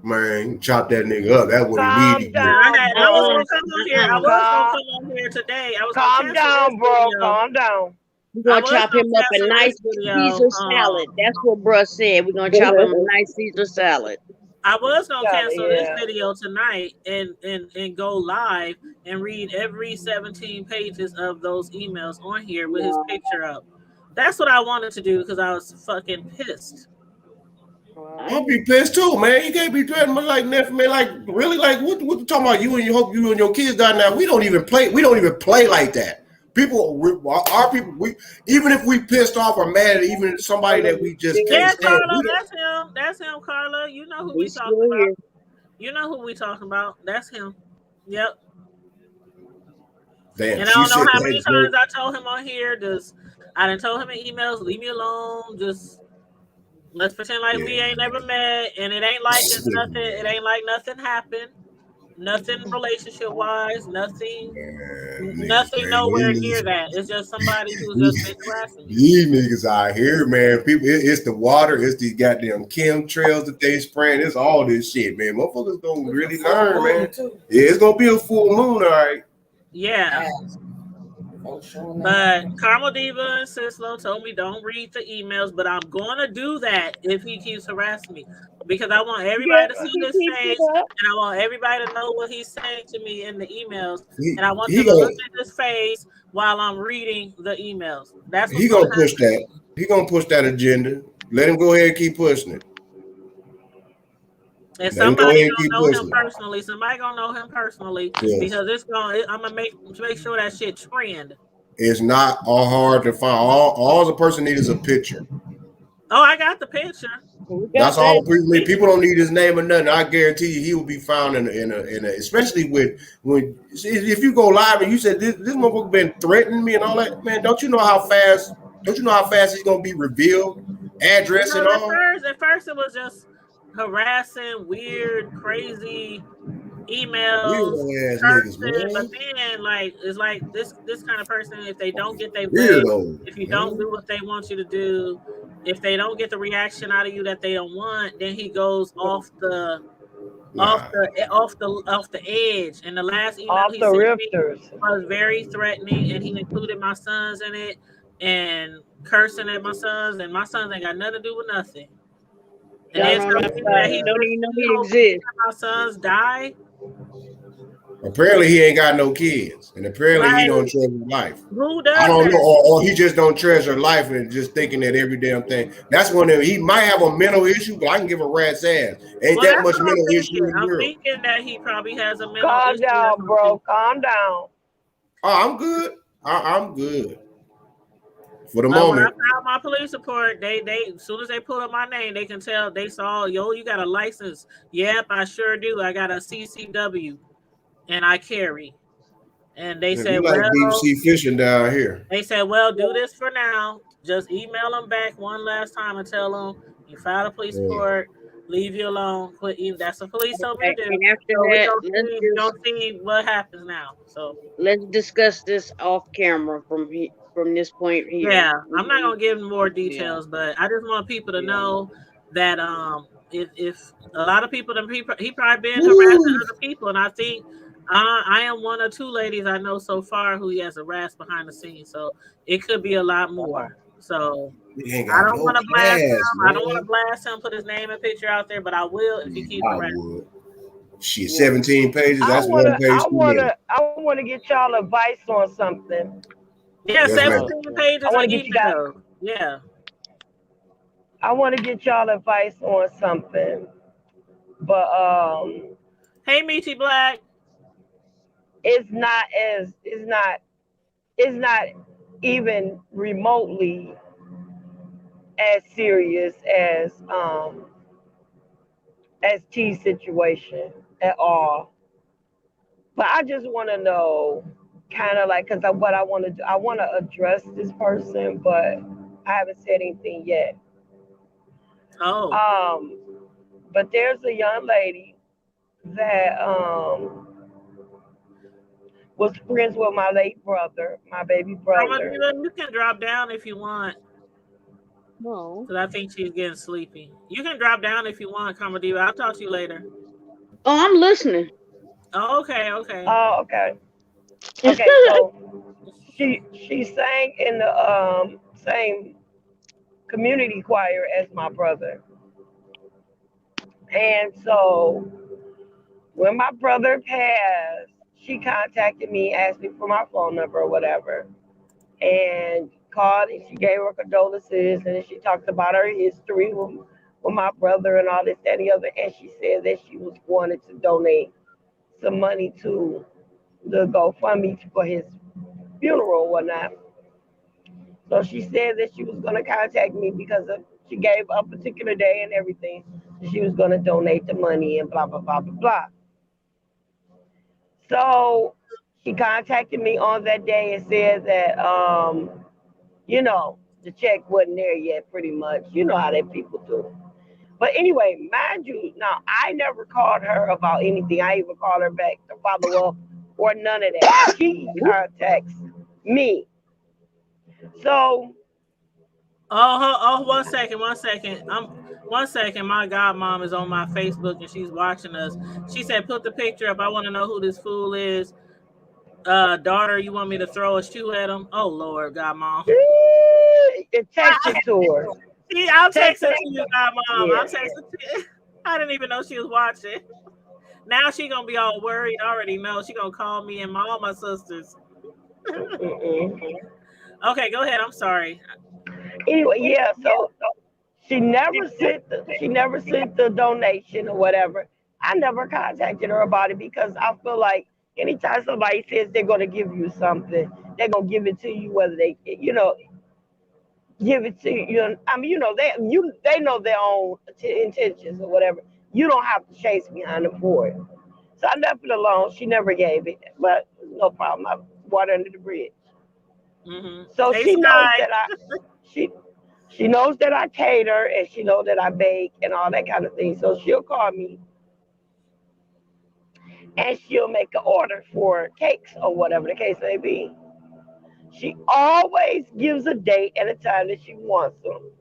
man, chop that nigga up. That's what he Calm needed. down, I was gonna come on here. I was gonna Calm, come on here today. I was calm gonna cancel down, this bro. video. Calm down. We're I gonna was chop him gonna up a cancel nice this video. Caesar salad. That's what bruh said. We're gonna chop him a nice Caesar salad. I was gonna Got it, cancel this yeah. video tonight and go live and read every 17 pages of those emails on here with his picture up. That's what I wanted to do because I was fucking pissed. I'll be pissed too, man. You can't be threatening me like that, man. Like, really, like, what you talking about? You and your kids die now. We don't even play like that. People, our people, even if we pissed off or mad at even somebody that we just can't stand. Carla, that's him, Carla. You know who we talking about. You know who we talking about. That's him. Yep. Damn, and I don't know how many times I told him on here. I done told him in emails, leave me alone. Just let's pretend like we ain't never met, and it ain't like it's nothing. It ain't like nothing happened. Nothing relationship wise. Nothing nowhere near that. It's just somebody who's just been harassing me. These niggas out here, man. People, it's the water. It's these goddamn chemtrails that they spraying. It's all this shit, man. Motherfuckers gonna really learn, man. Yeah, it's gonna be a full moon, all right. Yeah. But Carmel Diva and Sislo told me don't read the emails, but I'm gonna do that if he keeps harassing me because I want everybody to see his face and I want everybody to know what he's saying to me in the emails, and I want them to look at his face while I'm reading the emails. That's he gonna push that. He gonna push that agenda. Let him go ahead and keep pushing it. And somebody gonna know him personally. Somebody gonna know him personally because it's gonna. I'm gonna make sure that shit trend. It's not all hard to find. All the person needs is a picture. Oh, I got the picture. That's all. People don't need his name or nothing. I guarantee you, he will be found in a especially when if you go live and you said this motherfucker been threatening me and all that. Man, don't you know how fast he's gonna be revealed? Address and all. At first, it was just harassing, weird, crazy emails, cursing, but then it's like this kind of person, if they don't get their way, if you don't do what they want you to do, if they don't get the reaction out of you that they don't want, then he goes off the edge. And the last email he sent me was very threatening, and he included my sons in it and cursing at my sons, and my sons ain't got nothing to do with nothing. And then don't even know he exists. My sons die. Apparently he ain't got no kids, and apparently he don't treasure life. Who does? I don't know, or he just don't treasure life and just thinking that every damn thing. That's one of he might have a mental issue, but I can give a rat's ass. Ain't that much mental issue in the world. I'm thinking that he probably has a mental Calm issue. down, bro. Calm down. Oh, I'm good. I'm good. For the moment. When I filed my police report, they as soon as they pull up my name, they can tell they saw, you got a license. Yep, I sure do. I got a CCW and I carry. And they said, like deep sea fishing down here. They said, well, do this for now. Just email them back one last time and tell them you filed a police report, leave you alone, quit eating. That's what police told me to do. And after that, we don't see what happens now. So let's discuss this off camera from this point here. Yeah, I'm not gonna give more details, but I just want people to know that if a lot of people, he probably been harassing other people, and I think I am one or two ladies I know so far who he has harassed behind the scenes. So it could be a lot more. So I don't want to blast him. I don't want to blast him, put his name and picture out there, but I will if he keeps harassing. Shit, 17 pages. That's one page. I want to get y'all advice on something. Yeah, 17 pages. I want to get you guys. Yeah. I want to get y'all advice on something, but hey, Meaty Black. It's not even remotely as serious as T's situation at all. But I just want to know, kind of like, because what I want to do, I want to address this person, but I haven't said anything yet. Oh. But there's a young lady that was friends with my late brother, my baby brother. You can drop down if you want. No. Because I think she's getting sleepy. You can drop down if you want, Comediva. I'll talk to you later. Oh, I'm listening. Oh, okay, okay. Oh, okay. Okay, so she sang in the same community choir as my brother. And so when my brother passed, she contacted me, asked me for my phone number or whatever, and called and she gave her condolences and then she talked about her history with my brother and all this, that, and the other. And she said that she was wanting to donate some money to the GoFundMe for his funeral or whatnot. So she said that she was going to contact me because she gave a particular day and everything. She was going to donate the money and blah, blah, blah, blah, blah. So she contacted me on that day and said that, the check wasn't there yet, pretty much. You know how that people do. But anyway, mind you, now I never called her about anything. I even called her back to follow up or none of that. She contacts me. So. Oh, 1 second. One second. My godmom is on my Facebook and she's watching us. She said, "Put the picture up. I want to know who this fool is. Daughter, you want me to throw a shoe at him?" Oh Lord, godmom. Text it to her. See, I'll text it to you, godmom. Yeah. I'll text it to you. I didn't even know she was watching. Now she gonna be all worried. I already know she gonna call me and all my sisters. Okay, go ahead. I'm sorry. Anyway, yeah. So she never sent the donation or whatever. I never contacted her about it because I feel like anytime somebody says they're gonna give you something, they're gonna give it to you whether they give it to you. I mean, they know their own intentions or whatever. You don't have to chase behind them for it. So I left it alone. She never gave it, but no problem. I water under the bridge. Mm-hmm. So she knows that she knows that I cater and she knows that I bake and all that kind of thing. So she'll call me and she'll make an order for cakes or whatever the case may be. She always gives a date and a time that she wants them,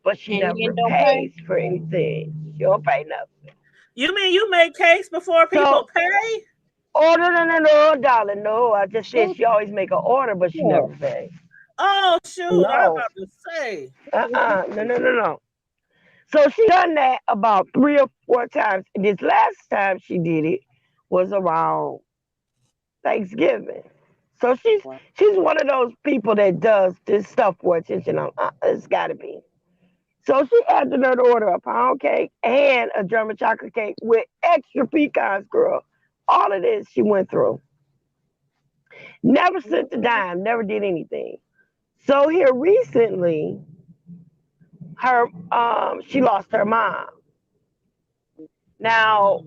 but she never pays for anything. She don't pay nothing. You mean you make cakes before people pay? Oh, no, darling. No, I just said she always make an order, but she never pays. Oh, shoot. No. I was about to say. No. So she done that about 3 or 4 times. And this last time she did it was around Thanksgiving. So she's one of those people that does this stuff for attention. It's got to be. So she added her to order a pound cake and a German chocolate cake with extra pecans, girl. All of this she went through. Never sent a dime, never did anything. So here recently, she lost her mom. Now,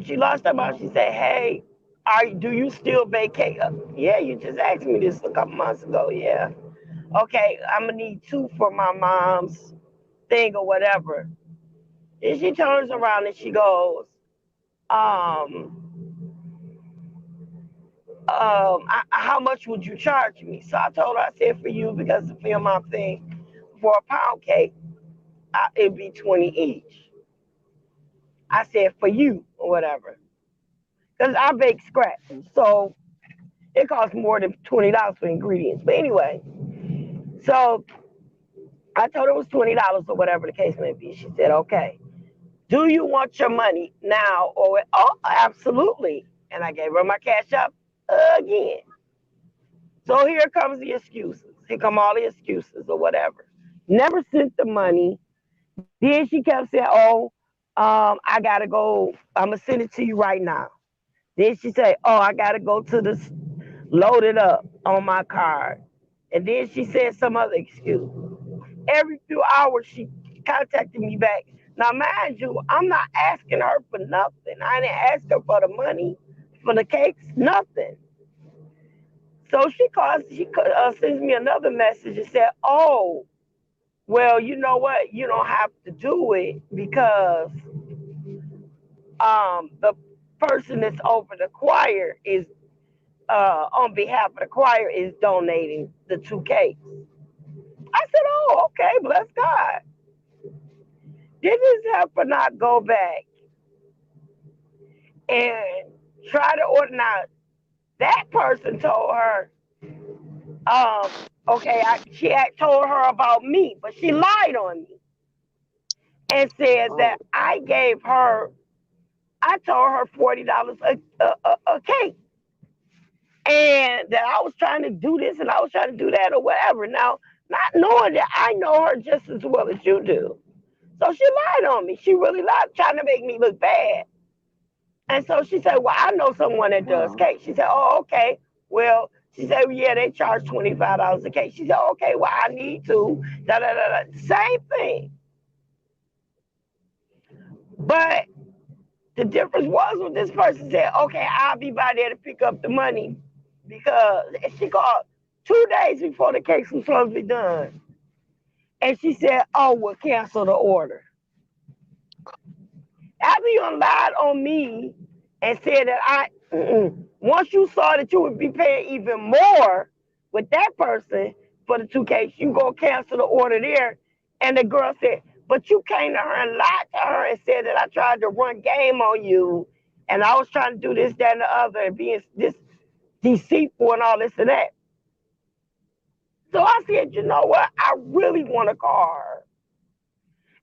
she lost her mom. She said, "Hey, do you still bake cake?" Yeah, you just asked me this a couple months ago. Yeah. Okay, I'm gonna need 2 for my mom's thing or whatever. Then she turns around and she goes, how much would you charge me? So I told her, I said, for you, because for your mom thing, for a pound cake, it'd be 20 each. I said, for you, or whatever. Because I bake scratch. So it costs more than $20 for ingredients. But anyway, so I told her it was $20 or whatever the case may be. She said, okay. Do you want your money now? Oh, absolutely. And I gave her my cash up again. So here comes the excuses. Here come all the excuses or whatever. Never sent the money. Then she kept saying, I got to go. I'm going to send it to you right now. Then she said, I got to go to this, load it up on my card. And then she said some other excuse. Every few hours, she contacted me back. Now, mind you, I'm not asking her for nothing. I didn't ask her for the money, for the cakes, nothing. So she sends me another message and said, well, you know what? You don't have to do it because the person that's over the choir on behalf of the choir is donating the 2 cakes. I said, oh, okay, bless God. Did this heifer not go back and try to organize? That person told her, okay, she had told her about me, but she lied on me and said that I told her $40 a cake. And that I was trying to do this and I was trying to do that or whatever. Now, not knowing that I know her just as well as you do. So she lied on me. She really lied, trying to make me look bad. And so she said, well, I know someone that does cake. She said, oh, okay. Well, she said, yeah, they charge $25 a cake. She said, okay, well, I need to. Da, da, da, da. Same thing. But the difference was when this person said, okay, I'll be by there to pick up the money. Because she called 2 days before the cakes was supposed to be done. And she said, oh, we'll cancel the order. After you lied on me and said that once you saw that you would be paying even more with that person for the 2 cakes, you go cancel the order there. And the girl said, but you came to her and lied to her and said that I tried to run game on you and I was trying to do this, that, and the other and being this deceitful and all this and that. So I said, you know what? I really want to call her.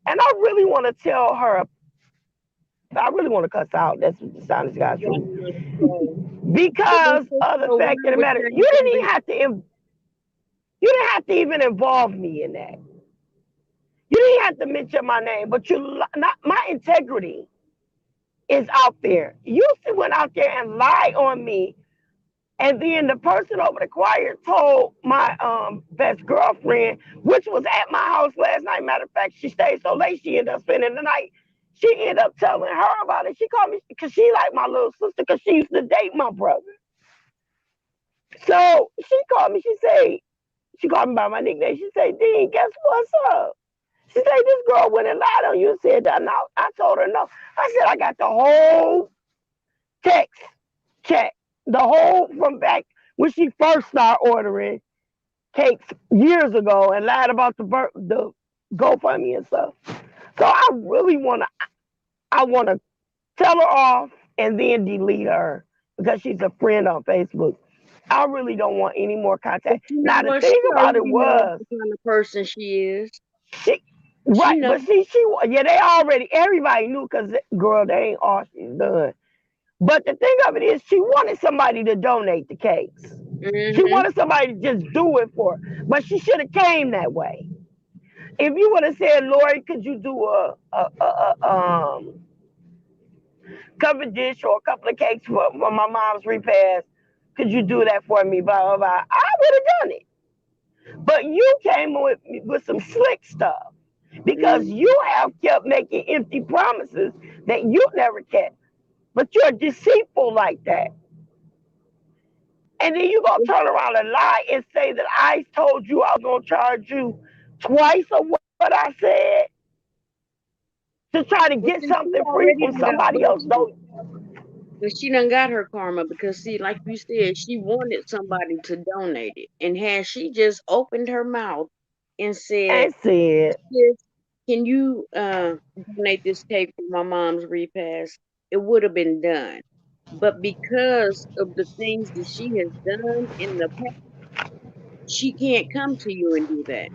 And I really want to tell her. I really want to cuss out. That's what the sound got to. Because of the fact of the matter, you didn't have to even involve me in that. You didn't have to mention my name, but my integrity is out there. You went out there and lied on me. And then the person over the choir told my best girlfriend, which was at my house last night. Matter of fact, she stayed so late, she ended up spending the night. She ended up telling her about it. She called me because she like my little sister because she used to date my brother. So she called me. She called me by my nickname. She said, Dean, guess what's up? She said, this girl went and lied on you and said that. No, I told her no. I said, I got the whole text check. The whole from back when she first started ordering cakes years ago and lied about the GoFundMe and stuff. So I really want to tell her off and then delete her because she's a friend on Facebook. I really don't want any more contact. Now the thing about it was the kind of person she is. Right, but see, everybody knew because girl, they ain't all she's done. But the thing of it is, she wanted somebody to donate the cakes. Mm-hmm. She wanted somebody to just do it for her. But she should have came that way. If you would have said, Lori, could you do a covered dish or a couple of cakes for my mom's repast? Could you do that for me? Blah, blah, blah. I would have done it. But you came with some slick stuff because you have kept making empty promises that you never kept. But you're deceitful like that. And then you're going to turn around and lie and say that I told you I was going to charge you twice of what I said to try to get something free from somebody else. But she done got her karma because, see, like you said, she wanted somebody to donate it. And had she just opened her mouth and said, can you donate this cake for my mom's repast? It would have been done. But because of the things that she has done in the past, she can't come to you and do that.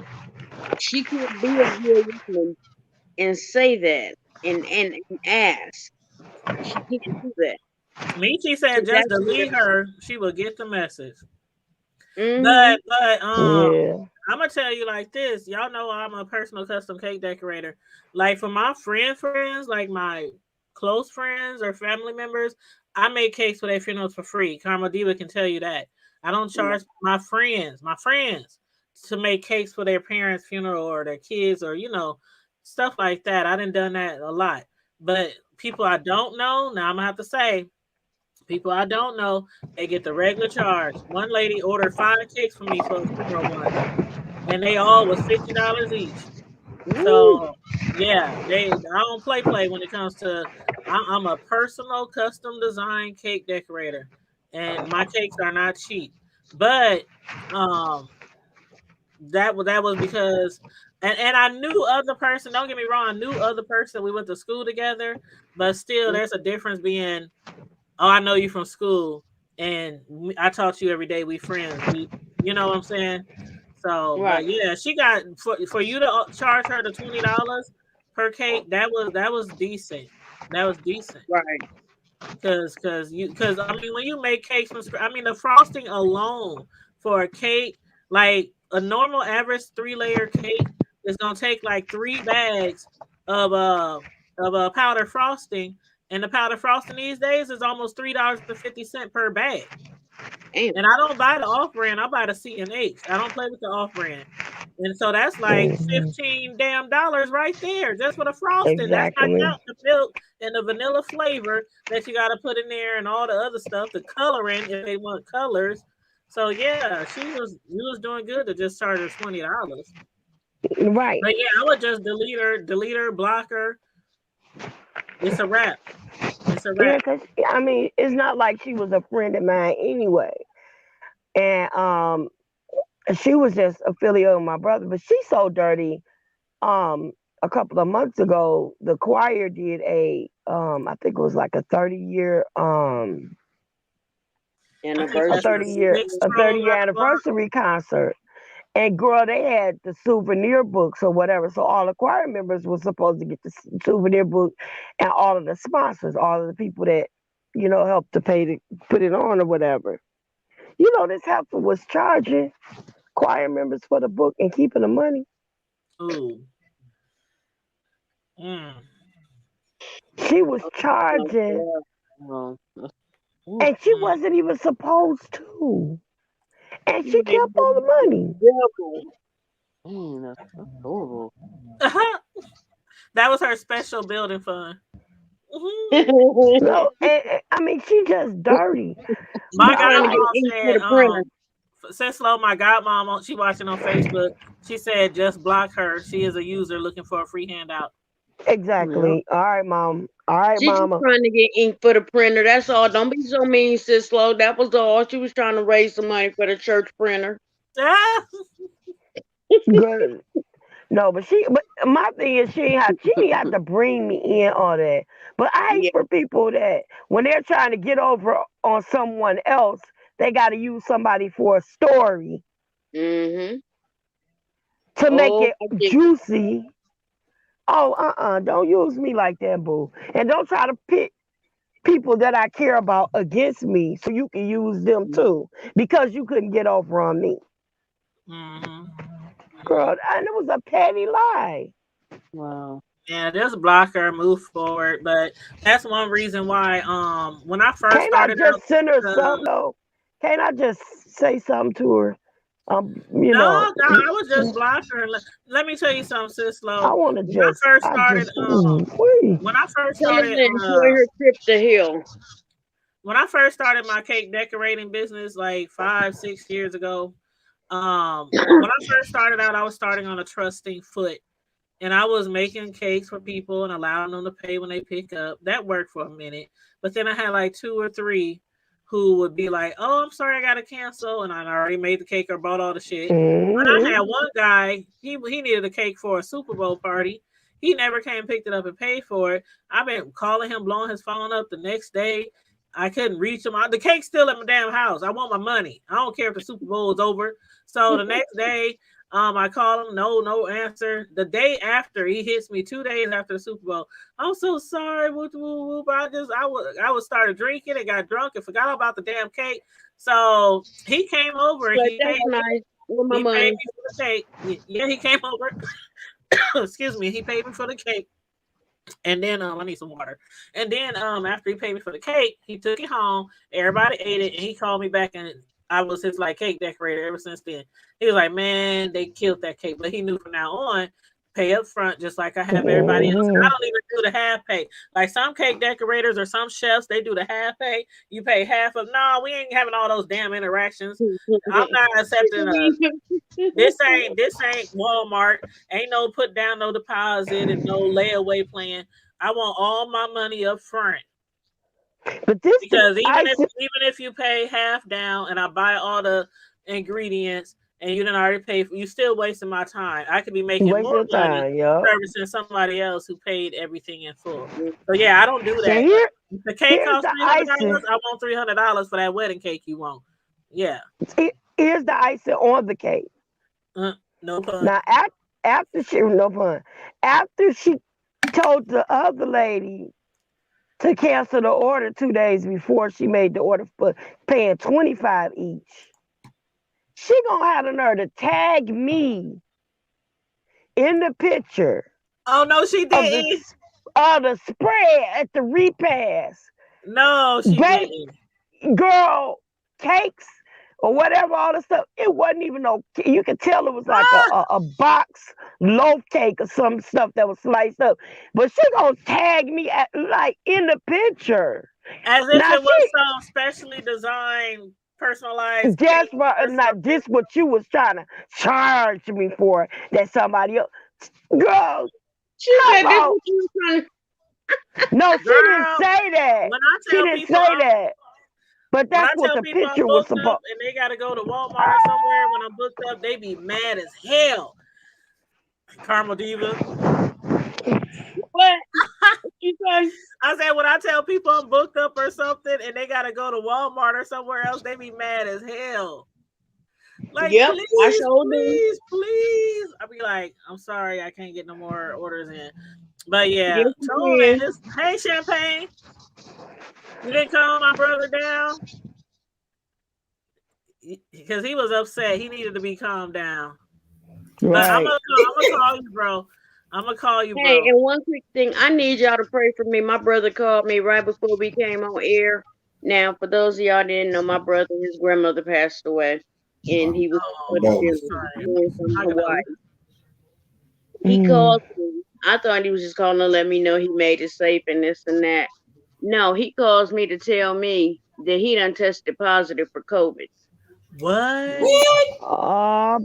She can't be a real woman and say that and ask. She can't do that. Michi said just delete her. She will get the message. Mm-hmm. But I'm gonna tell you like this. Y'all know I'm a personal custom cake decorator. Like for my friends, like my close friends or family members, I make cakes for their funerals for free. Karma Diva can tell you that. I don't charge my friends to make cakes for their parents' funeral or their kids or stuff like that. I done that a lot. But people I don't know, now I'm gonna have to say, people I don't know, they get the regular charge. One lady ordered 5 cakes for me for a funeral one, and they all was $50 each. So yeah, I don't play when it comes to. I'm a personal custom design cake decorator. and my cakes are not cheap. But that was because and I knew other person. Don't get me wrong, I knew other person. We went to school together, but still, there's a difference being, oh, I know you from school, and I talk to you every day. We friends. You know what I'm saying? So, Right. but yeah, she got for you to charge her the $20 per cake. That was decent. That was decent. Right. Because I mean, when you make cakes from scratch, I mean, the frosting alone for a cake, like a normal average 3-layer cake, is gonna take like 3 bags of powdered frosting, and the powdered frosting these days is almost $3.50 per bag. Damn. And I don't buy the off brand, I buy the C&H. I don't play with the off brand. And so that's like $15 damn right there just for the frosting. Exactly. That's not counting the milk and the vanilla flavor that you got to put in there and all the other stuff, the coloring if they want colors. So yeah, you was doing good to just charge her $20. Right. But yeah, I would just delete her, block her. It's a wrap. It's a Yeah, wrap. because I mean, it's not like she was a friend of mine anyway, and she was just affiliated with my brother. But she's so dirty. A couple of months ago, the choir did a I think it was like a 30-year anniversary. a 30-year anniversary concert. And girl, they had the souvenir books or whatever. So all the choir members were supposed to get the souvenir book, and all of the sponsors, all of the people that, you know, helped to pay to put it on or whatever. You know, this heifer was charging choir members for the book and keeping the money. Ooh. She was charging, and she wasn't even supposed to. And she kept all the money. That's horrible. That was her special building fund. No, I mean, she just dirty. My godmom said, "Slow, my godmom, she watching on Facebook. She said, just block her. She is a user looking for a free handout." Exactly. All right, mom. All right, She's mama. just trying to get ink for the printer. That's all. Don't be so mean, sis. Slow. That was all. She was trying to raise some money for the church printer. Good. No, but my thing is she didn't have to bring me in on that. But I hate for people that when they're trying to get over on someone else, they got to use somebody for a story to make it juicy. Oh, don't use me like that, boo. And don't try to pit people that I care about against me so you can use them too because you couldn't get over on me. Girl, and it was a petty lie. Wow. Yeah, just block her, move forward. But that's one reason why when I first started, can't I just send her something though? Can't I just say something to her? You know. No, I would just block her. Let me tell you something, sis. Slow. I want to when I first started enjoy her trip to hell. When I first started my cake decorating business, like 5-6 years ago, when I first started out, I was starting on a trusting foot, and I was making cakes for people and allowing them to pay when they pick up. That worked for a minute, but then I had like 2 or 3 who would be like, "Oh, I'm sorry, I got to cancel," and I already made the cake or bought all the shit. But I had one guy, he needed a cake for a Super Bowl party. He never came, picked it up, and paid for it. I've been calling him, blowing his phone up the next day. I couldn't reach him. The cake's still at my damn house. I want my money. I don't care if the Super Bowl is over. So the next day, I call him, no answer. The day after, he hits me 2 days after the Super Bowl. I'm so sorry. Whoop, whoop, whoop. I was started drinking and got drunk and forgot about the damn cake. So he came over. And he paid me for the cake. Yeah, he came over. Excuse me. He paid me for the cake. And then I need some water. And then after he paid me for the cake, he took it home. Everybody ate it, and he called me back, and I was his like cake decorator ever since then. He was like, "Man, they killed that cake," but he knew from now on, pay up front, just like I have everybody else. And I don't even do the half pay. Like some cake decorators or some chefs, they do the half pay. You pay half of. No, we ain't having all those damn interactions. I'm not accepting. This ain't Walmart. Ain't no put down no deposit and no layaway plan. I want all my money up front. But this because even icing, if you pay half down and I buy all the ingredients and you didn't already pay, you still wasting my time. I could be making waste more your money time, yo. servicing somebody else who paid everything in full. So yeah, I don't do So that. here, If the cake here's costs the $300, icing. I want $300 for that wedding cake you want. Yeah. Here's the icing on the cake. No pun. Now, after she, no pun, after she told the other lady to cancel the order 2 days before she made the order for paying $25 each, she gonna have the nerve to tag me in the picture. Oh no, she didn't. Of the spread at the repast. No, she didn't. Girl, cakes or whatever, all the stuff. It wasn't even no. You could tell it was like a box loaf cake or some stuff that was sliced up. But she gonna tag me like in the picture, as if it was some specially designed, personalized. Just for not this what you was trying to charge me for. That somebody else, girl. She said this what you was trying to. No, she didn't say that. She didn't say that. But that's what the picture was supposed. And they got to go to Walmart or somewhere when I'm booked up. They be mad as hell. Caramel Diva. What? You say? I said when I tell people I'm booked up or something and they got to go to Walmart or somewhere else, they be mad as hell. Like, yep, please, please. I'll be like, I'm sorry, I can't get no more orders in. But yeah, hey Champagne, you didn't calm my brother down because he was upset. He needed to be calmed down. Right. But I'm gonna call you, bro. I'm gonna call you, bro. Hey, and one quick thing, I need y'all to pray for me. My brother called me right before we came on air. Now, for those of y'all didn't know, my brother, his grandmother passed away, and he was from Hawaii. He called me. I thought he was just calling to let me know he made it safe and this and that. No, he calls me to tell me that he done tested positive for COVID. What?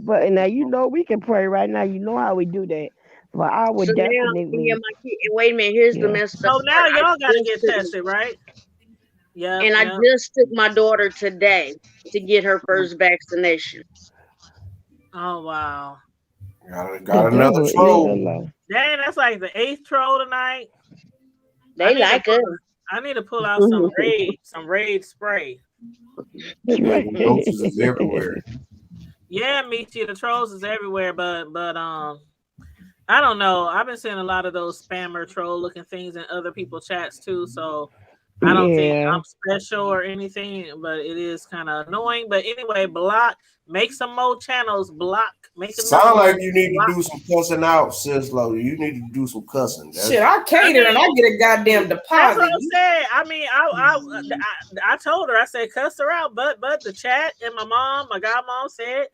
But now you know we can pray right now. You know how we do that. But I would definitely. Now, wait a minute. Here's the messed up. So now y'all gotta get tested, right? Yeah. And I just took my daughter today to get her first vaccination. Oh wow. Got another troll. Dang, that's like the 8th troll tonight. They like us. I need to pull out some raid spray. Roaches is everywhere. Yeah, Michi, the trolls is everywhere, but I don't know. I've been seeing a lot of those spammer troll looking things in other people's chats too, so I don't think I'm special or anything, but it is kind of annoying. But anyway, make some more channels, Sound like you need to do some cussing out, Sislo. You need to do some cussing. Shit, I cater and I get a goddamn deposit. That's what I'm saying. I mean, I told her, I said, cuss her out, but the chat and my godmom said,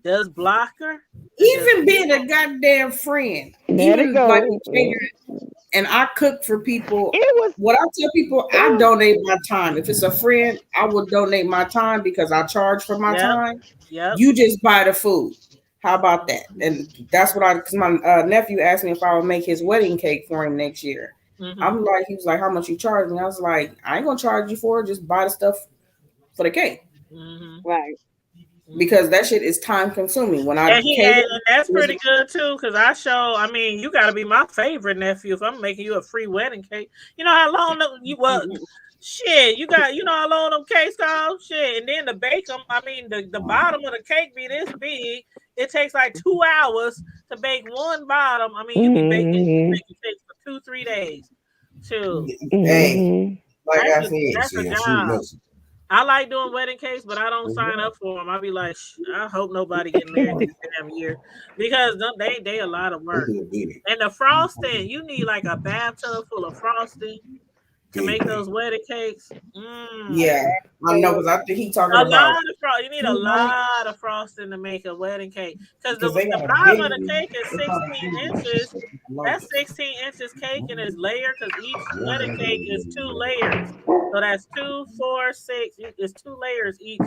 does block her. Even being a goddamn friend. Even like and I cook for people. What I tell people, I donate my time. If it's a friend, I will donate my time because I charge for my time. Yep. You just buy the food. How about that? And that's what because my nephew asked me if I would make his wedding cake for him next year. Mm-hmm. He was like, how much you charge me? I was like, I ain't gonna charge you for it. Just buy the stuff for the cake. Mm-hmm. Right. Because that shit is time consuming. And that's pretty good too. Because you got to be my favorite nephew if I'm making you a free wedding cake. You know how long shit, you know how long them cakes cost? Shit, and then to bake them, the bottom of the cake be this big. It takes like 2 hours to bake one bottom. You be making cakes for 2-3 days. Too. Hey, like I said, that's a job. I like doing wedding cakes, but I don't sign up for them. I'll be like, I hope nobody get married this damn year because they a lot of work. And the frosting, you need like a bathtub full of frosting to make those wedding cakes. Yeah, I know because I think he talking about you need a lot of frosting to make a wedding cake because the bottom of the cake is 16 inches. That's 16 inches cake and it's layered because each wedding cake is 2 layers. So that's 2, 4, 6. It's 2 layers each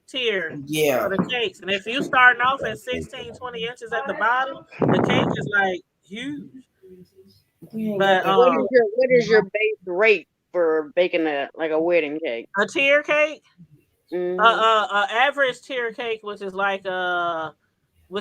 tier for the cakes. And if you starting off at 16, 20 inches at the bottom, the cake is like huge. But what is your base rate for baking a wedding cake? A tier cake? Mhm. Average tier cake, which is like about I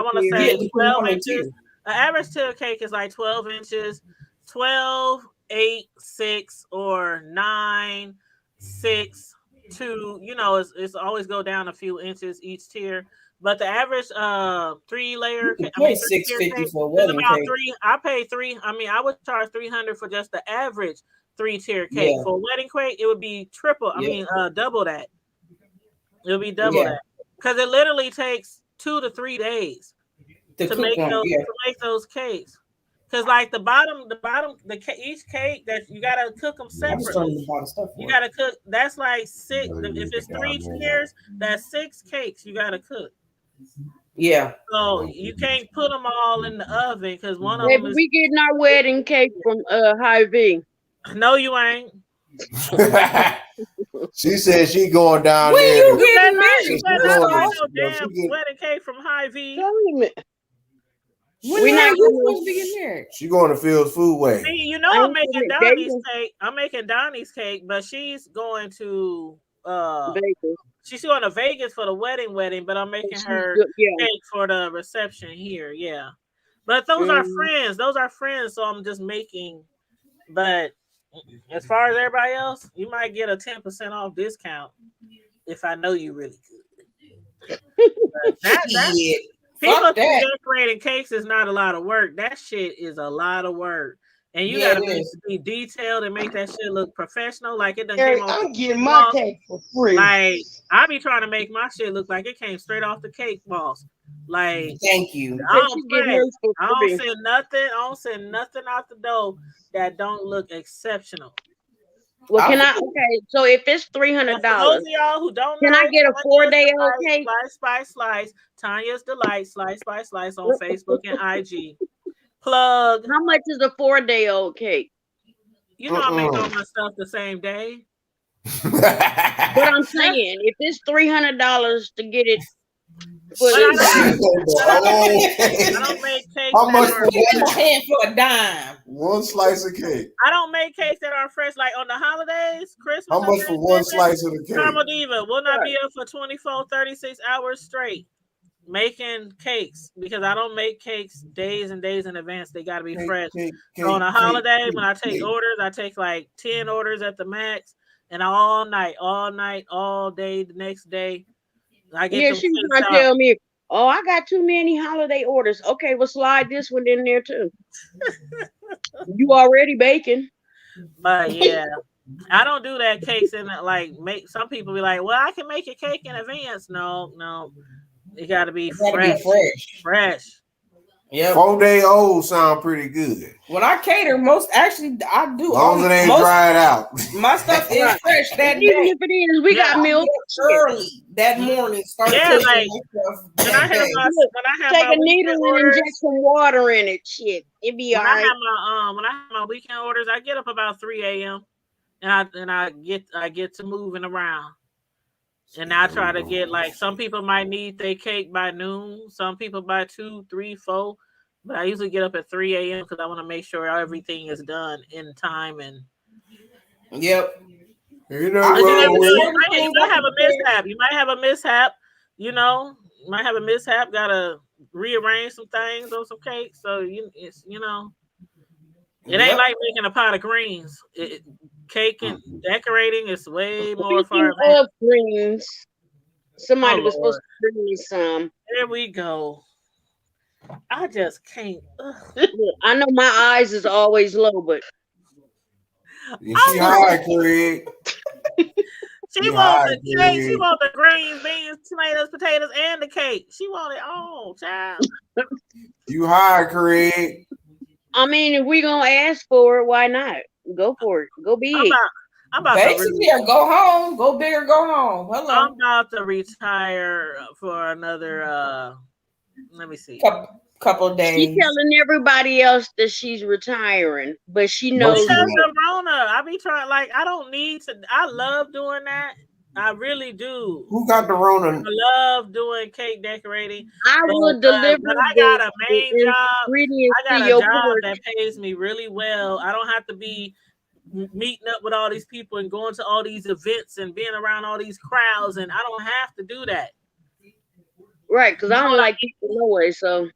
want to say 12 inches. An average tier cake is like 12 inches, 12, 8, 6, or 9, 6, 2. You know, it's always go down a few inches each tier. But the average 3-layer cake, $650 for a wedding about cake. 3. I pay 3. I mean, I would charge $300 for just the average 3-tier cake. Yeah. For a wedding cake, it would be triple. I Yeah. mean, double that. It would be double that because it literally takes 2 to 3 days to make those cakes. Because like each cake that you gotta cook them separately. You gotta cook. That's like 6. If it's 3 tiers, that's 6 cakes you gotta cook. Yeah. So you can't put them all in the oven because one of Baby, them is. we getting our wedding cake from Hy-Vee. No, you ain't. She said she going down When there. you getting married? Wedding cake from Hy-Vee. When are you supposed to be getting married? She going to Phil's Food Way. See, you know I'm making Donnie's cake. I'm making Donnie's cake, but she's going to Vegas. She's going to Vegas for the wedding, but I'm making her cake for the reception here. Yeah. But those are friends. Those are friends, so I'm just making. But as far as everybody else, you might get a 10% off discount if I know you really good. People think decorating cakes is not a lot of work. That shit is a lot of work. And you gotta be detailed and make that shit look professional. Like it doesn't came off. I'm getting my cake for free. Like I be trying to make my shit look like it came straight off the cake boss. Like thank you. I don't send nothing out the door that don't look exceptional. Well, so if it's $300, those of y'all who don't can I get a 4-day-old cake? Slice. Tanya's Delight, slice on Facebook and IG. Plug. How much is a 4-day-old cake? You know I make all my stuff the same day. But I'm saying, if it's $300 to get it. I don't make cakes. How much for a dime? One slice of cake. I don't make cakes that are fresh, like on the holidays, Christmas. How much for one slice of the cake? Carmel Diva will not be up for 24, 36 hours straight making cakes because I don't make cakes days and days in advance. They got to be fresh. So on a holiday, when I take orders, I take like 10 orders at the max, and all night, all day, the next day. I get she was trying to tell me, oh, I got too many holiday orders. Okay, well, slide this one in there too. You already baking. But yeah, I don't do that cakes in like make. Some people be like, well, I can make a cake in advance. No, it got to be fresh. Yeah, 4-day-old sound pretty good. When I cater, I do. As long as it ain't dried out. My stuff is fresh that day. Even if it is, we got milk early that morning. Like when I have take a needle and inject some water in it. Shit, it be all right. When I have my weekend orders, I get up about 3 a.m. and I get to moving around. And I try to get like some people might need their cake by noon, some people by 2, 3, 4. But I usually get up at 3 a.m. because I want to make sure everything is done in time. And yep, you might have a mishap. You might have a mishap. You know, you might have a mishap. Gotta rearrange some things on some cake. So it ain't like making a pot of greens. Cake and decorating is way more fun. Greens. Somebody was supposed to bring me some. There we go. I just can't. I know my eyes is always low, but she high, Craig. She wants the cake. She wants the greens, beans, tomatoes, potatoes, and the cake. She want it all, child. You high, Craig. I mean, if we gonna ask for it, why not? Go for it. Go big. I'm about basically to go home. Go big or go home. Hello. I'm about to retire for another. Let me see. Couple of days. She's telling everybody else that she's retiring, but she knows. Because of Rona, I be trying. Like I don't need to. I love doing that. I really do. Who got the Rona? I love doing cake decorating. I would deliver. But I got a main job. I got a job porch. that pays me really well. I don't have to be meeting up with all these people and going to all these events and being around all these crowds, and I don't have to do that. Right, because I don't like people no way, so.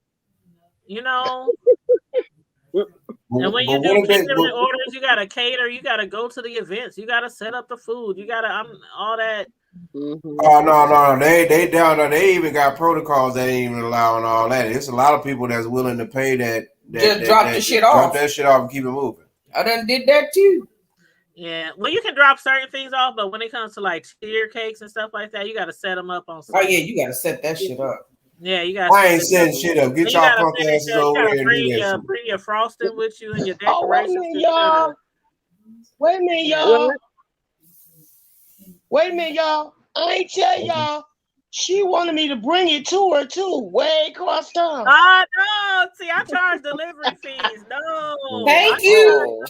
You know. And when you do catering orders, you gotta cater. You gotta go to the events. You gotta set up the food. You gotta all that. Mm-hmm. Oh no! They down there. They even got protocols that ain't even allowing all that. It's a lot of people that's willing to pay that. Just drop the shit off. Drop that shit off and keep it moving. I done did that too. Yeah, well, you can drop certain things off, but when it comes to like tier cakes and stuff like that, you got to set them up on site. Oh yeah, you got to set that shit up. Yeah, you got. I ain't setting shit up. Get y'all punk asses over there and do that. Bring your frosting with you and your decorations. Wait a minute, y'all. Wait a minute, y'all. I ain't tell y'all. She wanted me to bring it to her too, way across town. Oh no! See, I charge delivery fees. No, thank you.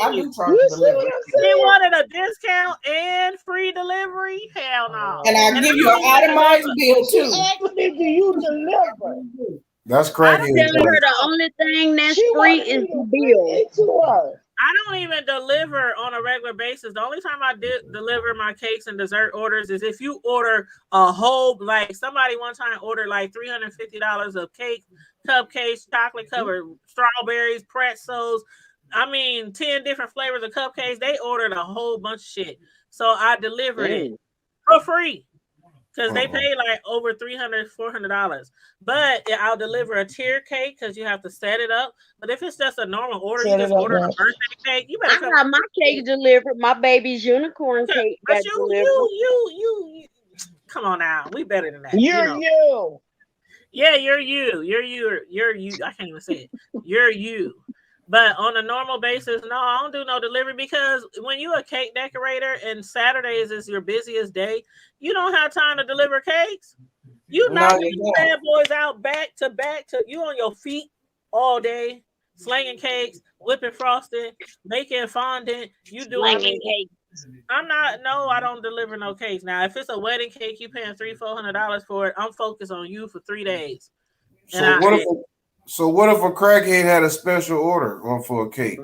I do charge delivery. She wanted a discount and free delivery. Hell no! And I give you an itemized bill too. She asked me, do you deliver? That's crazy. I'm telling her the only thing that's free is the bill. I don't even deliver on a regular basis. The only time I deliver my cakes and dessert orders is if you order a whole, like somebody one time ordered like $350 of cake, cupcakes, chocolate covered strawberries, pretzels. I mean, 10 different flavors of cupcakes. They ordered a whole bunch of shit. So I delivered it for free. Because they pay like over $300, $400. But I'll deliver a tier cake because you have to set it up. But if it's just a normal order, you just order a birthday cake. You better I got my cake delivered. My baby's unicorn cake got delivered. You. Come on now. We better than that. You're you. Yeah, you're you. You're you. I can't even say it. You're you. But on a normal basis, no, I don't do no delivery because when you're a cake decorator and Saturdays is your busiest day, you don't have time to deliver cakes. You knock these bad boys out back to you on your feet all day, slinging cakes, whipping frosting, making fondant. You doing cakes. I don't deliver no cakes. Now, if it's a wedding cake, you paying $300-$400 for it. I'm focused on you for 3 days. So what if a crackhead had a special order for a cake?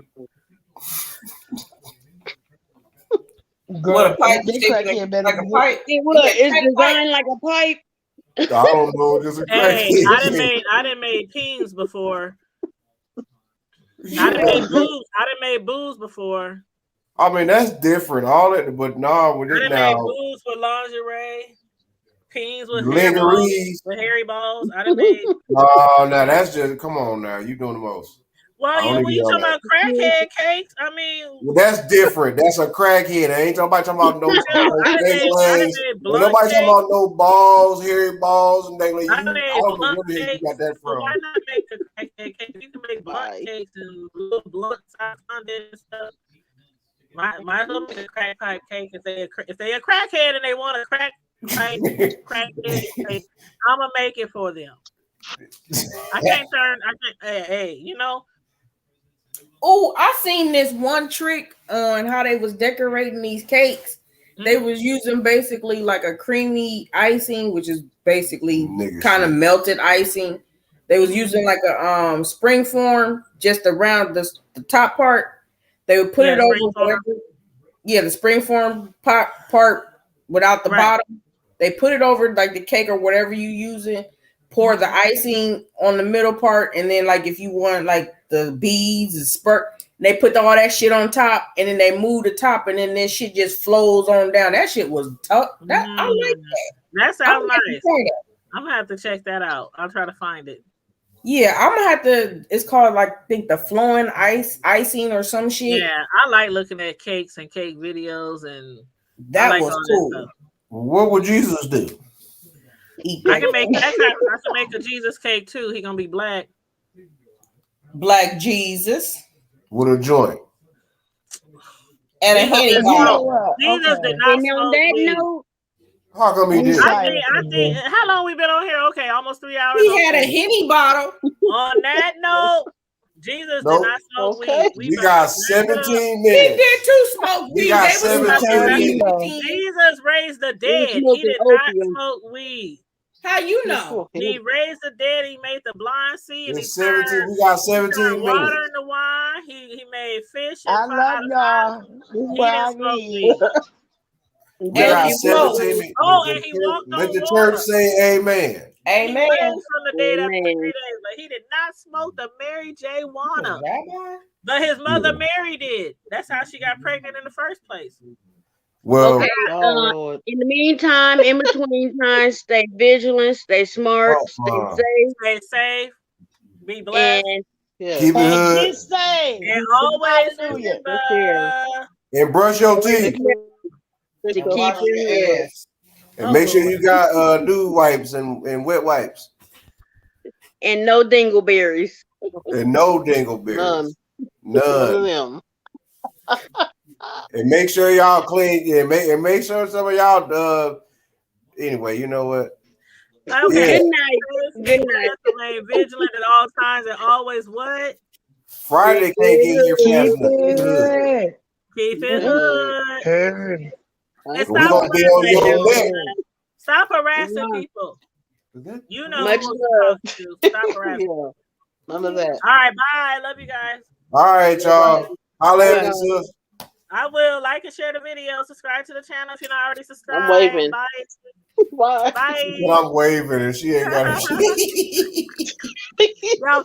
What a pipe? Like a pipe? It's designed like a pipe. I don't know. Just a crackhead. Hey, I done made kings before. I done made booze before. I mean, that's different. All that, but with it now. I done made booze with lingerie. Peens with hairy balls. I done made. No, that's just come on now. You doing the most. Well, when you talking about crackhead cakes, I mean, that's different. That's a crackhead. I ain't talking about no. Nobody talking about no balls, hairy balls, and dangling. I don't know where you got that from. Why not make a crackhead cake? You can make blunt cakes and little blunt size fondant and stuff. My little make a crack pipe cake if they a crackhead and they want a crack. I'm gonna make it for them. Hey, you know. Oh, I seen this one trick on how they was decorating these cakes. They was using basically like a creamy icing, which is basically kind of melted icing. They was using like a spring form just around the top part. They would put it over the spring form part without the bottom. They put it over like the cake or whatever you using. Pour the icing on the middle part, and then like if you want like the beads and spurt, they put all that shit on top, and then they move the top, and then this shit just flows on down. That shit was tough. I like that. That sounds nice. I'm gonna have to check that out. I'll try to find it. Yeah, I'm gonna have to. It's called like I think the flowing icing or some shit. Yeah, I like looking at cakes and cake videos, and that was cool. What would Jesus do? I can make a Jesus cake too. He gonna be black. Black Jesus with a joint and a Henny bottle. Jesus did not smoke weed. How come he did? I think. How long we been on here? Okay, almost 3 hours. He had a Henny bottle. On that note, Jesus Nope. did not smoke Okay. weed. We got 17 He minutes. did too smoke We weed. got They was smoking 17 back minutes. then. Jesus raised the He was dead. He smoking did not opium. smoke weed. How you know? He raised the dead. He made the blind see, and he It's 17. turned, We got he turned 17 water minutes. into wine. He made fish I and love y'all. This he where I didn't smoke live. weed. We And got he 17 minutes. Oh, and he walked Let on the water. church say amen. And he Amen. rose from the dead after 3 Amen. days, but he did not smoke the Mary J. Wanna. Rabbi? But his mother Mary did. That's how she got pregnant in the first place. Well, Okay. Oh Lord. In the meantime, in between times, stay vigilant, stay smart, stay safe, Stay safe. Be blessed. and Yeah. keep it And hood get saved. And always Hallelujah. remember. and brush your teeth. to keep Wash it your real. ass. And make sure you got new wipes and wet wipes. And no dingleberries. And no dingleberries. None of None. them. And make sure y'all clean. And make sure some of y'all anyway, you know what? Okay. Good night. Good night. Remain vigilant at all times and always what? Friday can't get here fast enough. Keep it hood. Keep it hood. Hey. And We gonna be on your neck. stop harassing people. You know Much who love. to talk to. Stop harassing. Yeah. None of that. All right, bye. Love you guys. All right, y'all. Holla at me, sis. I will like and share the video. Subscribe to the channel if you're not already subscribed. I'm waving. Bye. Bye. Bye. I'm waving and she ain't got it. Y'all